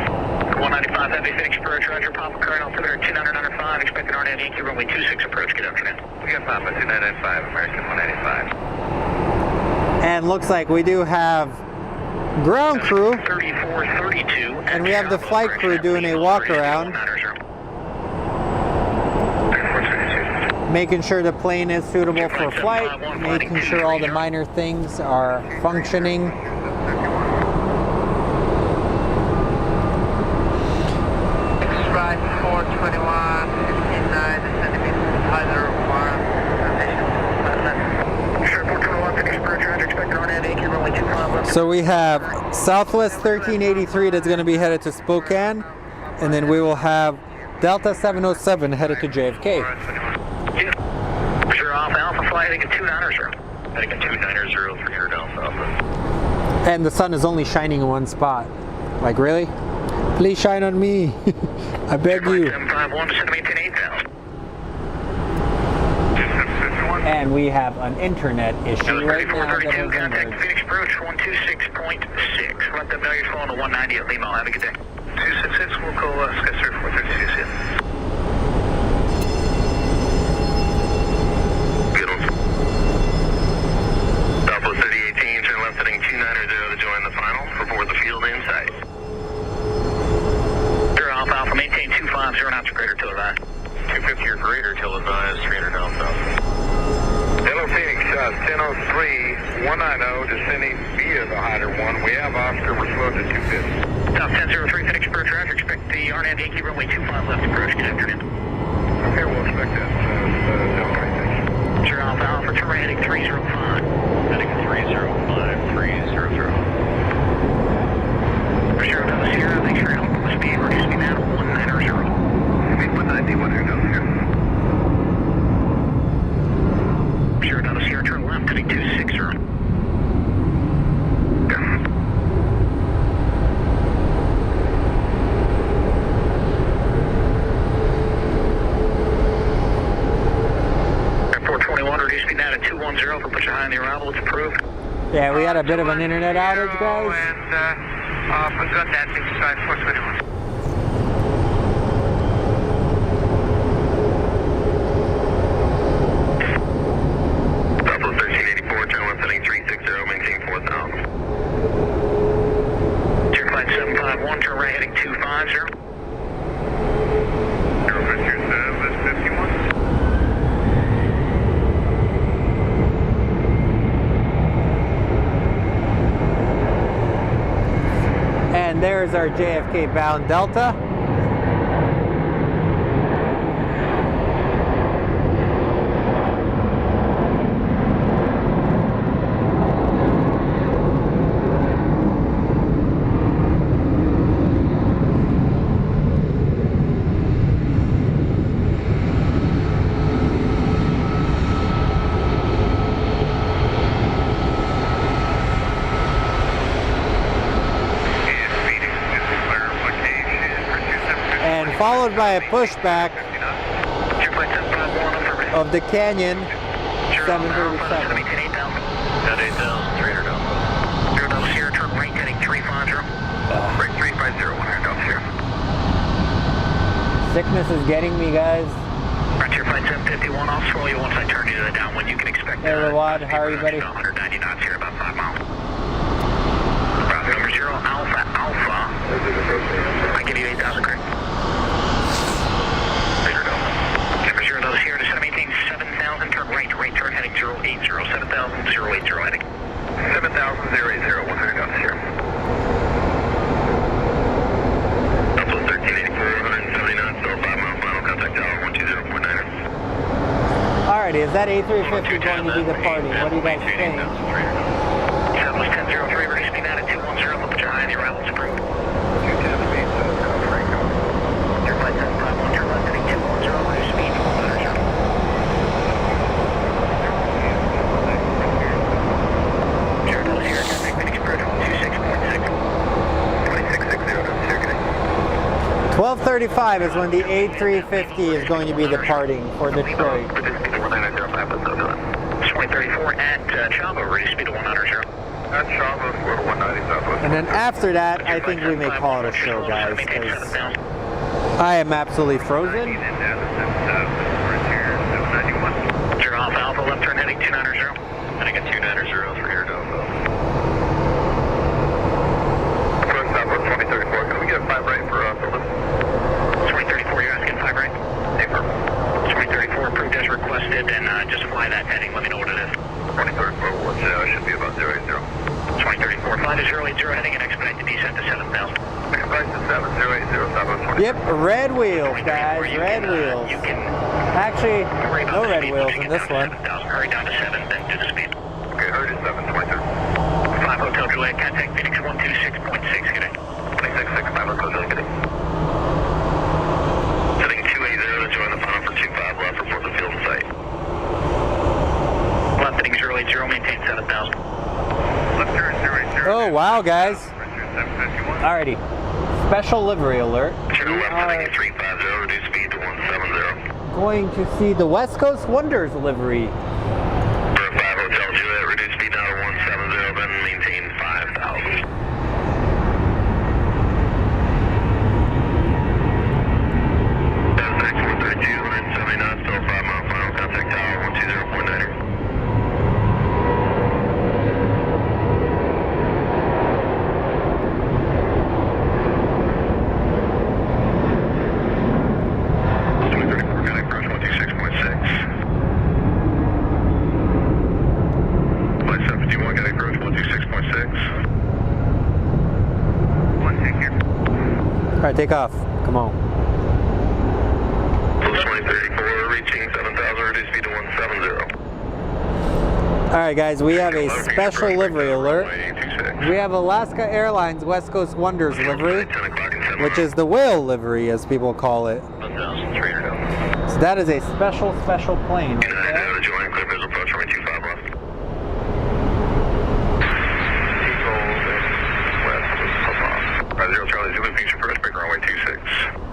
195 Heavy, Phoenix approach, Roger, Papa current, altimeter 2995, expected RNAV Yankee, runway 26 approach, get up for now. We got Papa 2995, American 195. And looks like we do have ground crew, 3432, and we have the flight crew doing a walk around, making sure the plane is suitable for flight, making sure all the minor things are functioning. Right 421, 59 centimeters, either one position. So we have Southwest 1383 that's going to be headed to Spokane, and then we will have Delta 707 headed to JFK. Alpha, Alpha flight, heading at 290, sir. Heading at 290, 300 Alpha. And the sun is only shining in one spot. Like, really? Please shine on me. I beg you. 751 to maintain 8,000. And we have an internet issue right now that 3432, has contact emerged. Phoenix Approach 126.6. Let them know you're flowing to 190 at Lima. Have a good day. 266, we'll call Skyscraper 432. Good one. Southwest 3018, turn left heading 290 to join the final. Report the field in sight. Sure, Alpha, maintain 250 knots or greater till advised. 250 or greater till advised, 300 Alpha. Hello Phoenix, 1003, 190, descending via the Hyder 1. We have Oscar, we're slowed to 250. South 1003, Phoenix approach, Roger. Expect the RNAV Yankee runway 25 left approach. Good afternoon. Okay, we'll expect that. Sure, Alpha, Alpha, turn right heading 305. Heading 305, 300. Sure, Nova Sierra, thanks for your help. Speed, reduce speed now to 190. Speed 190, 100, here. Sure, Nova Sierra, turn left heading 260. Airport 21, reduce speed now to 210. We'll put you high on the arrival. It's approved. Yeah, we had a bit of an internet outage, guys. And forgot that 55 421. Southwest 1384, turn left heading 360, maintain 4,000. Turn flight 751, turn right heading 250. 057, 51. And there's our JFK bound Delta. Followed by a pushback of the Canyon 737. Got 8,000, 300 Alpha. 0 Delta Sierra, turn right heading 350. Right 350, 100 Delta Sierra. Sickness is getting me, guys. Right to your flight 751, I'll slow you once I turn you to the downwind. You can expect Hey, Rawad, how are you, buddy? 190 knots here, about 5 miles. Route number 0 Alpha Alpha. I give you 8,000, correct? Those here to maintain 7,000, turn right turn heading 080, 7,000, 080 heading. 7,000, 080, 100 knots here. Southwest 1384, 170 knots, so 5 mile final contact tower, 120.9. Alrighty, is that A350 going to be departing? What do you guys think? Southwest 1003, reduce speed out at 210, we'll put you high on the arrival, it's approved. 210 speed, Franco. Your flight 751, turn left heading 210, reduce speed. Sure, Delta Sierra, contact Phoenix Approach 12:35 is when the A350 is going to be departing for Detroit. 2034 at Chavo, reduce speed to 100. At Chavo, we're 190 Southwest. And then after that, I think we may call it a show, guys, because I am absolutely frozen. Alpha Alpha, left turn heading 290. Heading at 290, 300 Alpha. Approach Southwest 2034, can we get a 5 right for Phillips? 2034, you're asking 5 right? Paper. 2034 approved as requested, and just fly that heading, let me know what it is. 2034, should be about 080. 2034, fly to 080 heading and expedite the descent to 7,000. Expedite to 7080 Southwest 20. Yep, red wheels, guys, red wheels. You can Actually, hurry about no the red speed, wheels pushing in it this down to one. 7,000. Hurry down to 7, then do the speed. Okay, hurry to 720. 5 Hotel Juliet, contact Phoenix 126.6, good day. 266, 5 Hotel Juliet, good day. Setting 280 to join the final for 25 left, report the field in sight. Left heading 080, maintain 7,000. Left turn 080. Oh, Oh, wow, guys. Alrighty. Special livery alert. Turn We left are heading 350, reduce speed to 170. going to see the West Coast Wonders livery. For 5 Hotel Juliet, reduce speed now to 170, then maintain 5,000. That's 432, 170 knots, still 5 mile final, contact tower 120.9. Alright, take off. Come on. Close 2034, reaching 7,000, reduce speed to 170. Alright, guys, we have a special livery alert. We have Alaska Airlines West Coast Wonders livery, which is the whale livery, as people call it. So that is a special plane. Right there.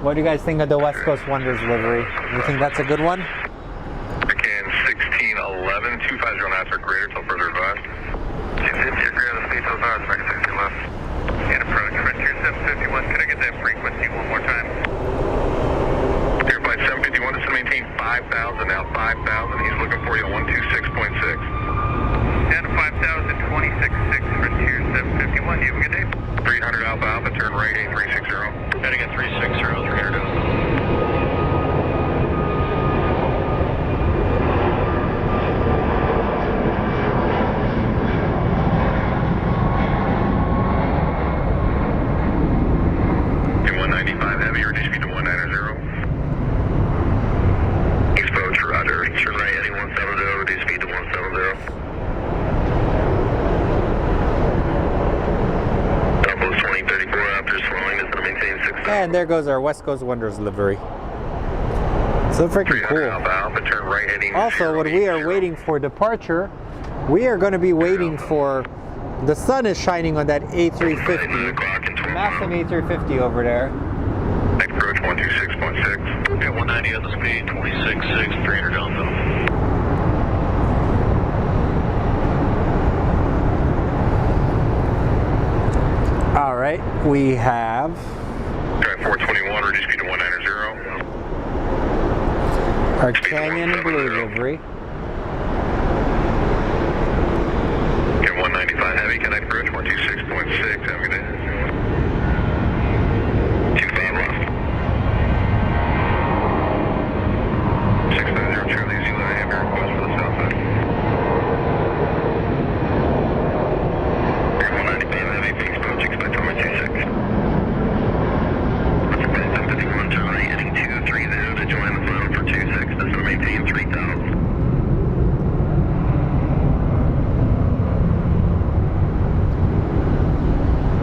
What do you guys think of the West Coast Wonders livery? You think that's a good one? Again, 1611, 250 knots or greater till further advised. 250 or greater, the speed so far, expect 60 left. And approach Frontier 751, can I get that frequency one more time? Air Flight 751 is to maintain 5,000 now, 5,000, he's looking for you on 126.6. Down to 5,000, 26.6, Frontier 751, you have a good day. 300 Alpha Alpha, turn right, 8360. Heading at 360, 300 Alpha. Heavy, reduce speed to 190. Exposed, roger. Turn right heading 170, reduce speed to 170. Double's 2034 after slowing, is going to maintain 6. And there goes our West Coast Wonders livery. So freaking cool. Alpha, turn right heading Also, when we are waiting for departure, we are going to be waiting for, the sun is shining on that A350, massive A350 over there. Approach 126.6. Yeah, 190 at the speed, 26.6, 300 downhill. All right, we have Drive 421, reduce speed to 190. our Canyon Blue livery. Yeah, 195 heavy, can I approach 126.6, have a good day. 25 left. 690 Charlie Zulu, I have your request for the south side. Air 195 heavy, Phoenix approach, expect 126. What's the plan, 751, turn right, heading 230 to join the final for 26, this will maintain 3,000.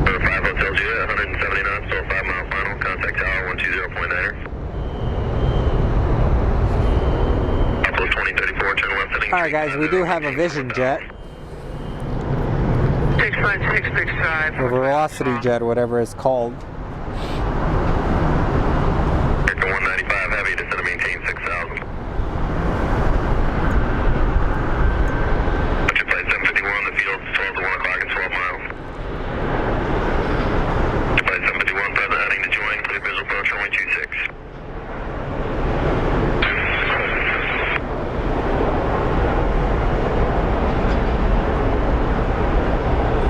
For 5 Hotel Juliet, 170 knots, still 5 mile final, contact tower 120.9. Upload 2034, turn left heading. All right, guys, we do have a Vision jet, 65665. or Velocity jet, whatever it's called. Air 195 heavy, descend to maintain 6,000. Budget flight 751 on the field, 12 to 1 o'clock and 12 miles. Flight 751, present heading to join, clear visual approach, runway 26.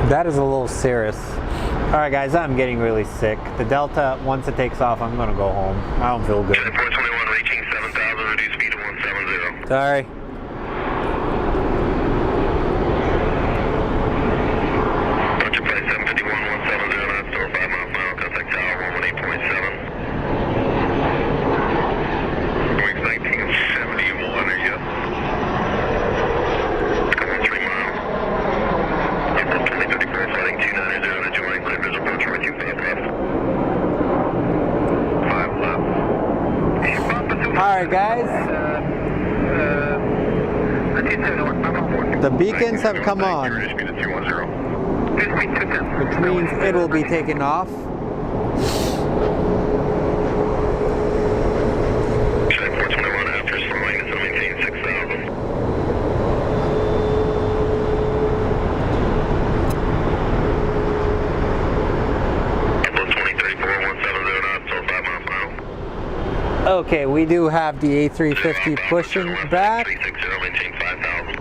That is a little serious. All right, guys, I'm getting really sick. The Delta, once it takes off, I'm gonna go home. I don't feel good. 421, reaching 7,000, reduce speed to 170. Sorry. Budget flight 751, 170, knots, still 5 mile final, contact tower 118.7. Wings 1971, are you? Come on, 3 miles. April 2034, flighting 290 to join, clear visual approach, runway 25 left. 5 left. All right, guys. The beacons have come on. Reduce speed to 310. which means it will be taken off. Check 421 after slowing, so maintain 6,000. Apple 2034, 170 knots, so 5 miles per hour. Okay, we do have the A350 pushing back. 360, maintain 5,000.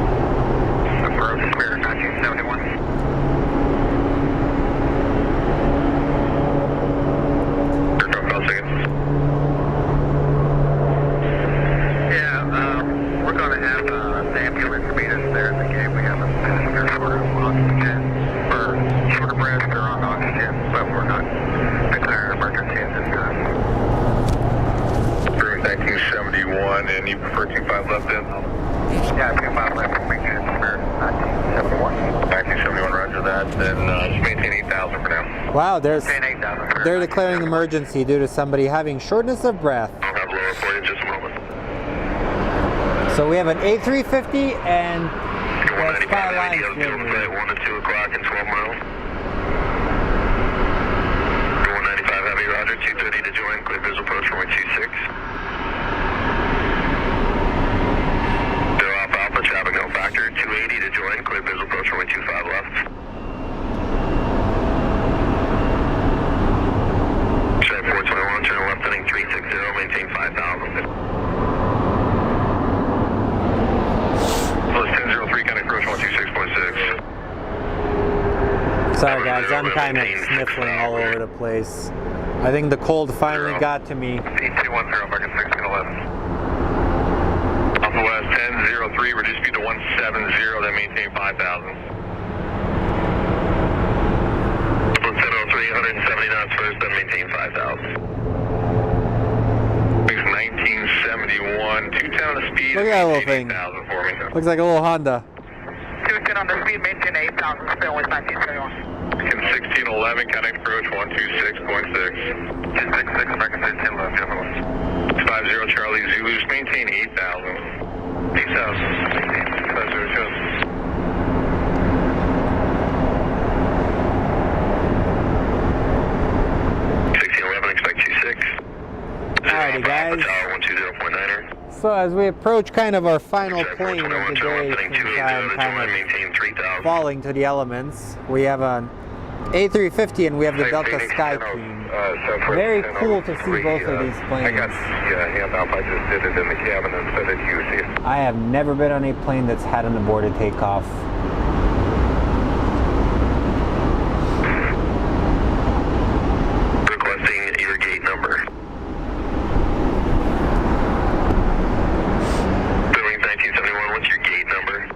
Affirmed, Spirit 1971. Aircraft call seconds. Yeah, we're going to have the ambulance meet us there in the gate. We have a passenger short of oxygen, or short of breath, they're on oxygen, but we're not declaring an emergency at this time. Brewing 1971, and you prefer 25 left in? Yeah, 25 left from Spirit 1971. 1971, roger that. Then just maintain 8,000 for now. Wow, Maintain 8,000. they're declaring emergency due to somebody having shortness of breath. I'll have lower for you in just a moment. So we have an A350 and that's 195 Skyline ideal fuel delivery. flight 1 to 2 o'clock and 12 miles. 195 heavy, roger. 230 to join. Clear visual approach runway 26. Zero Alpha, traffic no factor. 280 to join. Clear visual approach runway 25 left. Check 421, turn left heading 360, maintain 5,000. Plus 1003, county approach 126.6. Sorry guys, I'm kind of sniffling all over the place. I think the cold finally got to me. C210, American 1611. Alpha West 1003, reduce speed to 170, then maintain 5,000. Alpha 1003, 170 knots first, then maintain 5,000. 1971, 210 speed. Look at that little thing. 8,000 for me. Looks like a little Honda. 210 on the speed, maintain 8,000, still with 1971. 1611, county approach 126.6. 266, American 13 left, gentlemen. 50 Charlie Zulu, maintain 8,000. 8,000, 502. Expect 26. Alrighty guys. Tower 120.9er. So as we approach kind of our final Check plane of 421, the turn day, left heading since 280 I'm to kind join, of maintain 3,000. falling to the elements, we have an A350 and we have the Delta Sky Queen. Very cool to see both of these I planes. got handoff. I just did it in the cabin instead of you. See, I have never been on a plane that's had an aborted takeoff. requesting your gate number. Building 1971, what's your gate number?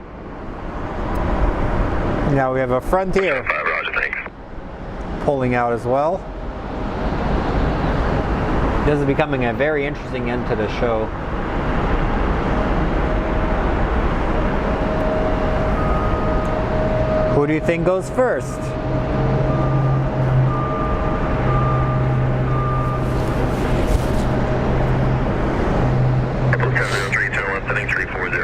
Now we have a Frontier 5, roger, thanks. pulling out as well. This is becoming a very interesting end to the show. Who do you think goes first? Apple 1003, turn left heading 340.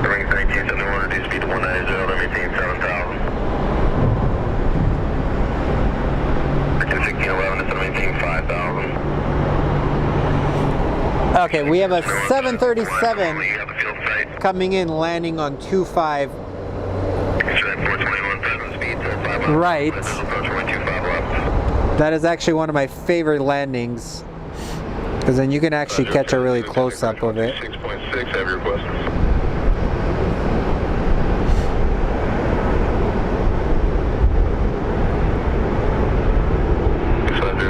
Building 1971, reduce speed to 190, then maintain 7,000. 1611, then maintain 5,000. Okay, we have a 737 You have the field site. coming in, landing on 25 Strike 421, present speed to 5 miles. right. Visual approach 125 left. That is actually one of my favorite landings, because then you can actually catch a really close up of it. 6.6, have your request.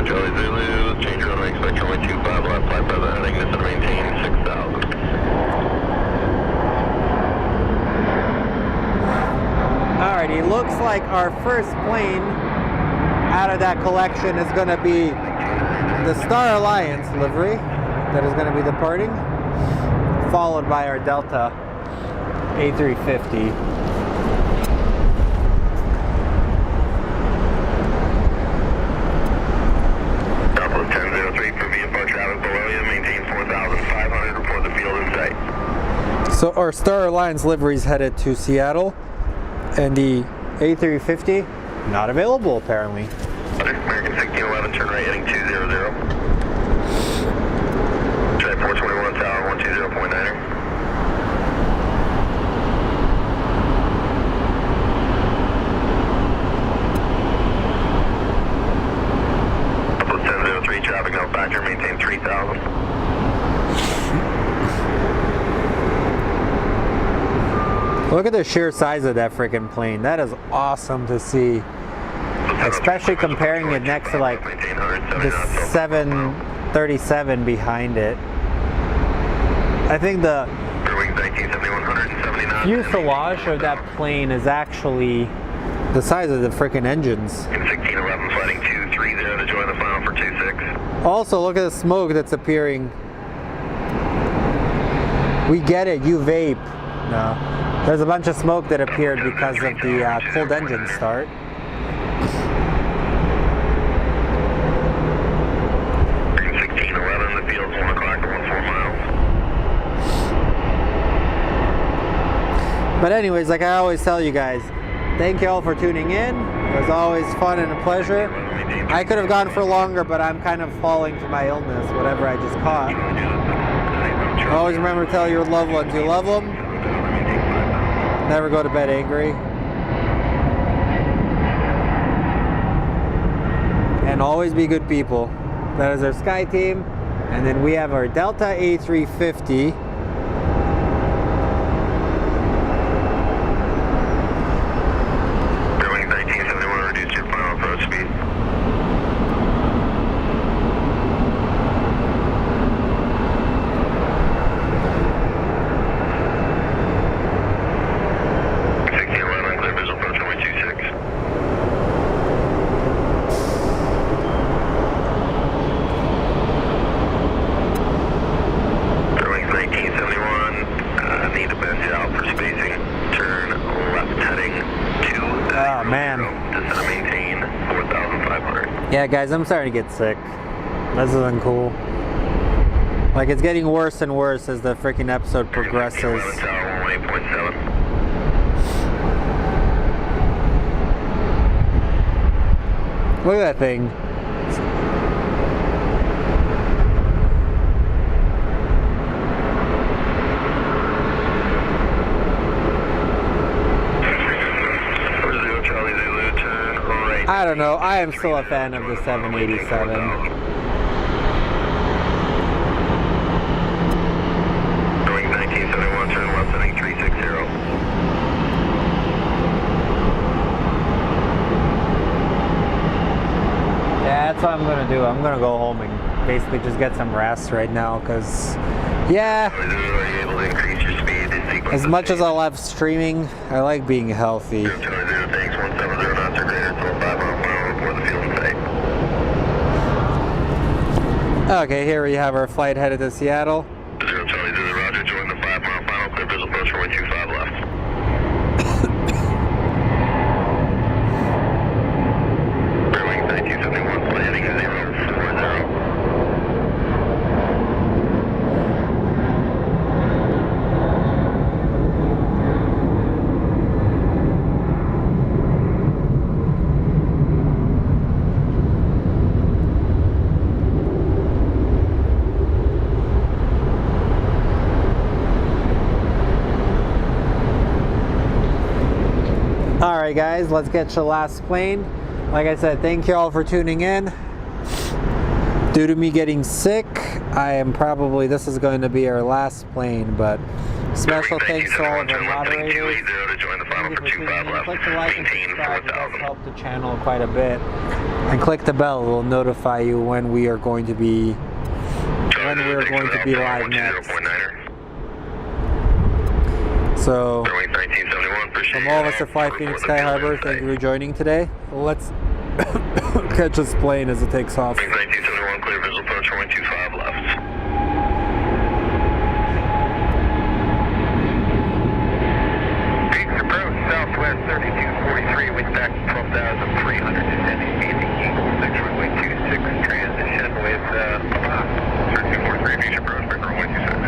Charlie Zulu, change runway, expect runway 25 left, fly present heading, this to maintain 6,000. Alrighty, looks like our first plane out of that collection is going to be the Star Alliance livery. that is going to be departing, followed by our Delta A350. Delta 1003 for VFR traffic below you, maintain 4,500, report the field in sight. So our Star Alliance liveries headed to Seattle, and the A350 not available apparently. American 1611, turn right heading 200. Try 421 tower 120.9er. Delta 1003 traffic no factor, maintain 3,000. Look at the sheer size of that freaking plane. That is awesome to see. Especially comparing it next to like the 737 behind it. I think the fuselage of that plane is actually the size of the freaking engines. 1611 flighting 230 to join the final for 26. Also, look at the smoke that's appearing. We get it, you vape. No. There's a bunch of smoke that appeared because of the cold engine start. But anyways, like I always tell you guys, thank you all for tuning in. It was always fun and a pleasure. I could have gone for longer, but I'm kind of falling to my illness, whatever I just caught. Always remember to tell your loved ones you love them. Never go to bed angry. And always be good people. That is our Sky Team. And then we have our Delta A350. Yeah, guys, I'm starting to get sick. This isn't cool. Like, it's getting worse and worse as the freaking episode progresses. Look at that thing. I don't know. I am still a fan of the 787. Going 1971, turn left heading 360. Yeah, that's what I'm gonna do. I'm gonna go home and basically just get some rest right now, because, yeah, Are you able to increase your speed in sequence? as much as I love streaming, I like being healthy. 020, thanks, 170 knots or greater, 12.5 mile per hour, report the field in sight. Okay, here we have our flight headed to Seattle. 020 to the Roger, join the 5 mile final, clear visual approach for 125 left. Airwing 1971, flight heading 040. Alright guys, let's get your last plane. Like I said, thank you all for tuning in. Due to me getting sick, this is going to be our last plane, but special thanks to all of our moderators. Thank you for tuning in. Click the like and subscribe, it does help the channel quite a bit. And click the bell, it will notify you when we are going to be live next. So, from all of us at Fly Phoenix Sky Harbor, thank you for joining today. Let's catch this plane as it takes off. 1971, clear visual approach 125 left. Southwest 3243, we stack 12,300, descending easy Eagle 6, runway 26, transition with Bob. 3243, aviation approach, back runway 26.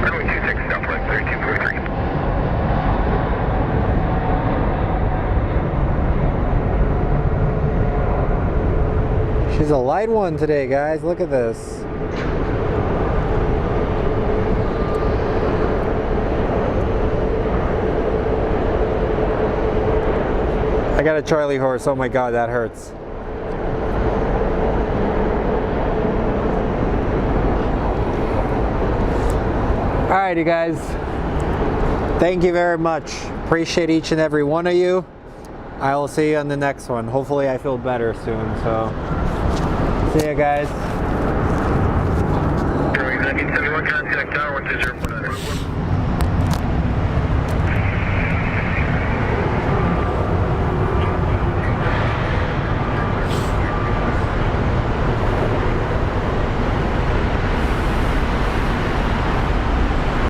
Runway 26, Southwest 3243. She's a light one today, guys. Look at this. I got a Charlie horse. Oh my God, that hurts. All right, you guys. Thank you very much. Appreciate each and every one of you. I will see you on the next one. Hopefully I feel better soon. So see you guys.